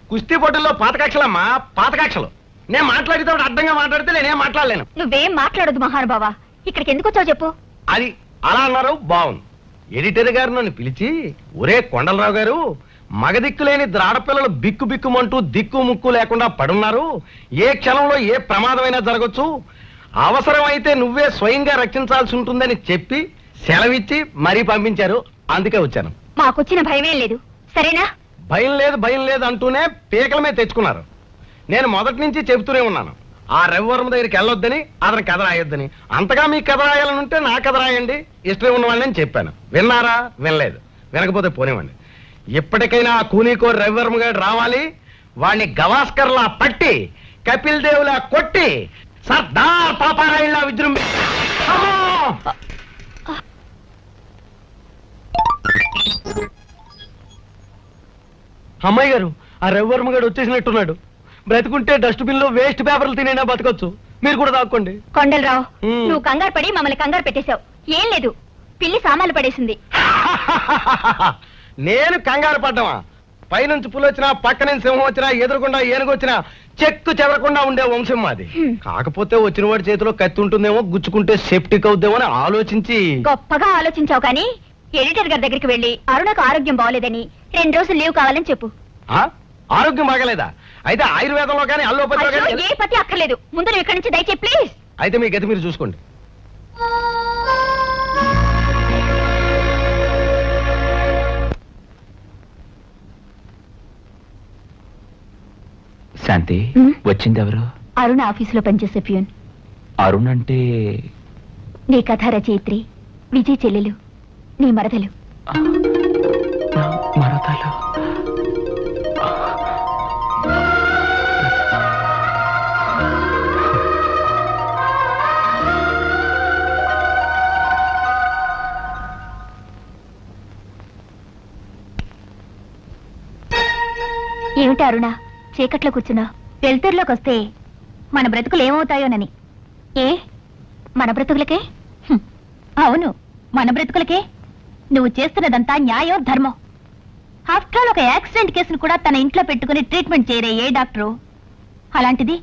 [SPEAKER 3] కుస్తీ పోటీల్లో పాతకక్షలమ్మా, పాతకక్షలు. నేను మాట్లాడితే అడ్డంగా మాట్లాడితే నేనేం మాట్లాడలేను.
[SPEAKER 1] నువ్వేం మాట్లాడదు మహానుభావా. ఇక్కడికి ఎందుకు వచ్చావు చెప్పు.
[SPEAKER 3] అది అలా అన్నారు, బాగుంది. ఎడిటర్ గారు నన్ను పిలిచి, ఒరే కొండలరావు గారు, మగదిక్కు లేని ఆడపిల్లలు బిక్కు బిక్కుమంటూ దిక్కు ముక్కు లేకుండా పడున్నారు. ఏ క్షణంలో ఏ ప్రమాదమైనా జరగచ్చు. అవసరమైతే నువ్వే స్వయంగా రక్షించాల్సి ఉంటుందని చెప్పి సెలవిచ్చి మరీ పంపించారు. అందుకే వచ్చాను.
[SPEAKER 1] మాకొచ్చిన భయమేం లేదు, సరేనా?
[SPEAKER 3] భయం లేదు, భయం లేదు అంటూనే పీకలమే తెచ్చుకున్నారు. నేను మొదటి నుంచి చెబుతూనే ఉన్నాను, ఆ రవివర్మ దగ్గరికి వెళ్ళొద్దని, అతని కథ రాయొద్దని. అంతగా మీకు కథ రాయాలనుంటే నా కథ రాయండి, ఇష్టం ఉన్నవాళ్ళని చెప్పాను. విన్నారా? వినలేదు. వినకపోతే పోనివ్వండి. ఇప్పటికైనా ఆ కూనీకోరు రవివర్మ గారు రావాలి. వాడిని గవాస్కర్లా పట్టి, కపిల్ దేవులా కొట్టి, సర్దార్ పాపారాయిలా విజృంభి. అమ్మాయి గారు, ఆ రవివర్మ గారు వచ్చేసినట్టున్నాడు. బ్రతుకుంటే డస్ట్బిన్ లో వేస్ట్ పేపర్లు తినైనా బతకొచ్చు. మీరు కూడా దాక్కోండి.
[SPEAKER 1] కొండలరావు,
[SPEAKER 3] మ్.
[SPEAKER 1] నువ్వు కంగారు పడి మమ్మల్ని కంగారు పెట్టేశావు. ఏం లేదు, పిల్లి సామాన్లు పడేసింది.
[SPEAKER 3] నేను కంగారు పడ్డమా? పైనుంచి పులి వచ్చినా, పక్క నుంచి సింహం వచ్చినా, ఎదురుకుండా ఏనుగు వచ్చినా చెక్కు చెదరకుండా ఉండే వంశం మాది. కాకపోతే వచ్చిన వాడి చేతిలో కత్తి ఉంటుందేమో, గుచ్చుకుంటే సెప్టిక్ అవుద్దేమో అని ఆలోచించి.
[SPEAKER 1] గొప్పగా ఆలోచించావు కానీ ఎడిటర్ గారి దగ్గరికి వెళ్ళి అరుణకు ఆరోగ్యం బాగోలేదని 2 రోజులు లీవ్ కావాలని చెప్పు.
[SPEAKER 3] ఆ? ఆరోగ్యం బాగలేదా? అయితే ఆయుర్వేదంలో కానీ అల్లోపతిలో
[SPEAKER 1] అయ్యో,
[SPEAKER 3] కానీ.
[SPEAKER 1] ఏ పతి అక్కర్లేదు, ముందు నువ్వు ఇక్కడి నుంచి దయచేయి ప్లీజ్.
[SPEAKER 3] అయితే మీ గతి మీరు చూసుకోండి.
[SPEAKER 6] శాంతి,
[SPEAKER 1] హ్మ్?
[SPEAKER 6] వచ్చింది ఎవరు?
[SPEAKER 1] అరుణ ఆఫీసులో పనిచేసే ప్యూన్.
[SPEAKER 6] అరుణ్ అంటే
[SPEAKER 1] నీ కథ రచయిత్రి, విజయ్ చెల్లెలు, నీ మరదలు.
[SPEAKER 6] మరదలు.
[SPEAKER 1] ఏమిటి అరుణ చీకట్లో కూర్చున్నా? వెలుతురులోకి వస్తే మన బ్రతుకులు ఏమవుతాయోనని. ఏ మన బ్రతుకులకే? అవును, మన బ్రతుకులకే. నువ్వు చేస్తున్నదంతా న్యాయం, ధర్మం. ఆఫ్టర్ ఆల్ ఒక యాక్సిడెంట్ కేసును కూడా తన ఇంట్లో పెట్టుకుని ట్రీట్మెంట్ చేయరే ఏ డాక్టరు. అలాంటిది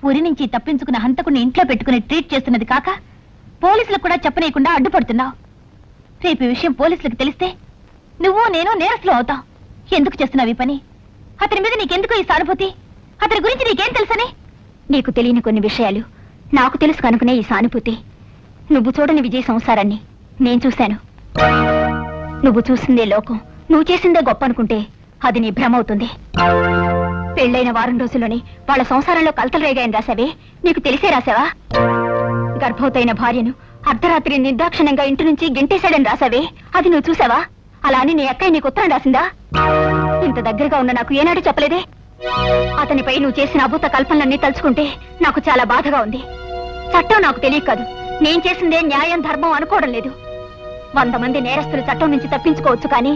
[SPEAKER 1] ఉరి నుంచి తప్పించుకున్న హంతకుని ఇంట్లో పెట్టుకుని ట్రీట్ చేస్తున్నది కాక పోలీసులకు కూడా చెప్పనీయకుండా అడ్డుపడుతున్నావు. రేపు ఈ విషయం పోలీసులకు తెలిస్తే నువ్వు నేను నేరస్తులు అవుతాం. ఎందుకు చేస్తున్నావు ఈ పని? అతని మీద నీకెందుకు ఈ సానుభూతి? అతని గురించి నీకేం తెలుసని? నీకు తెలియని కొన్ని విషయాలు నాకు తెలుసు కనుకనే ఈ సానుభూతి. నువ్వు చూడని విజయ సంసారాన్ని నేను చూశాను. నువ్వు చూసిందే లోకం, నువ్వు చేసిందే గొప్ప అనుకుంటే అది నీ భ్రమ అవుతుంది. పెళ్ళైన వారం రోజుల్లోనే వాళ్ళ సంసారంలో కలతలు రేగాయని రాసావే, నీకు తెలిసే రాసావా? గర్భవతైన భార్యను అర్ధరాత్రి నిర్దాక్షిణ్యంగా ఇంటి నుంచి గింటేశాడని రాసావే, అది నువ్వు చూసావా? అలా అని నీ అక్కయ్య నీకు ఉత్తరం రాసిందా? ఇంత దగ్గరగా ఉన్న నాకు ఏనాడు చెప్పలేదే? అతనిపై నువ్వు చేసిన అభూత కల్పనలన్నీ తలుచుకుంటే నాకు చాలా బాధగా ఉంది. చట్టం నాకు తెలియక కాదు, నేను చేసిందే న్యాయం ధర్మం అనుకోవడం లేదు. 100 మంది నేరస్తులు చట్టం నుంచి తప్పించుకోవచ్చు, కానీ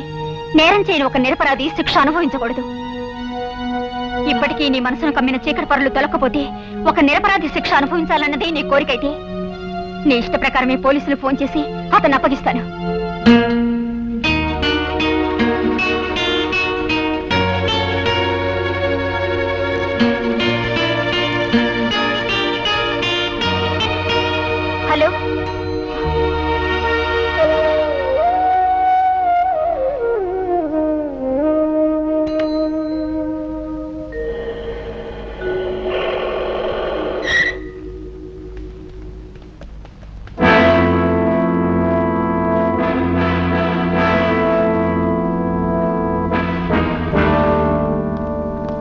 [SPEAKER 1] నేరం చేయని ఒక నిరపరాధి శిక్ష అనుభవించకూడదు. ఇప్పటికీ నీ మనసును కమ్మిన చీకటి పరులు తొలకపోతే ఒక నిరపరాధి శిక్ష అనుభవించాలన్నదే నీ కోరికైతే నీ ఇష్ట ప్రకారమే పోలీసులు ఫోన్ చేసి అతన్ని అప్పగిస్తాను. హలో,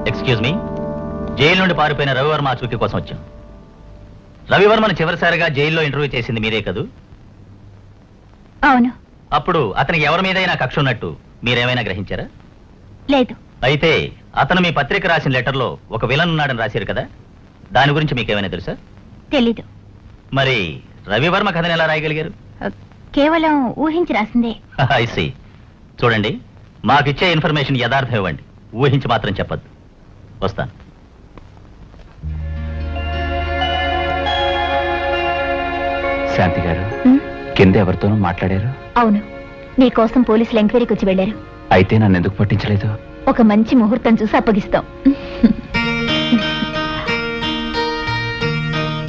[SPEAKER 7] ఎక్స్క్యూజ్ మీ, జైలు నుండి పారిపోయిన రవివర్మ ఆచూకీ కోసం వచ్చాం. రవివర్మను చివరిసారిగా జైల్లో ఇంటర్వ్యూ చేసింది మీరే కదూ?
[SPEAKER 1] అవును.
[SPEAKER 7] అప్పుడు అతనికి ఎవరి మీదైనా కక్ష ఉన్నట్టు మీరేమైనా గ్రహించారా?
[SPEAKER 1] లేదు.
[SPEAKER 7] అయితే అతను మీ పత్రిక రాసిన లెటర్లో ఒక విలన్ ఉన్నాడని రాశారు కదా, దాని గురించి మీకేమైనా తెలుసా?
[SPEAKER 1] తెలీదు.
[SPEAKER 7] మరి రవివర్మ కథను ఎలా రాయగలిగారు?
[SPEAKER 1] కేవలం ఊహించి రాసిందే.
[SPEAKER 7] I see. చూడండి, మాకిచ్చే ఇన్ఫర్మేషన్ యథార్థం ఇవ్వండి, ఊహించి మాత్రం చెప్పద్దు. వస్తాను.
[SPEAKER 6] శాంతి గారు,
[SPEAKER 1] ఉమ్,
[SPEAKER 6] కింద ఎవరితోనూ మాట్లాడారు?
[SPEAKER 1] అవును. నీ కోసం పోలీసులు ఎంక్వైరీకి వచ్చి వెళ్లారు.
[SPEAKER 6] అయితే నన్ను ఎందుకు పట్టించలేదు?
[SPEAKER 1] ఒక మంచి ముహూర్తం చూసి అప్పగిస్తాం.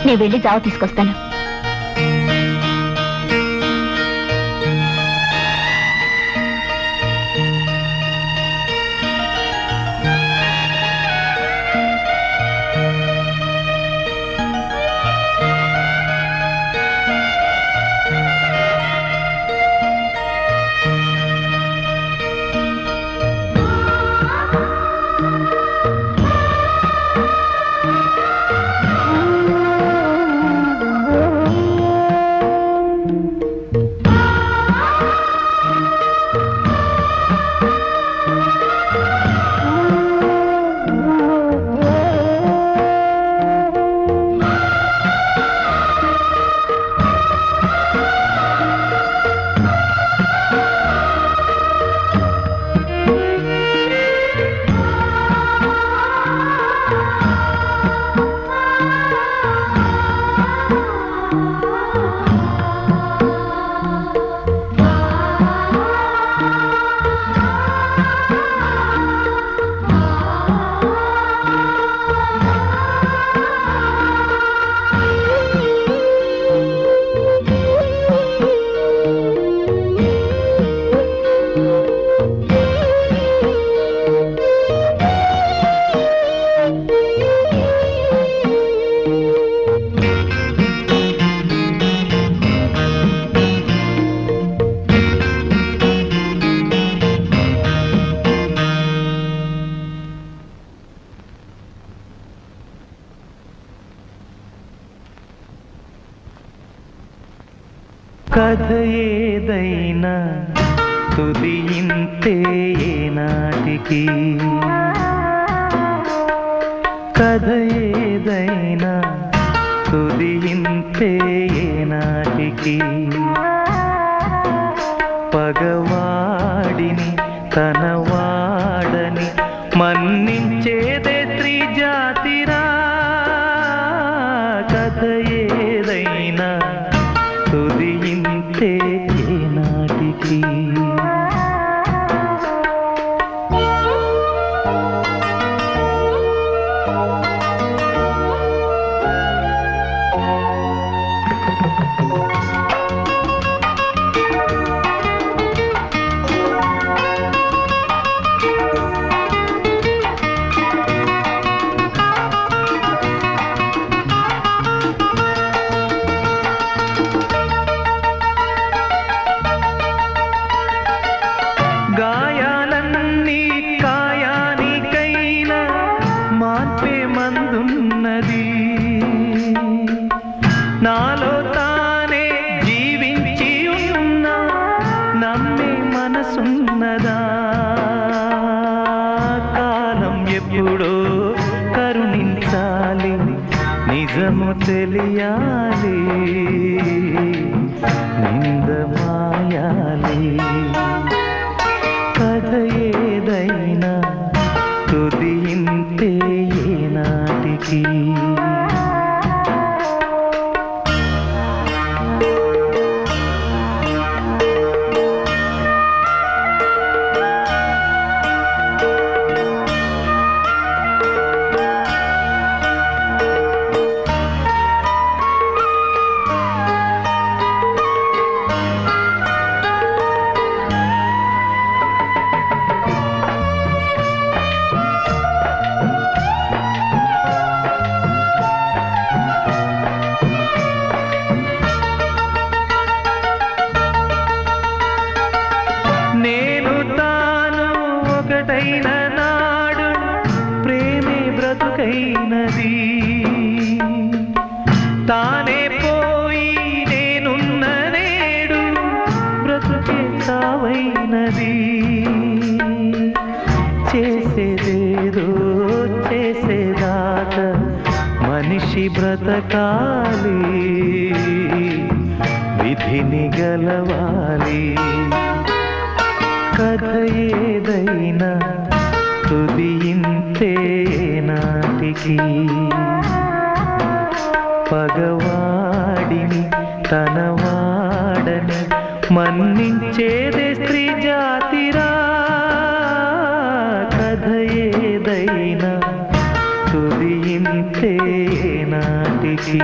[SPEAKER 1] నేను వెళ్ళి జావ తీసుకొస్తాను.
[SPEAKER 8] కథ ఏదైనా తుది ఇంతే నాటికి, కథ ఏదైనా తుది ఇంతే నాటికి, పగవాడిని తన వాడని మన్నించేదే స్త్రీ జాతిరా. కథ ఏదైనా తుది ఇంతే నాటికి. తానే జీవించి ఉన్నా నమ్మే మనసున్నదా? కాలం ఎప్పుడో కరుణించాలి, నిజము తెలియాలి, నింద మాయాలి. కథ ఏదైనా తుది ఇంతే నాటికి. నేను తాను ఒకటైన నాడు ప్రేమే బ్రతుకైనది, తానే పోయి నేనున్న నేడు బ్రతుకే సావైనది. చేసేదేదో చేసేదాకా మనిషి బ్రతకాలి, విధిని గలవాలి. కథ ఏదైనా తుది ఇంతే నాటికి. పగవాడిని తనవాడని మన్నించేదే స్త్రీ జాతిరా. కథ ఏదైనా తుది ఇంతే నాటికి.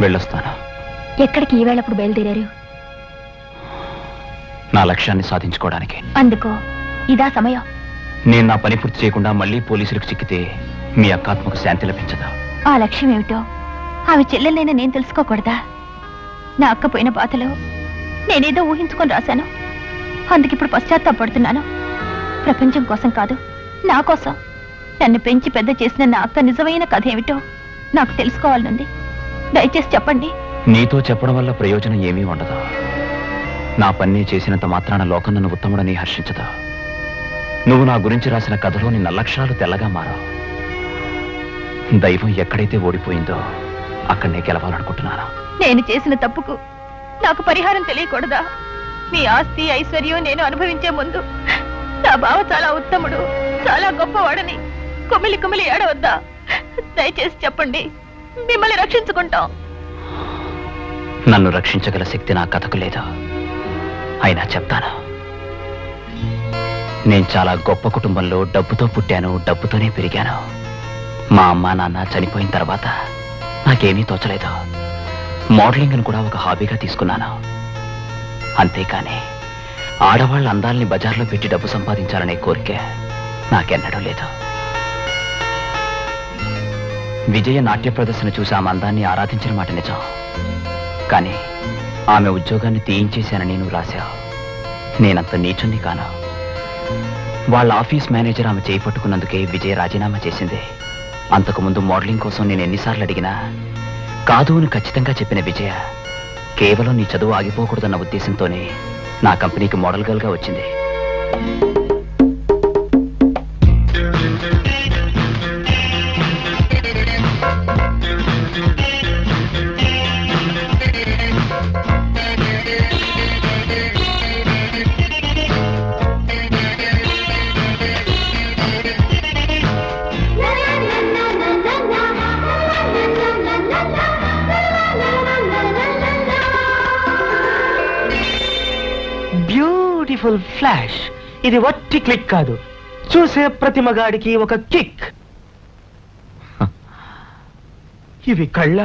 [SPEAKER 6] వెళ్ళొస్తాను.
[SPEAKER 1] ఎక్కడికి ఈవేళప్పుడు బయలుదేరారు?
[SPEAKER 6] నా లక్ష్యాన్ని సాధించుకోవడానికి.
[SPEAKER 1] అందుకో ఇదా సమయం?
[SPEAKER 6] నేను నా పని పూర్తి చేయకుండా మళ్ళీ పోలీసులకు చిక్కితే మీ అక్కాత్మకు శాంతి లభించదా?
[SPEAKER 1] ఆ లక్ష్యం ఏమిటో ఆమె చెల్లెలైనా నేను తెలుసుకోకూడదా? నా అక్క పోయిన బాధలో నేనేదో ఊహించుకొని రాశాను, అందుకిప్పుడు పశ్చాత్తాపడుతున్నాను. ప్రపంచం కోసం కాదు, నా కోసం. నన్ను పెంచి పెద్ద చేసిన నా అక్క నిజమైన కథ ఏమిటో నాకు తెలుసుకోవాలనుంది. దయచేసి చెప్పండి.
[SPEAKER 6] నీతో చెప్పడం వల్ల ప్రయోజనం ఏమీ ఉండదు. నా పని చేసినంత మాత్రాన లోకం నన్ను ఉత్తముడని హర్షించదు. నువ్వు నా గురించి రాసిన కథలోని నల్లక్షరాలు తెల్లగా మారావు. దైవం ఎక్కడైతే ఓడిపోయిందో అక్కడనే గెలవాలనుకుంటున్నాను.
[SPEAKER 1] నేను చేసిన తప్పుకు నాకు పరిహారం తెలియకూడదా? మీ ఆస్తి ఐశ్వర్యం నేను అనుభవించే ముందు నా బావ చాలా ఉత్తముడు, చాలా గొప్పవాడని కుమిలి కుమిలి ఏడవద్దా? దయచేసి చెప్పండి, మిమ్మల్ని రక్షించుకుంటాం.
[SPEAKER 6] నన్ను రక్షించగల శక్తి నా కథకు లేదు. అయినా చెప్తాను. నేను చాలా గొప్ప కుటుంబంలో డబ్బుతో పుట్టాను, డబ్బుతోనే పెరిగాను. మా అమ్మా నాన్న చనిపోయిన తర్వాత నాకేమీ తోచలేదు. మోడలింగ్ను కూడా ఒక హాబీగా తీసుకున్నాను. అంతేకాని ఆడవాళ్ళ అందాల్ని బజార్లో పెట్టి డబ్బు సంపాదించాలనే కోరిక నాకెన్నడూ లేదు. విజయ నాట్య ప్రదర్శన చూసి ఆమె అందాన్ని ఆరాధించిన మాట నిజం. కానీ ఆమె ఉద్యోగాన్ని తీయించేశానని నువ్వు రాశావు. నేనంత నీచుని కాను. వాళ్ళ ఆఫీస్ మేనేజర్ ఆమె చేయి పట్టుకున్నందుకే విజయ రాజీనామా చేసింది. అంతకుముందు మోడలింగ్ కోసం నేను ఎన్నిసార్లు అడిగినా కాదు అని ఖచ్చితంగా చెప్పిన విజయ కేవలం నీ చదువు ఆగిపోకూడదన్న ఉద్దేశంతోనే నా కంపెనీకి మోడల్ గర్ల్గా వచ్చింది.
[SPEAKER 4] Beautiful flash. ఇది వట్టి క్లిక్ కాదు, చూసే ప్రతి మగాడికి ఒక కిక్. ఇవి కళ్ళ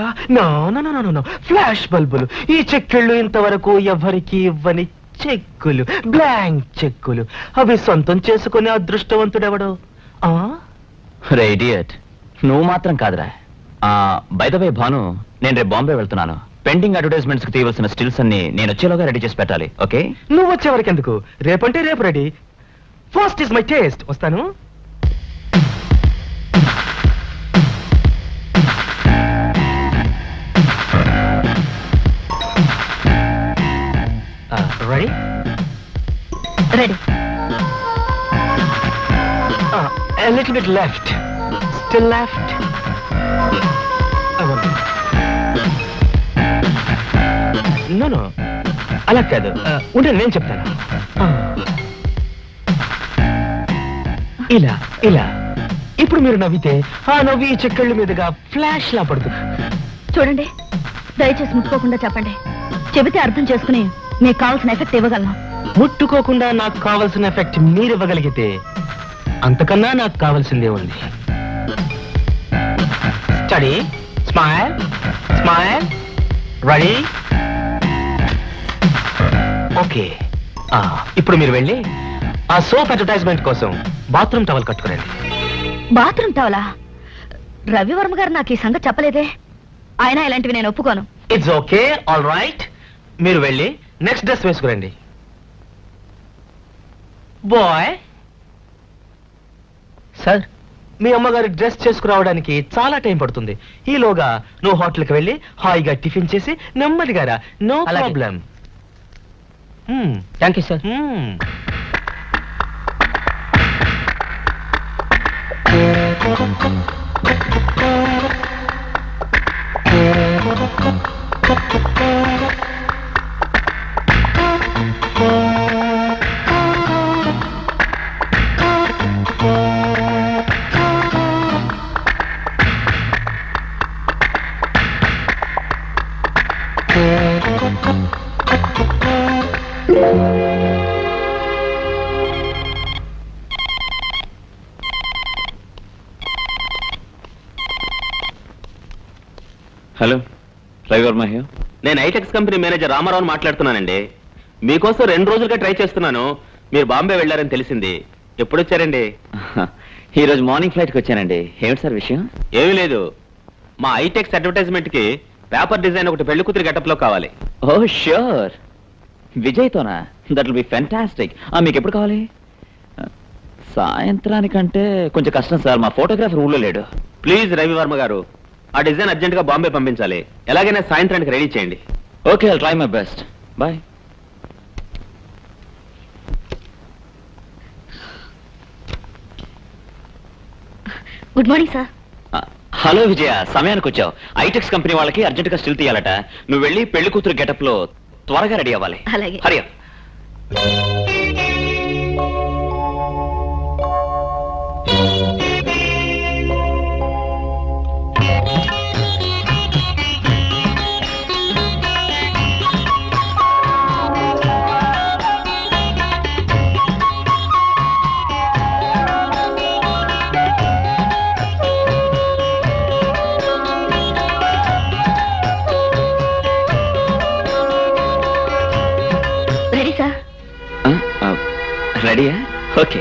[SPEAKER 4] ఫ్లాష్ బల్బులు. ఈ చెక్కిళ్ళు ఇంతవరకు ఎవరికి ఇవ్వని చెక్కులు, బ్లాంక్ చెక్కులు. అవి సొంతం చేసుకునే అదృష్టవంతుడెవడు?
[SPEAKER 6] రే ఇడియట్, నువ్వు మాత్రం కాదురా. బై ద వే భాను, నేను రేపు బాంబే వెళ్తున్నాను. పెండింగ్ అడ్వర్టైజ్మెంట్స్ కి తీయవలసిన స్టిల్స్ అన్ని నేను వచ్చేలోగా రెడీ చేసి పెట్టాలి. ఓకే?
[SPEAKER 4] నువ్వు వచ్చే వరకు ఎందుకు? రేపంటే రేపు ready. First is my taste. వస్తాను. Ready?
[SPEAKER 1] Ready.
[SPEAKER 4] A little bit left. Still left. No. అలా కాదు. ఉంటే నేను చెప్తాను. ఇలా ఇలా. ఇప్పుడు మీరు నవ్వితే ఆ నవ్వి ఈ చెక్కళ్ళ మీదుగా ఫ్లాష్ లా పడుతుంది.
[SPEAKER 1] చూడండి, దయచేసి ముట్టుకోకుండా చెప్పండి. చెబితే అర్థం చేసుకుని మీకు కావాల్సిన ఎఫెక్ట్ ఇవ్వగలను.
[SPEAKER 4] ముట్టుకోకుండా నాకు కావాల్సిన ఎఫెక్ట్ మీరు ఇవ్వగలిగితే అంతకన్నా నాకు కావాల్సిందే ఉంది. Study, smile, smile. Ready? Okay. ఇప్పుడు మీరు వెళ్ళి ఆ సోప్ అడ్వర్టైజ్మెంట్ కోసం బాత్రూమ్ టవల్ కట్టుకురండి.
[SPEAKER 1] బాత్రూమ్ టవలా? రవివర్మ గారు నాకు ఈ సంగతి చెప్పలేదే. అయినా ఇలాంటివి నేను ఒప్పుకోను.
[SPEAKER 4] It's okay, all right. మీరు వెళ్ళి నెక్స్ట్ డ్రెస్ వేసుకురండి. బాయ్. సార్, మీ అమ్మగారు డ్రెస్ చేసుకురావడానికి చాలా టైం పడుతుంది. ఈలోగా నువ్వు హోటల్కి వెళ్ళి హాయిగా టిఫిన్ చేసి నెమ్మదిగా రా. No problem. Thank you sir.
[SPEAKER 6] Hello, Ravivarma here.
[SPEAKER 9] నేను ఐటెక్స్ కంపెనీ మేనేజర్ రామారావు మాట్లాడుతున్నానండి. మీకోసం 2 రోజులుగా ట్రై చేస్తున్నాను. మీరు బాంబే వెళ్ళారని తెలిసింది. ఎప్పుడు వచ్చారండి?
[SPEAKER 6] ఈ రోజు మార్నింగ్ ఫ్లైట్కి వచ్చానండి. ఏమిటి సార్ విషయం?
[SPEAKER 9] ఏమీ లేదు. మా ఐటెక్స్ అడ్వర్టైజ్మెంట్ కి పేపర్ డిజైన్ ఒకటి పెళ్లి కూతురి గెటప్ లో కావాలి.
[SPEAKER 6] Oh sure. విజయ్తోనా? That will be fantastic. మీకు ఎప్పుడు కావాలి? సాయంత్రానికంటే కొంచెం కష్టం సార్, మా ఫోటోగ్రాఫర్ ఊళ్ళో లేడు.
[SPEAKER 9] ప్లీజ్ రవివర్మ గారు, ఆ డిజైన్ అర్జెంట్ గా బాంబే పంపించాలి. ఎలాగైనా సాయంత్రానికి రెడీ చేయండి.
[SPEAKER 6] Okay, I'll try my best. Bye.
[SPEAKER 1] Good morning sir.
[SPEAKER 6] Hello Vijaya, సమయానికి వచ్చావు. ఐటెక్స్ కంపెనీ వాళ్ళకి అర్జెంట్ గా స్టిల్ తీయాలట. నువ్వు వెళ్ళి పెళ్లి కూతురు గెటప్ లో త్వరగా రెడీ అవ్వాలి.
[SPEAKER 1] అలాగే.
[SPEAKER 6] హరియా.
[SPEAKER 1] Ready sir.
[SPEAKER 6] రెడీయా? ఓకే.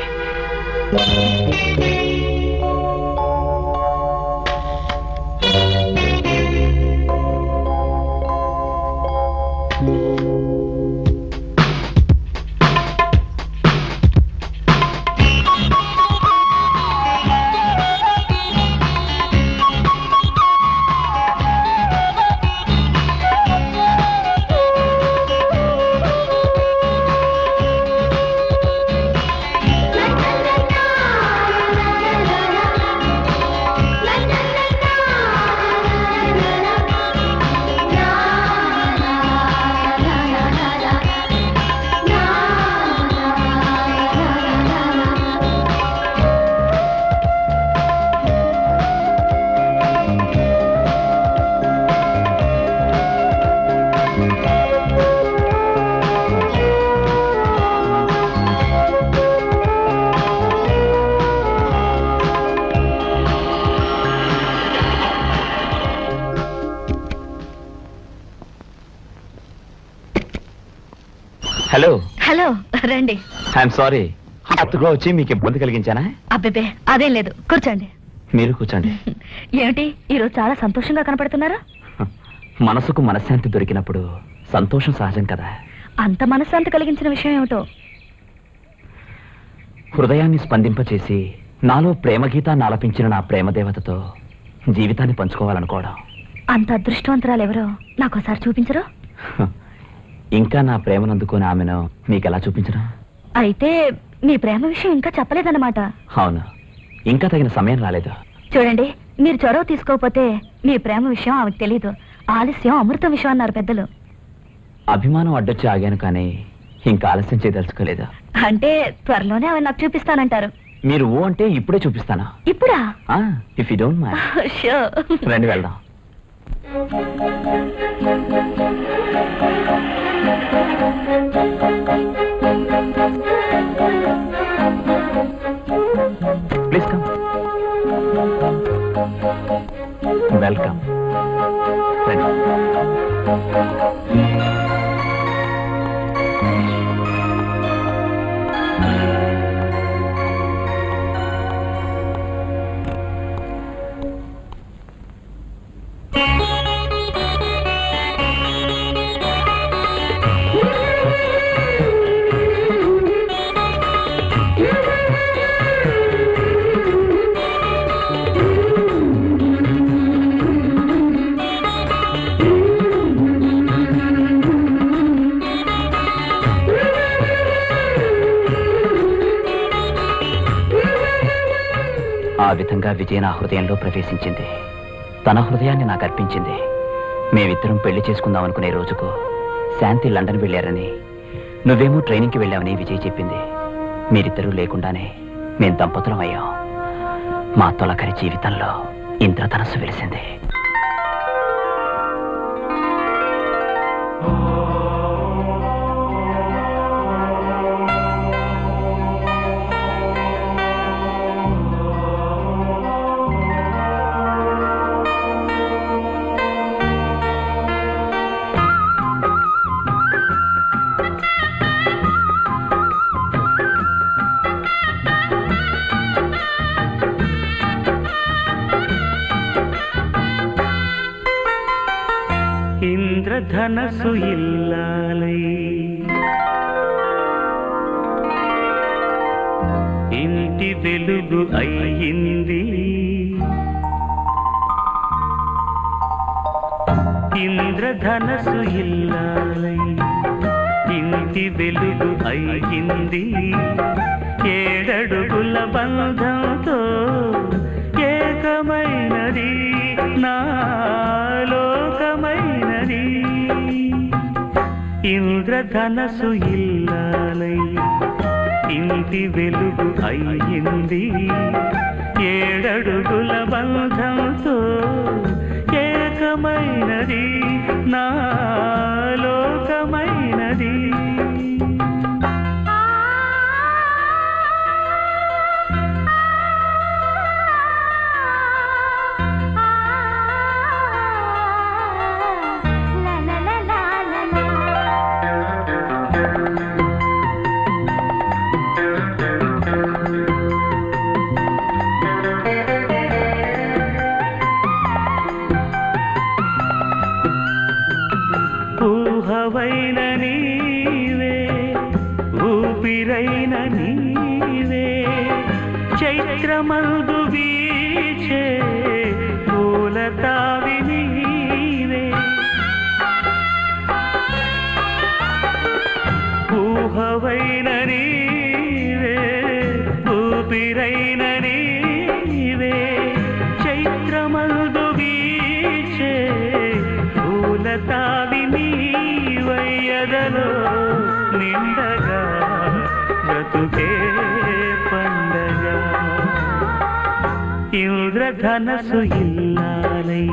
[SPEAKER 6] హలో,
[SPEAKER 1] హలో, రండి.
[SPEAKER 6] ఐఎమ్ సారీ, హఠాత్తుగా వచ్చి మీకు ఇబ్బంది కలిగించానా?
[SPEAKER 1] అబ్బే అదేం లేదు, కూర్చోండి.
[SPEAKER 6] మీరు కూర్చోండి.
[SPEAKER 1] ఏమిటి ఈరోజు చాలా సంతోషంగా కనపడుతున్నారా?
[SPEAKER 6] మనసుకు మనశ్శాంతి దొరికినప్పుడు సంతోషం సహజం కదా.
[SPEAKER 1] అంత మనశ్శాంతి కలిగించిన విషయం ఏమిటో?
[SPEAKER 6] హృదయాన్ని స్పందింపచేసి నాలో ప్రేమ గీతాన్ని ఆలపించిన నా ప్రేమ దేవతతో జీవితాన్ని పంచుకోవాలనుకోవడం.
[SPEAKER 1] అంత అదృష్టవంతురాలు ఎవరో నాకోసారి చూపించరు?
[SPEAKER 6] ఇంకా నా ప్రేమను అందుకుని ఆమెను మీకెలా చూపించడం?
[SPEAKER 1] అయితే మీ ప్రేమ విషయం ఇంకా చెప్పలేదన్నమాట.
[SPEAKER 6] అవును, ఇంకా తగిన సమయం రాలేదు.
[SPEAKER 1] చూడండి, మీరు చొరవ తీసుకోకపోతే మీ ప్రేమ విషయం ఆమెకు తెలీదు. ఆలస్యం అమృతం విషయం అన్నారు పెద్దలు.
[SPEAKER 6] అభిమానం అడ్డొచ్చి ఆగాను, కానీ ఇంకా ఆలస్యం చేయదలుచుకోలేదు.
[SPEAKER 1] అంటే త్వరలోనే ఆమె నాకు చూపిస్తానంటారు.
[SPEAKER 6] మీరు ఓ అంటే ఇప్పుడే చూపిస్తాను.
[SPEAKER 1] ఇప్పుడా?
[SPEAKER 6] If you don't mind.
[SPEAKER 1] Sure.
[SPEAKER 6] రండి వెళ్దాం. Please come. వెల్కమ్. రండి. ఆ విధంగా విజయ నా హృదయంలో ప్రవేశించింది. తన హృదయాన్ని నాకు అర్పించింది. మేమిద్దరం పెళ్లి చేసుకుందాం అనుకునే రోజుకు శాంతి లండన్ వెళ్ళారని, నువ్వేమో ట్రైనింగ్కి వెళ్ళావని విజయ్ చెప్పింది. మీరిద్దరూ లేకుండానే మేం దంపతులం అయ్యాం. మా తొలకరి జీవితంలో ఇంద్రధనస్సు వెలిసింది.
[SPEAKER 8] ఇంద్రధనస్సు ఇల్లాలై ఇంటి వెలుగు అయ్యింది. ఇంద్రధనస్సు ఇల్లాలై ఇంటి వెలుగు అయ్యింది. 7 అడుగుల బంధంతో ఏకమైనది నా లోకమైనది. ఇంద్రధనస్సు ఇల్లాలై ఇంటి వెలుగు అయ్యింది. 7 అడుగుల బంధంతో ఏకమైనది నా లోకమైనది. ఊహవైన నీవే, ఊపిరైన నీవే, చైత్రమందు వీచే పూలతావి నీవే. ఊహవైన నీవే, ఊపిరైన నీవే, చైత్రమందు వీచే పూలతావి నీవయ్యదలో నిండగా బ్రతుకే పండగ. ఇంద్రధనస్సు ఇల్లాలై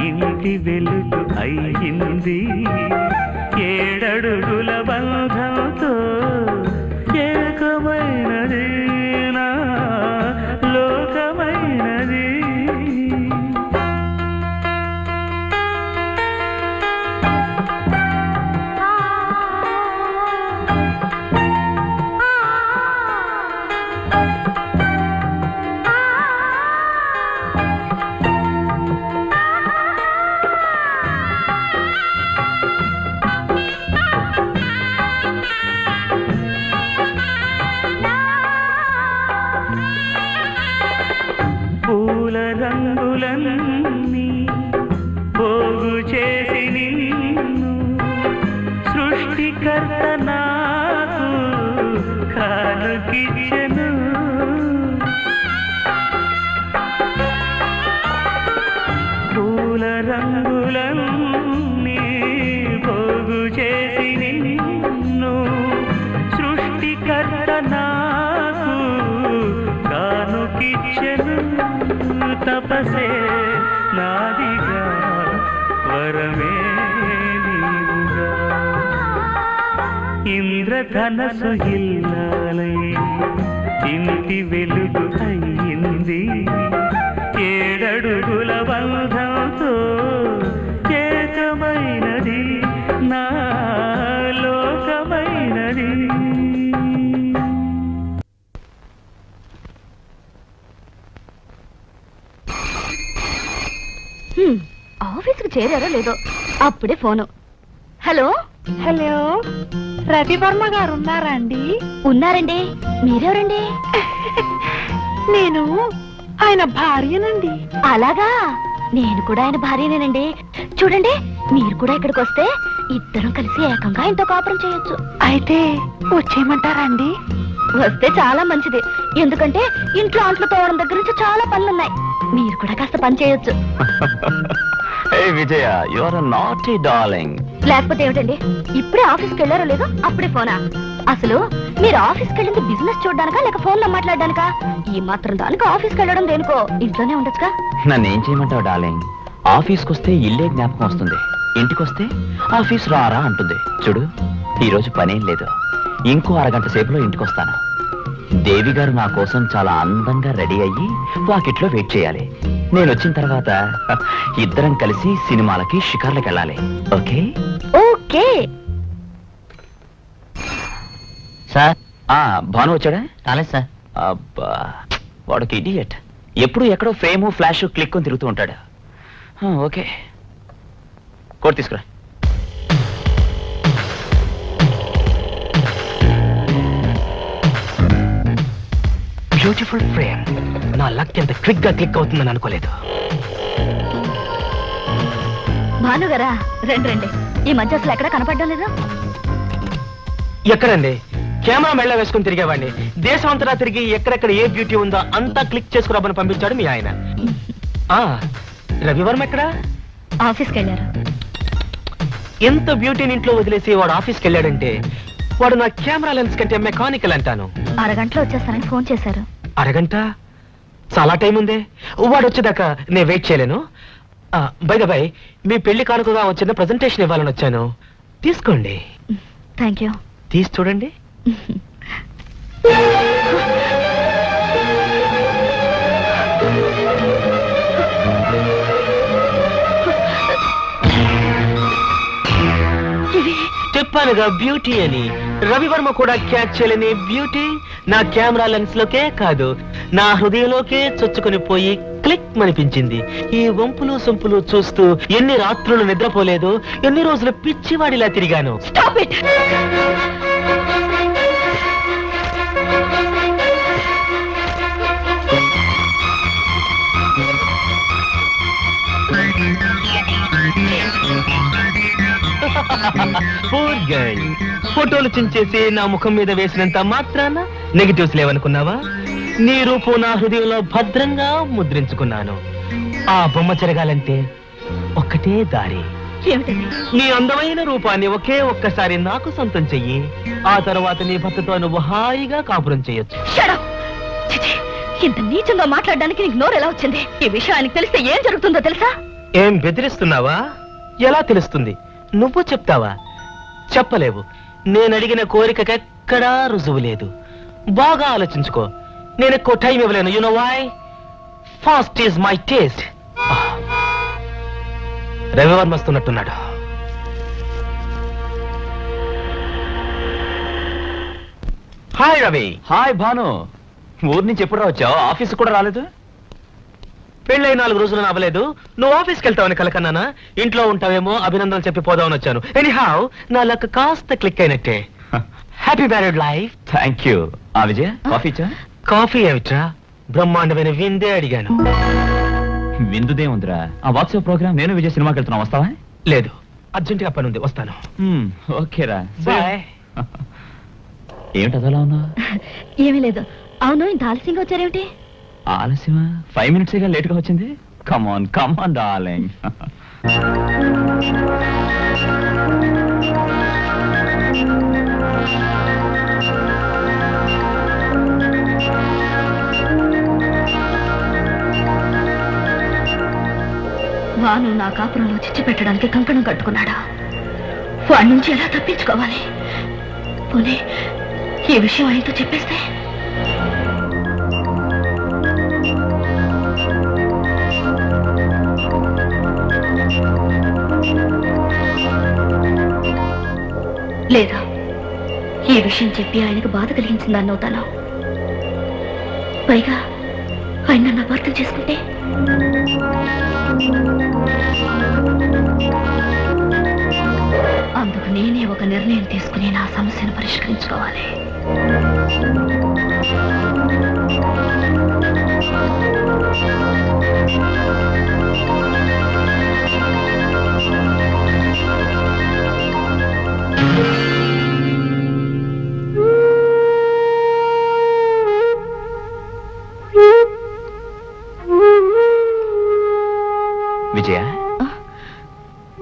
[SPEAKER 8] ఇంటి వెలుగు అయ్యింది. 7 అడుగుల బంధంతో ఏకమైనది నా లోకమైనది. రంగులన్నీ పోగు చేసి నిన్ను సృష్టికర్త నాకు కానుకిచ్చెను. పూల రంగులన్నీ పోగు చేసి నిన్ను సృష్టికర్త నాకు కానుకిచ్చెను. తపసే నాదిగా వరమే నీవుగా ఇంద్రధనసు ఇల్లాలై ఇంటి వెలుగు అయ్యింది. 7 అడుగుల బంధంతో ఏకమైనది నా లోకమైనది.
[SPEAKER 1] ఆఫీస్కి చేరారో లేదో అప్పుడే ఫోను. హలో
[SPEAKER 10] హలో, రవివర్మ గారు ఉన్నారా అండి?
[SPEAKER 1] ఉన్నారండి. మీరెవరండి?
[SPEAKER 10] నేను ఆయన భార్యనండి.
[SPEAKER 1] అలాగా, నేను కూడా ఆయన భార్యనేనండి. చూడండి, మీరు కూడా ఇక్కడికి వస్తే ఇద్దరం కలిసి ఏకంగా ఆయనతో కాపురం చేయొచ్చు.
[SPEAKER 10] అయితే వచ్చేయమంటారా అండి?
[SPEAKER 1] వస్తే చాలా మంచిది. ఎందుకంటే ఇంట్లో అంట్లు తోవడం దగ్గర నుంచి చాలా పనులున్నాయి. మీరు కూడా కాస్త పని చేయొచ్చు.
[SPEAKER 6] విజయ, యు ఆర్ నాటీ డార్లింగ్.
[SPEAKER 1] లేకపోతే ఏమిటండి, ఇప్పుడే ఆఫీస్కి వెళ్ళారో లేదో అప్పుడే ఫోనా? అసలు మీరు ఆఫీస్కి వెళ్ళింది బిజినెస్ చూడడానికా లేక ఫోన్లో మాట్లాడడానికా? ఈ మాత్రం దానికి ఆఫీస్కి వెళ్ళడం దేనికో, ఇంట్లోనే ఉండొచ్చుగా.
[SPEAKER 6] నన్ను ఏం చేయమంటావు డార్లింగ్? ఆఫీస్కి వస్తే ఇల్లే జ్ఞాపకం వస్తుంది, ఇంటికి వస్తే ఆఫీస్ రారా అంటుంది. చూడు, ఈరోజు పనేం లేదు, ఇంకో అరగంట సేపులో ఇంటికి వస్తాను. దేవి గారు నా కోసం చాలా అందంగా రెడీ అయ్యి వాకిట్లో వెయిట్ చేయాలి. నేను వచ్చిన తర్వాత ఇద్దరం కలిసి సినిమాలకి షికార్లకు వెళ్ళాలి. ఓకే?
[SPEAKER 1] Okay
[SPEAKER 7] sir.
[SPEAKER 6] భాను వచ్చాడా?
[SPEAKER 7] రాలేదు సార్.
[SPEAKER 6] అబ్బా, వాడికి ఇడియట్. ఎప్పుడు ఎక్కడో ఫ్రేము ఫ్లాష్ క్లిక్ అని తిరుగుతూ ఉంటాడు. ఓకే, కోట్ తీసుకురా.
[SPEAKER 4] Beautiful frame. నా లక్ ఎంత క్విక్ గా క్లిక్ అవుతుందని అనుకోలేదు.
[SPEAKER 1] భానుగారా, రండి రండి. ఈ మధ్య అసలు ఎక్కడ కనపడడం లేదు.
[SPEAKER 4] ఎక్కడండి? కెమెరా మెళ్ళ వేసుకుని తిరిగేవాడిని. దేశం అంతటా తిరిగి ఎక్కడెక్కడ ఏ బ్యూటీ ఉందో అంతా క్లిక్ చేసుకురాబని పంపించాడు మీ ఆయన. రవివర్మ ఎక్కడా?
[SPEAKER 1] ఆఫీస్కి వెళ్ళారు.
[SPEAKER 4] ఎంత బ్యూటీని ఇంట్లో వదిలేసి వాడు ఆఫీస్కి వెళ్ళాడంటే వాడు నా కెమెరా లెన్స్ కంటే మెకానికల్ అంటాను.
[SPEAKER 1] అరగంటలో వచ్చేస్తానని ఫోన్ చేశారు.
[SPEAKER 4] అరగంట? చాలా టైం ఉందే. వాడు వచ్చేదాకా నేను వెయిట్ చేయలేను. బై ద బై, మీ పెళ్లి కానుకగా వచ్చిన ప్రెజెంటేషన్ ఇవ్వాలని వచ్చాను. తీసుకోండి.
[SPEAKER 1] Thank you.
[SPEAKER 4] తీసి చూడండి. చెప్పానుగా బ్యూటీ అని. రవివర్మ కూడా క్యాచ్ చేయలేని బ్యూటీ నా కెమెరా లెన్స్ లోకే కాదు, నా హృదయంలోకే చొచ్చుకొని పోయి క్లిక్ అనిపించింది. ఈ వంపులు సొంపులు చూస్తూ ఎన్ని రాత్రులు నిద్రపోలేదు, ఎన్ని రోజులు పిచ్చివాడిలా తిరిగాను.
[SPEAKER 1] Stop it!
[SPEAKER 4] Poor girl. ఫోటోలు చించేసి నా ముఖం మీద వేసినంత మాత్రాన నెగిటివ్స్ లేవనుకున్నావా? నీ రూపు నా హృదయంలో భద్రంగా ముద్రించుకున్నాను. ఆ బొమ్మ చెరగాలంటే ఒక్కటే దారి.
[SPEAKER 1] ఏమిటది?
[SPEAKER 4] నీ అందమైన రూపాన్ని ఒకే ఒక్కసారి నాకు సొంతం చెయ్యి. ఆ తర్వాత నీ భర్తతో నువ్వు హాయిగా కాపురం చేయొచ్చు.
[SPEAKER 1] Shut up! చిచి, ఇంత నీచంగా మాట్లాడడానికి నీకు నోరు ఎలా వచ్చింది? ఈ విషయం ఆయనకు తెలిస్తే ఏం జరుగుతుందో తెలుసా?
[SPEAKER 4] ఏం బెదిరిస్తున్నావా? ఎలా తెలుస్తుంది? నువ్వు చెప్తావా? చెప్పలేవు. నేను అడిగిన కోరికకెక్కడా రుజువు లేదు. బాగా ఆలోచించుకో. నేను ఎక్కువ టైం ఇవ్వలేను. You know why? Fast is my taste. Ravivarma వస్తున్నట్టున్నాడు. హాయ్ రవి.
[SPEAKER 6] హాయ్ భాను, ఊరు నుంచి ఎప్పుడు వచ్చావు? ఆఫీస్ కూడా రాలేదు.
[SPEAKER 4] పెళ్ళై 4 రోజులు అవ్వలేదు. నువ్వు ఆఫీస్కి వెళ్తావని కలకన్నానా? ఇంట్లో ఉంటావేమో అభినందనలు చెప్పి పోదామని వచ్చాను. ఎనీహౌ, నా లక్ కాస్త క్లిక్ అయినట్టే. Happy married life.
[SPEAKER 6] Thank you. Vijay, coffee ఇచ్చా?
[SPEAKER 4] కాఫీ ఏమిట్రా? బ్రహ్మాండమైన విందే అడిగాను.
[SPEAKER 6] విందుదే ఉందిరా. ఆ వాట్సాప్ ప్రోగ్రామ్ నేను విజయ్ సినిమాకి వెళ్తున్నా, వస్తావా?
[SPEAKER 4] లేదు, అర్జెంటుగా పని ఉంది, వస్తాను.
[SPEAKER 6] ఓకేరా.
[SPEAKER 4] బాయ్.
[SPEAKER 6] ఏమిటి అదలా ఉన్నా?
[SPEAKER 1] ఏమీ లేదు. అవును, ఇంత ఆలస్యంగా వచ్చారేమిటి?
[SPEAKER 6] ఆలస్యమా? 5 minutes లేట్ గా వచ్చింది. కమాన్ కమాన్ డార్లింగ్.
[SPEAKER 1] వాను నా కాపురంలో చిచ్చు పెట్టడానికి కంకణం కట్టుకున్నాడా? వాడి నుంచి ఎలా తప్పించుకోవాలి? పోనీ ఈ విషయం ఆయనతో చెప్పేస్తే? లేదా ఈ విషయం చెప్పి ఆయనకు బాధ కలిగించిందని అవుతాను. పైగా ఆయన నన్ను అపార్థం చేసుకుంటే? అందుకు నేనే ఒక నిర్ణయం తీసుకుని నా సమస్యను పరిష్కరించుకోవాలి.
[SPEAKER 6] విజయ,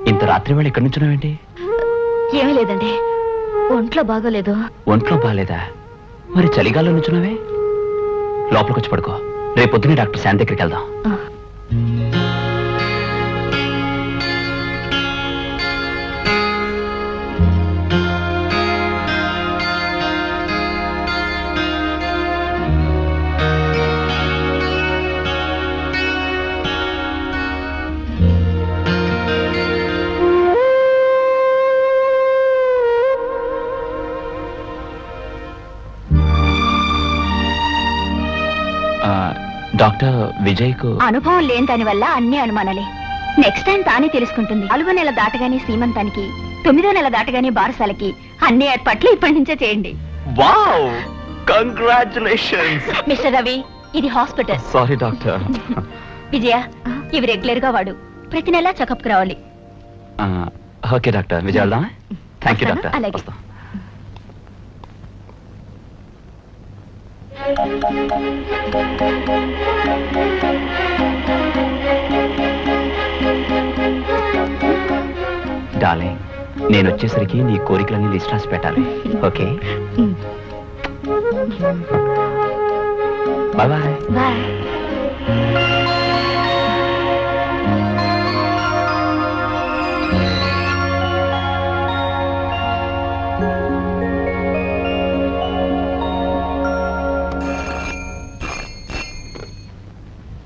[SPEAKER 6] ఇంత రాత్రి వేళ ఎక్కడి నుంచున్నావేంటి?
[SPEAKER 1] ఏమీ లేదండి, ఒంట్లో బాగోలేదు.
[SPEAKER 6] ఒంట్లో బాగాలేదా? మరి చలిగాల్లో నుంచున్నావే? లోపలికి వచ్చి పడుకో. రేపు పొద్దునే డాక్టర్ శాంతి దగ్గరికి వెళ్దాం. డాక్టర్ విజయ్కు
[SPEAKER 1] అనుభవం లేని దాని వల్ల అన్ని అనుమానాలే. నెక్స్ట్ టైం తానే తెలుసుకుంటుంది. 4వ నెల దాటగానే సీమంతానికి, 9వ నెల దాటగానే బారసాలకి అన్ని ఏర్పాట్లు ఇప్పటి నుంచే చేయండి.
[SPEAKER 6] Wow, congratulations.
[SPEAKER 1] మిస్టర్ రవి, ఇది హాస్పిటల్.
[SPEAKER 6] Sorry doctor.
[SPEAKER 1] విజయ, ఇవి రెగ్యులర్ గా వాడు. ప్రతి నెల చెకప్ కు రావాలి.
[SPEAKER 6] ఓకే డాక్టర్, విజయ్ వెళ్దామా? Thank you doctor.
[SPEAKER 1] అలాగే.
[SPEAKER 6] వస్తాం. డార్లింగ్, నేను వచ్చేసరికి నీ కోరికలన్నీ లిస్ట్ రాసి పెట్టాలి. Okay, bye bye.
[SPEAKER 1] Bye.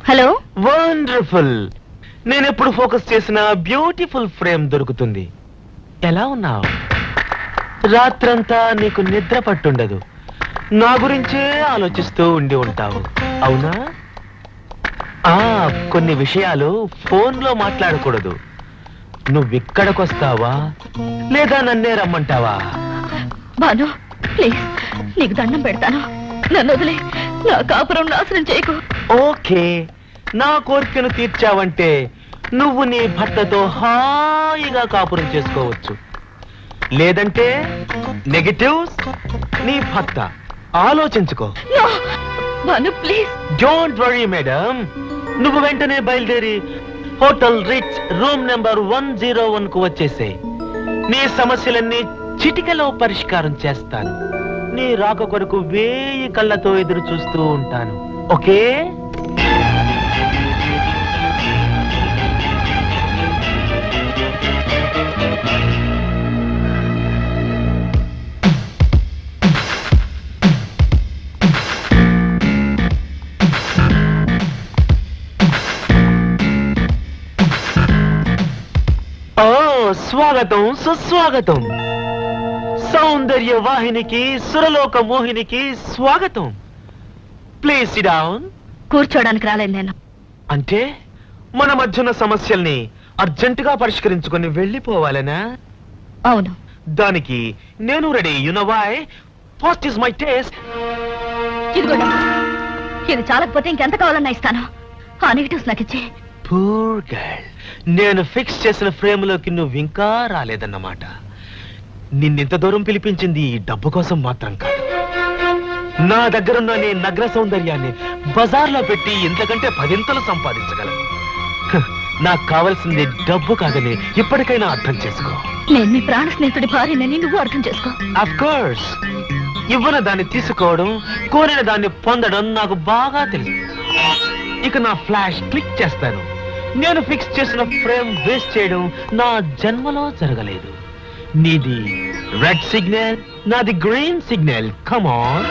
[SPEAKER 1] Hello.
[SPEAKER 4] Wonderful. నేను ఎప్పుడు ఫోకస్ చేసిన బ్యూటిఫుల్ ఫ్రేమ్ దొరుకుతుంది. ఎలా ఉన్నావు? రాత్రంతా నీకు నిద్ర పట్టుండదు. నా గురించే ఆలోచిస్తూ ఉండి ఉంటావు, అవునా? కొన్ని విషయాలు ఫోన్లో మాట్లాడకూడదు. నువ్విక్కడికొస్తావా లేదా నన్నే రమ్మంటావా?
[SPEAKER 1] బాను, ప్లీజ్, నీకు దండం పెడతాను. నన్ను వదిలే, నా కాపురం నాశనం చేయకు.
[SPEAKER 4] ఓకే, నా కోరికను తీర్చావంటే నువ్వు నీ భర్తతో హాయిగా కాపురం చేసుకోవచ్చు. లేదంటే నెగటివ్స్ నీ భర్త. ఆలోచించుకో.
[SPEAKER 1] No! Banu, please.
[SPEAKER 4] Don't worry madam. నువ్వు వెంటనే బయలుదేరి హోటల్ రిచ్ రూమ్ నెంబర్ 101 కు వచ్చేసేయ్. నీ సమస్యలన్నీ చిటికలో పరిష్కారం చేస్తాను. నీ రాక కొరకు 1000 కళ్ళతో ఎదురు చూస్తూ ఉంటాను. ఓకే? స్వాగతం, సుస్వాగతం. సౌందర్య వాహినికి, సురలోక మోహినికి స్వాగతం. Please SIT down.
[SPEAKER 1] కూర్చోడానికి రాలేదు నేను.
[SPEAKER 4] అంటే మన మధ్యన సమస్యల్ని అర్జెంటుగా పరిష్కరించుకొని వెళ్ళిపోవాలనా?
[SPEAKER 1] అవును.
[SPEAKER 4] దానికి నేను ready. You know why? First is my taste.
[SPEAKER 1] ఇదిగోండి, ఇది చాలకపోతే ఇంకెంత కావాలన్నా ఇస్తాను. ఆ నెగిటివ్స్ నాకు ఇచ్చే.
[SPEAKER 4] పూర్ గర్ల్, నేను ఫిక్స్ చేసిన ఫ్రేమ్ లోకి నువ్వు ఇంకా రాలేదన్నమాట. నిన్నింత దూరం పిలిపించింది ఈ డబ్బు కోసం మాత్రం కాదు. నా దగ్గరున్న నీ నగ్న సౌందర్యాన్ని బజార్లో పెట్టి ఇంతకంటే 10 సంపాదించగలను. నాకు కావాల్సింది డబ్బు కాదని ఇప్పటికైనా అర్థం చేసుకో.
[SPEAKER 1] నేను నీ ప్రాణ స్నేహితుడి భార్యనని నువ్వు అర్థం చేసుకో.
[SPEAKER 4] అఫ్ కోర్స్, ఇవ్వని దాన్ని తీసుకోవడం, కోరిన దాన్ని పొందడం నాకు బాగా తెలుసు. ఇక నా ఫ్లాష్ క్లిక్ చేస్తాను. నేను ఫిక్స్ చేసిన ఫ్రేమ్ వేస్ట్ చేయడం నా జన్మలో జరగలేదు. నీది రెడ్ సిగ్నల్, నాది green signal. Come on.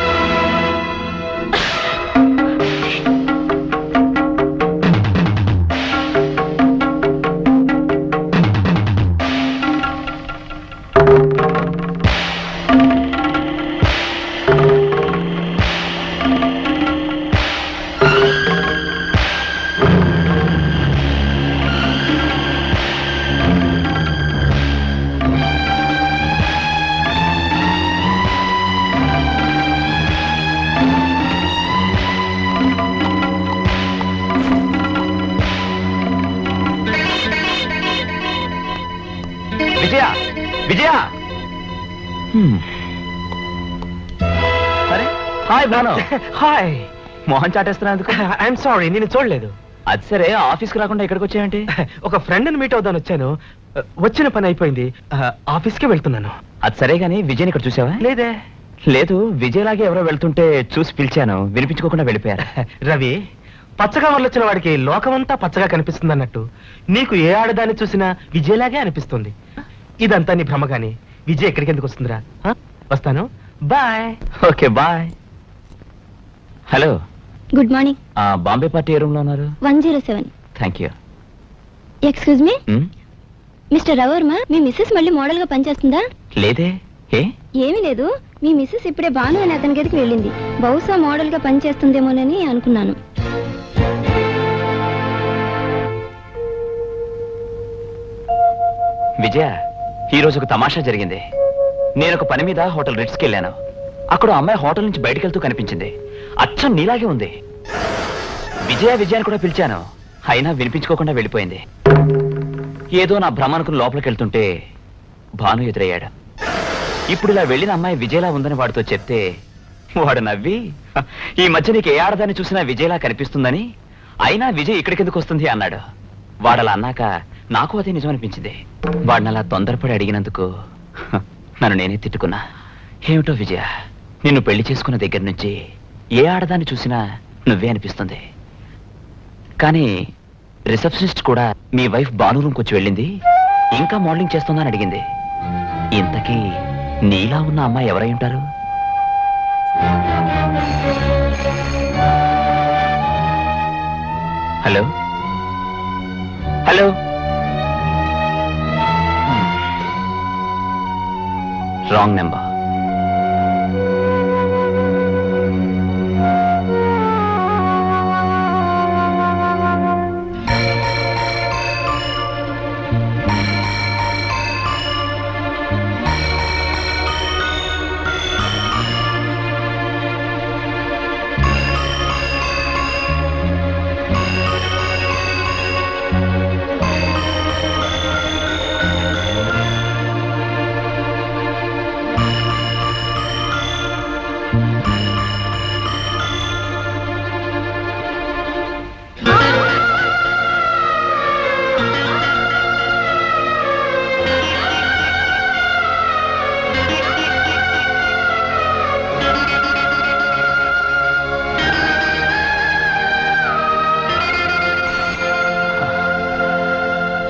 [SPEAKER 6] Vijaya, Vijaya. అరే, హాయ్ భాను.
[SPEAKER 4] హాయ్.
[SPEAKER 6] మోహన్ చాటేస్తున్నందుకు
[SPEAKER 4] ఐఎమ్ సారీ, నేను చూడలేదు.
[SPEAKER 6] అది సరే, ఆఫీస్కి రాకుండా ఇక్కడికి వచ్చాయంటే?
[SPEAKER 4] ఒక ఫ్రెండ్ని మీట్ అవుదాను వచ్చాను. వచ్చిన పని అయిపోయింది, ఆఫీస్కి వెళ్తున్నాను.
[SPEAKER 6] అది సరే గానీ విజయ్ ఇక్కడ చూసావా?
[SPEAKER 4] లేదే.
[SPEAKER 6] లేదు, విజయలాగే ఎవరో వెళ్తుంటే చూసి పిలిచాను, వినిపించుకోకుండా వెళ్ళిపోయారు.
[SPEAKER 4] రవి, పచ్చగా వరలొచ్చిన వాడికి లోకమంతా పచ్చగా కనిపిస్తుంది అన్నట్టు నీకు ఏ ఆడదాన్ని చూసినా విజయలాగే అనిపిస్తుంది. ఇదంతా నీ భ్రమ గాని విజయ్ ఎక్కడికి ఎందుకు వస్తుందిరా? వస్తాను, bye.
[SPEAKER 6] Okay, bye. Hello,
[SPEAKER 1] good morning.
[SPEAKER 6] Bombay party ఏ రూమ్ లో ఉన్నారు?
[SPEAKER 1] 107.
[SPEAKER 6] Thank you.
[SPEAKER 1] Excuse me, mister Ravarma, మీ మిస్సెస్ మళ్ళీ మోడల్ గా పనిచేస్తుందా?
[SPEAKER 6] లేదే. ఏ?
[SPEAKER 1] ఏమీ లేదు, మీ మిస్సెస్ ఇప్పుడే భాను అని అతని గదికి వెళ్ళింది. బహుశా మోడల్ గా పనిచేస్తుందేమోనని అనుకున్నాను.
[SPEAKER 6] విజయ, ఈ రోజు ఒక తమాషా జరిగింది. నేను ఒక పని మీద హోటల్ రిట్స్కి వెళ్ళాను. అక్కడ అమ్మాయి హోటల్ నుంచి బయటకు వెళ్తూ కనిపించింది. అచ్చం నీలాగే ఉంది. విజయ విజయాన్ని కూడా పిలిచాను, అయినా వినిపించుకోకుండా వెళ్ళిపోయింది. ఏదో నా భ్రమణకు లోపలికి వెళ్తుంటే భాను ఎదురయ్యాడు. ఇప్పుడు ఇలా వెళ్ళిన అమ్మాయి విజయలా ఉందని వాడితో చెప్తే వాడు నవ్వి, ఈ మధ్య నీకు ఏ ఆడదాన్ని చూసినా విజయలా కనిపిస్తుందని, అయినా విజయ్ ఇక్కడికి ఎందుకు వస్తుంది అన్నాడు. వాడలా అన్నాక నాకు అదే నిజం అనిపించింది. వాడిని అలా తొందరపడి అడిగినందుకు నన్ను నేనే తిట్టుకున్నా. ఏమిటో విజయ, నిన్ను పెళ్లి చేసుకున్న దగ్గర నుంచి ఏ ఆడదాన్ని చూసినా నువ్వే అనిపిస్తుంది. కానీ రిసెప్షనిస్ట్ కూడా మీ వైఫ్ భాను రూమ్కి వచ్చి వెళ్ళింది, ఇంకా మోడలింగ్ చేస్తుందని అడిగింది. ఇంతకీ నీలా ఉన్న అమ్మాయి ఎవరై ఉంటారు? Hello, hello. Wrong number.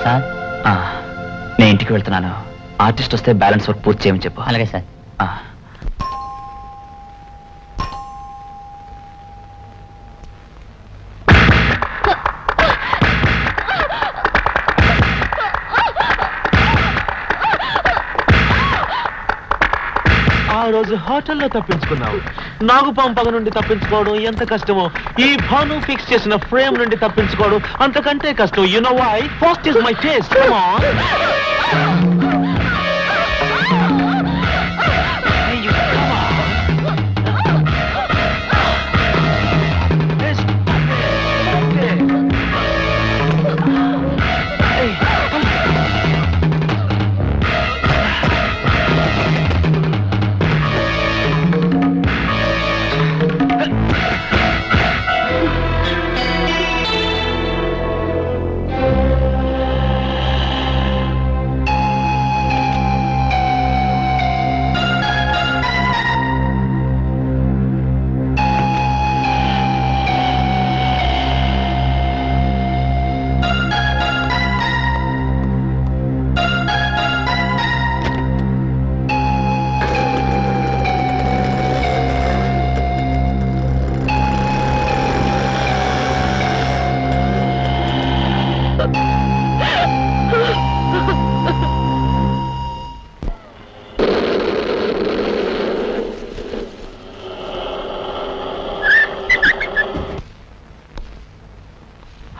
[SPEAKER 7] Sir,
[SPEAKER 6] నేను ఇంటికి వెళ్తున్నాను. ఆర్టిస్ట్ వస్తే బ్యాలెన్స్ వర్క్ పూర్తి చేయమని చెప్పు.
[SPEAKER 7] అలాగే సార్.
[SPEAKER 4] ఆ రోజు హోటల్లో తప్పించుకున్నావు. నాగుపాము పగ నుండి తప్పించుకోవడం ఎంత కష్టమో, ఈ భాను ఫిక్స్ చేసిన ఫ్రేమ్ నుండి తప్పించుకోవడం అంతకంటే కష్టం. You know why? First is my taste. Come on.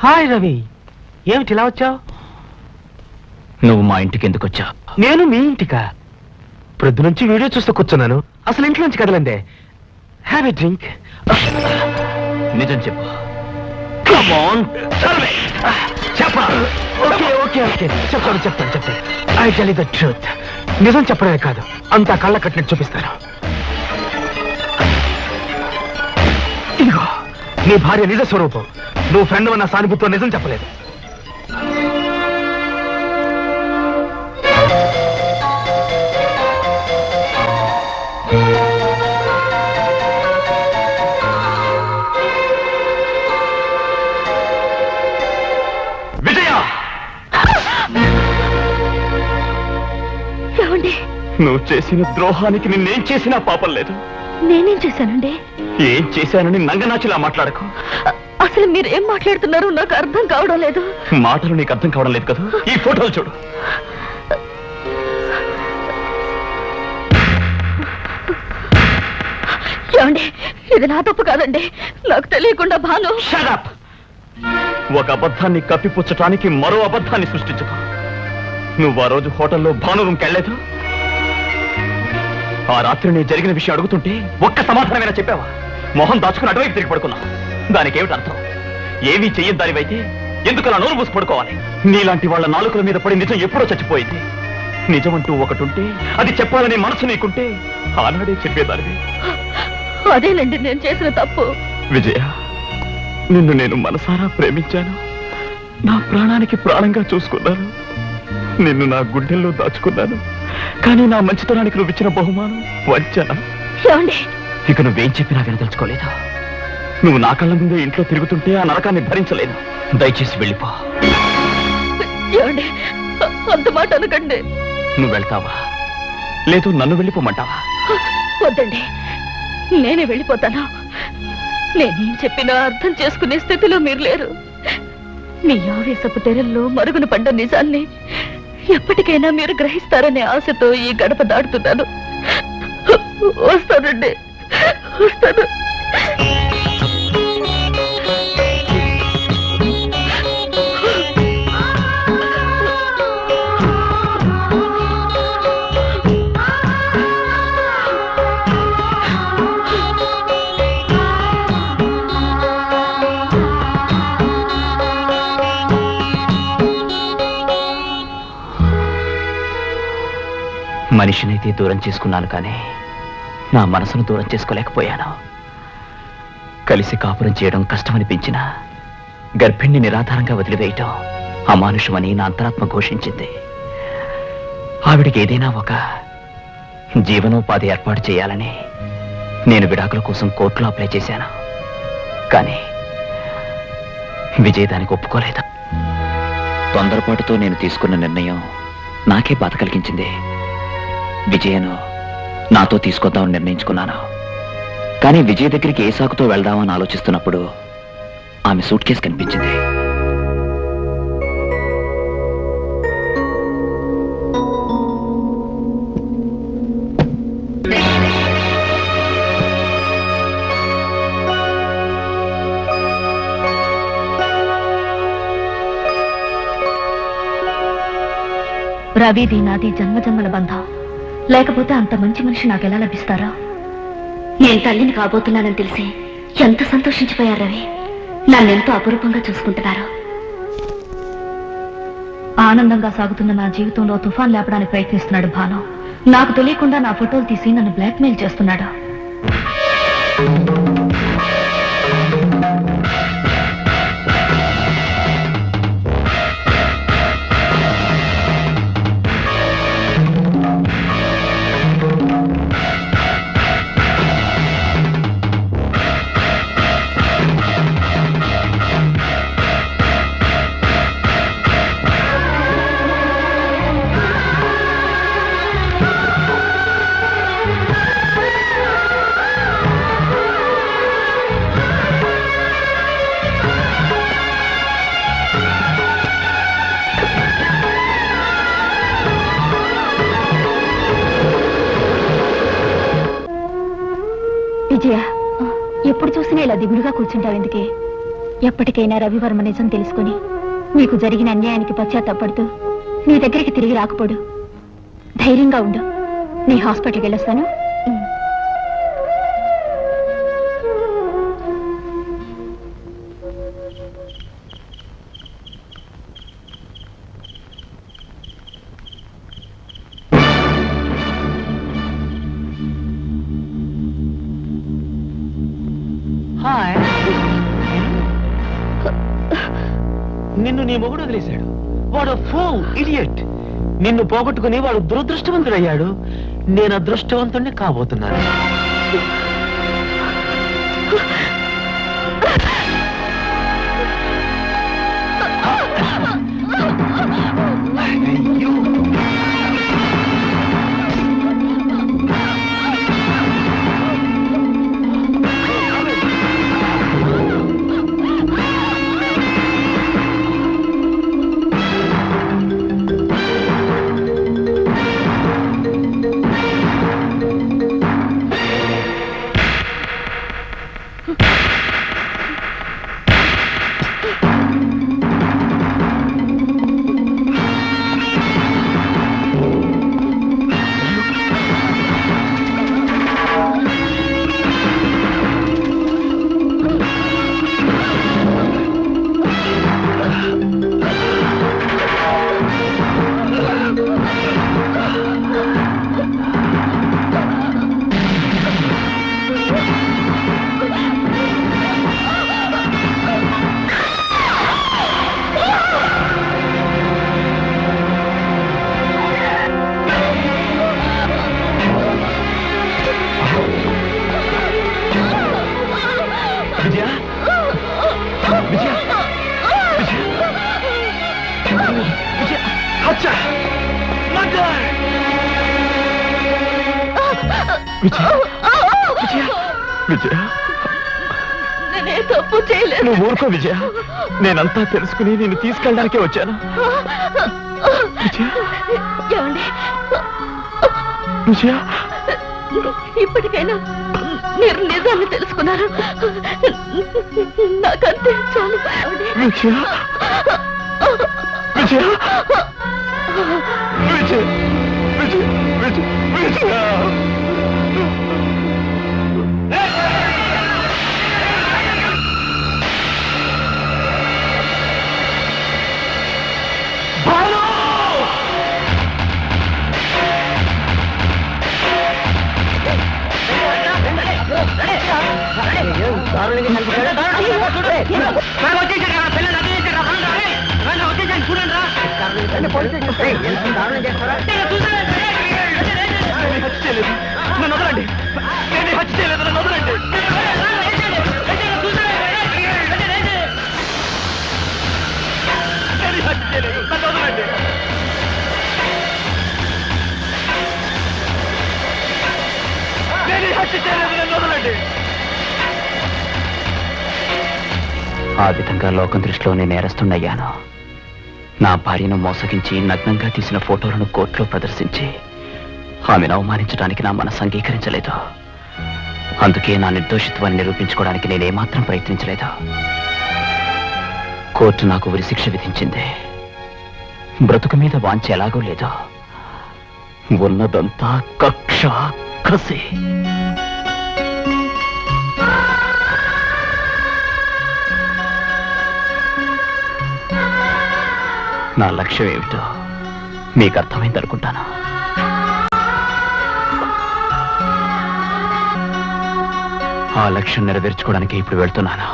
[SPEAKER 4] Hi Ravi, ఏమిటి ఇలా వచ్చావు?
[SPEAKER 6] నువ్వు మా ఇంటికి ఎందుకు వచ్చావు?
[SPEAKER 4] నేను మీ ఇంటికా? ప్రొద్దు నుంచి వీడియో చూస్తూ కూర్చున్నాను. అసలు ఇంట్లో నుంచి కదలండి. Have a drink.
[SPEAKER 6] నిజం చెప్పు.
[SPEAKER 4] ఓకే ఓకే ఓకే, చెప్తాను. I tell you the truth. నిజం చెప్పడమే కాదు, అంతా కళ్ళ కట్టినట్టు చూపిస్తాను. ఇదిగో నీ భార్య నిజ స్వరూపం. నువ్వు ఫ్రెండ్ అన్న సానుభూతితో నిజం చెప్పలేదు.
[SPEAKER 6] నువ్వు చేసిన ద్రోహానికి నిన్నేం చేసినా పాపం లేదు.
[SPEAKER 1] నేనేం చేశానండి?
[SPEAKER 6] ఏం చేశానని నంగనాచిలా మాట్లాడకు.
[SPEAKER 1] అసలు మీరు ఏం మాట్లాడుతున్నారో నాకు అర్థం కావడం లేదు.
[SPEAKER 6] మాటలు నీకు అర్థం కావడం లేదు కదా? ఈ ఫోటోలు చూడు.
[SPEAKER 1] ఏమండి, ఇది నా తప్పు కాదండి. నాకు తెలియకుండా భాను.
[SPEAKER 6] Shut up! ఒక అబద్ధాన్ని కప్పిపుచ్చటానికి మరో అబద్ధాన్ని సృష్టించకు. నువ్వు ఆ రోజు హోటల్లో భాను రూమ్కి వెళ్ళలేదు. ఆ రాత్రి నేను జరిగిన విషయం అడుగుతుంటే ఒక్క సమాధానమైనా చెప్పావా? మొహం దాచుకుని అటువైపు తిరిగి పడుకున్నావు. దానికి ఏమిటి అర్థం? ఏమీ చెయ్యని దానివైతే ఎందుకు అలా నోరు మూసి పడుకోవాలి? నీలాంటి వాళ్ళ నాలుకల మీద పడి నిజం ఎప్పుడో చచ్చిపోయింది. నిజమంటూ ఒకటి ఉంటే అది చెప్పాలనే మనసు నీకుంటే ఆనాడే చెప్పేదానివి.
[SPEAKER 1] అదేనండి నేను చేసిన తప్పు.
[SPEAKER 6] విజయ, నిన్ను నేను మనసారా ప్రేమించాను. నా ప్రాణానికి ప్రాణంగా చూసుకున్నాను. నిన్ను నా గుండెల్లో దాచుకున్నాను. కానీ నా మంచితనానికి నువ్వు ఇచ్చిన బహుమానం వంచన.
[SPEAKER 1] ఏమండి,
[SPEAKER 6] ఇక నువ్వేం చెప్పినా వినదలుచుకోలేదు. నువ్వు నా కళ్ళ ముందే ఇంట్లో తిరుగుతుంటే ఆ నరకాన్ని భరించలేదు. దయచేసి వెళ్ళిపో.
[SPEAKER 1] ఏమండి, అంత మాట అనకండి.
[SPEAKER 6] నువ్వు వెళ్తావా లేదు నన్ను వెళ్ళిపోమంటావా?
[SPEAKER 1] వద్దండి, నేనే వెళ్ళిపోతాను. నేనేం చెప్పినా అర్థం చేసుకునే స్థితిలో మీరు లేరు. మీ ఆవేశపు తెరల్లో మరుగున పడ్డ నిజాన్ని ఎప్పటికైనా మీరు గ్రహిస్తారనే ఆశతో ఈ గడప దాటుతున్నాను. వస్తానండి, వస్తాను.
[SPEAKER 6] మనిషినైతే దూరం చేసుకున్నాను, కానీ నా మనసును దూరం చేసుకోలేకపోయాను. కలిసి కాపురం చేయడం కష్టమనిపించినా గర్భిణ్ణి నిరాధారంగా వదిలివేయటం అమానుషమని నా అంతరాత్మ ఘోషించింది. ఆవిడికి ఏదైనా ఒక జీవనోపాధి ఏర్పాటు చేయాలని నేను విడాకుల కోసం కోర్టులో అప్లై చేశాను. కానీ విజయ్ దానికి ఒప్పుకోలేదు. తొందరపాటుతో నేను తీసుకున్న నిర్ణయం నాకే బాధ కలిగించింది. విజయను నాతో తీసుకొద్దామని నిర్ణయించుకున్నాను. కానీ విజయ్ దగ్గరికి ఏ సాకుతో వెళ్దామని ఆలోచిస్తున్నప్పుడు ఆమె సూట్ కేసు కనిపించింది.
[SPEAKER 1] రవిది నాది జన్మజన్మల బంధం. లేకపోతే అంత మంచి మనిషి నాకు ఎలా లభిస్తారా? నేను తల్లిని కాబోతున్నానని తెలిసి ఎంత సంతోషించిపోయారు రవి. నన్నెంతో అపురూపంగా చూసుకుంటున్నారు. ఆనందంగా సాగుతున్న నా జీవితంలో తుఫాన్ లేపడానికి ప్రయత్నిస్తున్నాడు భాను. నాకు తెలియకుండా నా ఫోటోలు తీసి నన్ను బ్లాక్మెయిల్ చేస్తున్నాడు. విజయ, ఎప్పుడు చూసినా ఇలా దిగులుగా కూర్చుంటావు ఎందుకే? ఎప్పటికైనా రవివర్మ నిజం తెలుసుకుని నీకు జరిగిన అన్యాయానికి పశ్చాత్తాపడుతూ నీ దగ్గరికి తిరిగి రాకపోడు. ధైర్యంగా ఉండు. నీ హాస్పిటల్కి వెళ్ళొస్తాను.
[SPEAKER 4] హాయ్. నిన్ను నీ మొగుడు వదిలేశాడు. వాడు ఫూల్ ఇడియట్. నిన్ను పోగొట్టుకుని వాడు దురదృష్టవంతుడయ్యాడు. నేను అదృష్టవంతుణ్ణి కాబోతున్నాను. విజయ,
[SPEAKER 10] నేనే తప్పు చేయలేదు.
[SPEAKER 4] నువ్వు ఊరుకో విజయ. నేనంతా తెలుసుకుని నిన్ను తీసుకెళ్ళడానికే వచ్చాను. విజయ,
[SPEAKER 10] ఏమండి,
[SPEAKER 4] విజయ,
[SPEAKER 10] ఇప్పటికైనా మీరు నిజాన్ని తెలుసుకున్నారు. నాకంతే చాలు.
[SPEAKER 4] విజయ, విజయ, విజయ, విజయ, విజయ, విజయ. నన్ను వదలండి. నేను హత్య చేయలేదు. నన్ను వదలండి. నేను హత్య చేయలేదు. నన్ను వదలండి. నేను హత్య చేయలేదు. నన్ను వదలండి.
[SPEAKER 6] ఆ విధంగా లోకం దృష్టిలో నేను నేరస్తున్నయ్యాను. నా భార్యను మోసగించి నగ్నంగా తీసిన ఫోటోలను కోర్టులో ప్రదర్శించి ఆమెను అవమానించడానికి నా మనసు అంగీకరించలేదు. అందుకే నా నిర్దోషిత్వాన్ని నిరూపించుకోవడానికి నేనేమాత్రం ప్రయత్నించలేదు. కోర్టు నాకు ఉరిశిక్ష విధించింది. బ్రతుకు మీద వాంఛ ఎలాగో లేదు. ఉన్నదంతా కక్ష, కసి. నా లక్ష్యం ఏమిటో మీకు అర్థమైందనుకుంటాను. ఆ లక్ష్యం నెరవేర్చుకోవడానికి ఇప్పుడు వెళ్తున్నాను.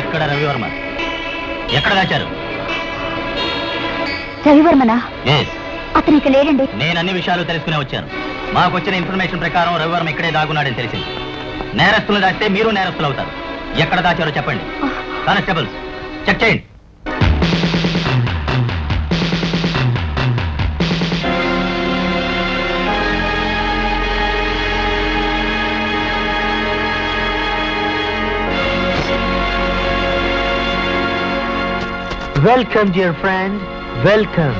[SPEAKER 7] ఎక్కడ రవివర్మ? ఎక్కడ దాచారు?
[SPEAKER 1] రవివర్మనా?
[SPEAKER 7] ఎస్,
[SPEAKER 1] అతను ఇక లేడండి.
[SPEAKER 7] నేను అన్ని విషయాలు తెలుసుకునే వచ్చాను. మాకు వచ్చిన ఇన్ఫర్మేషన్ ప్రకారం రవివర్మ ఇక్కడే దాగున్నాడని తెలిసింది. నేరస్తులు దాస్తే మీరు నేరస్తులు అవుతారు. ఎక్కడ దాచారో చెప్పండి. కానిస్టేబుల్స్, చెక్ చేయండి.
[SPEAKER 4] Welcome dear friend, welcome.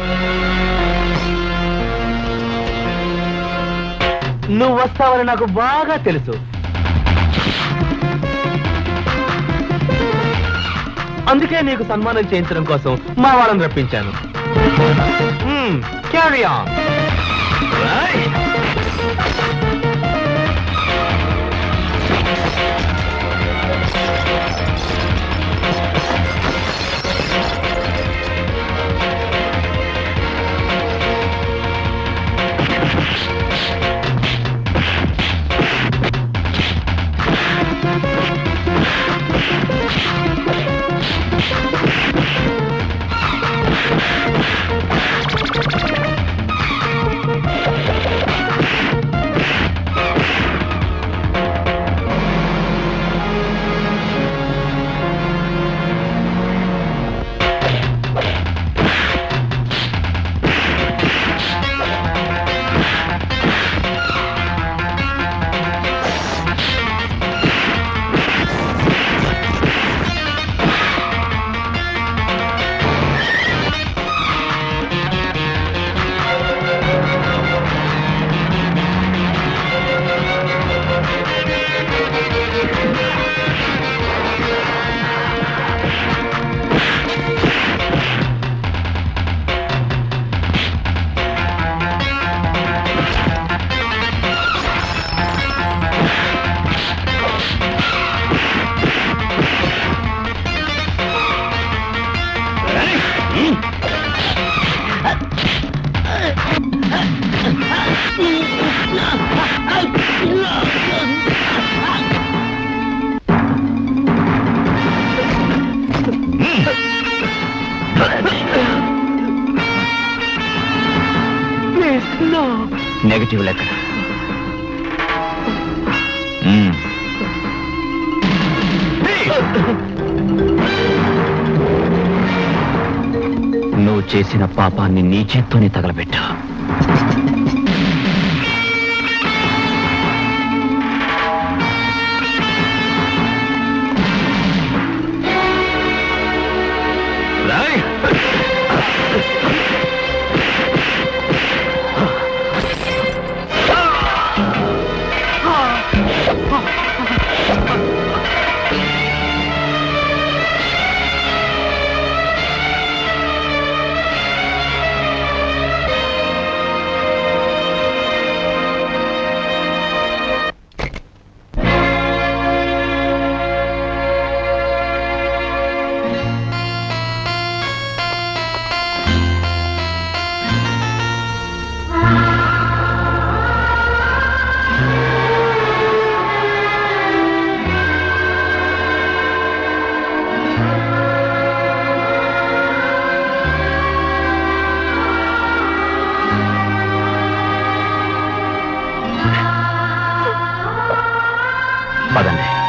[SPEAKER 4] నువ్వు వస్తావని నాకు బాగా తెలుసు. అందుకే నీకు సన్మానం చేయించడం కోసం మా వాళ్ళని రప్పించాను. Carry on.
[SPEAKER 6] నెగటివ్ లెక్క. నువ్వు చేసిన పాపాన్ని నీ చేత్తోనే తగలబెట్టా. పదండి.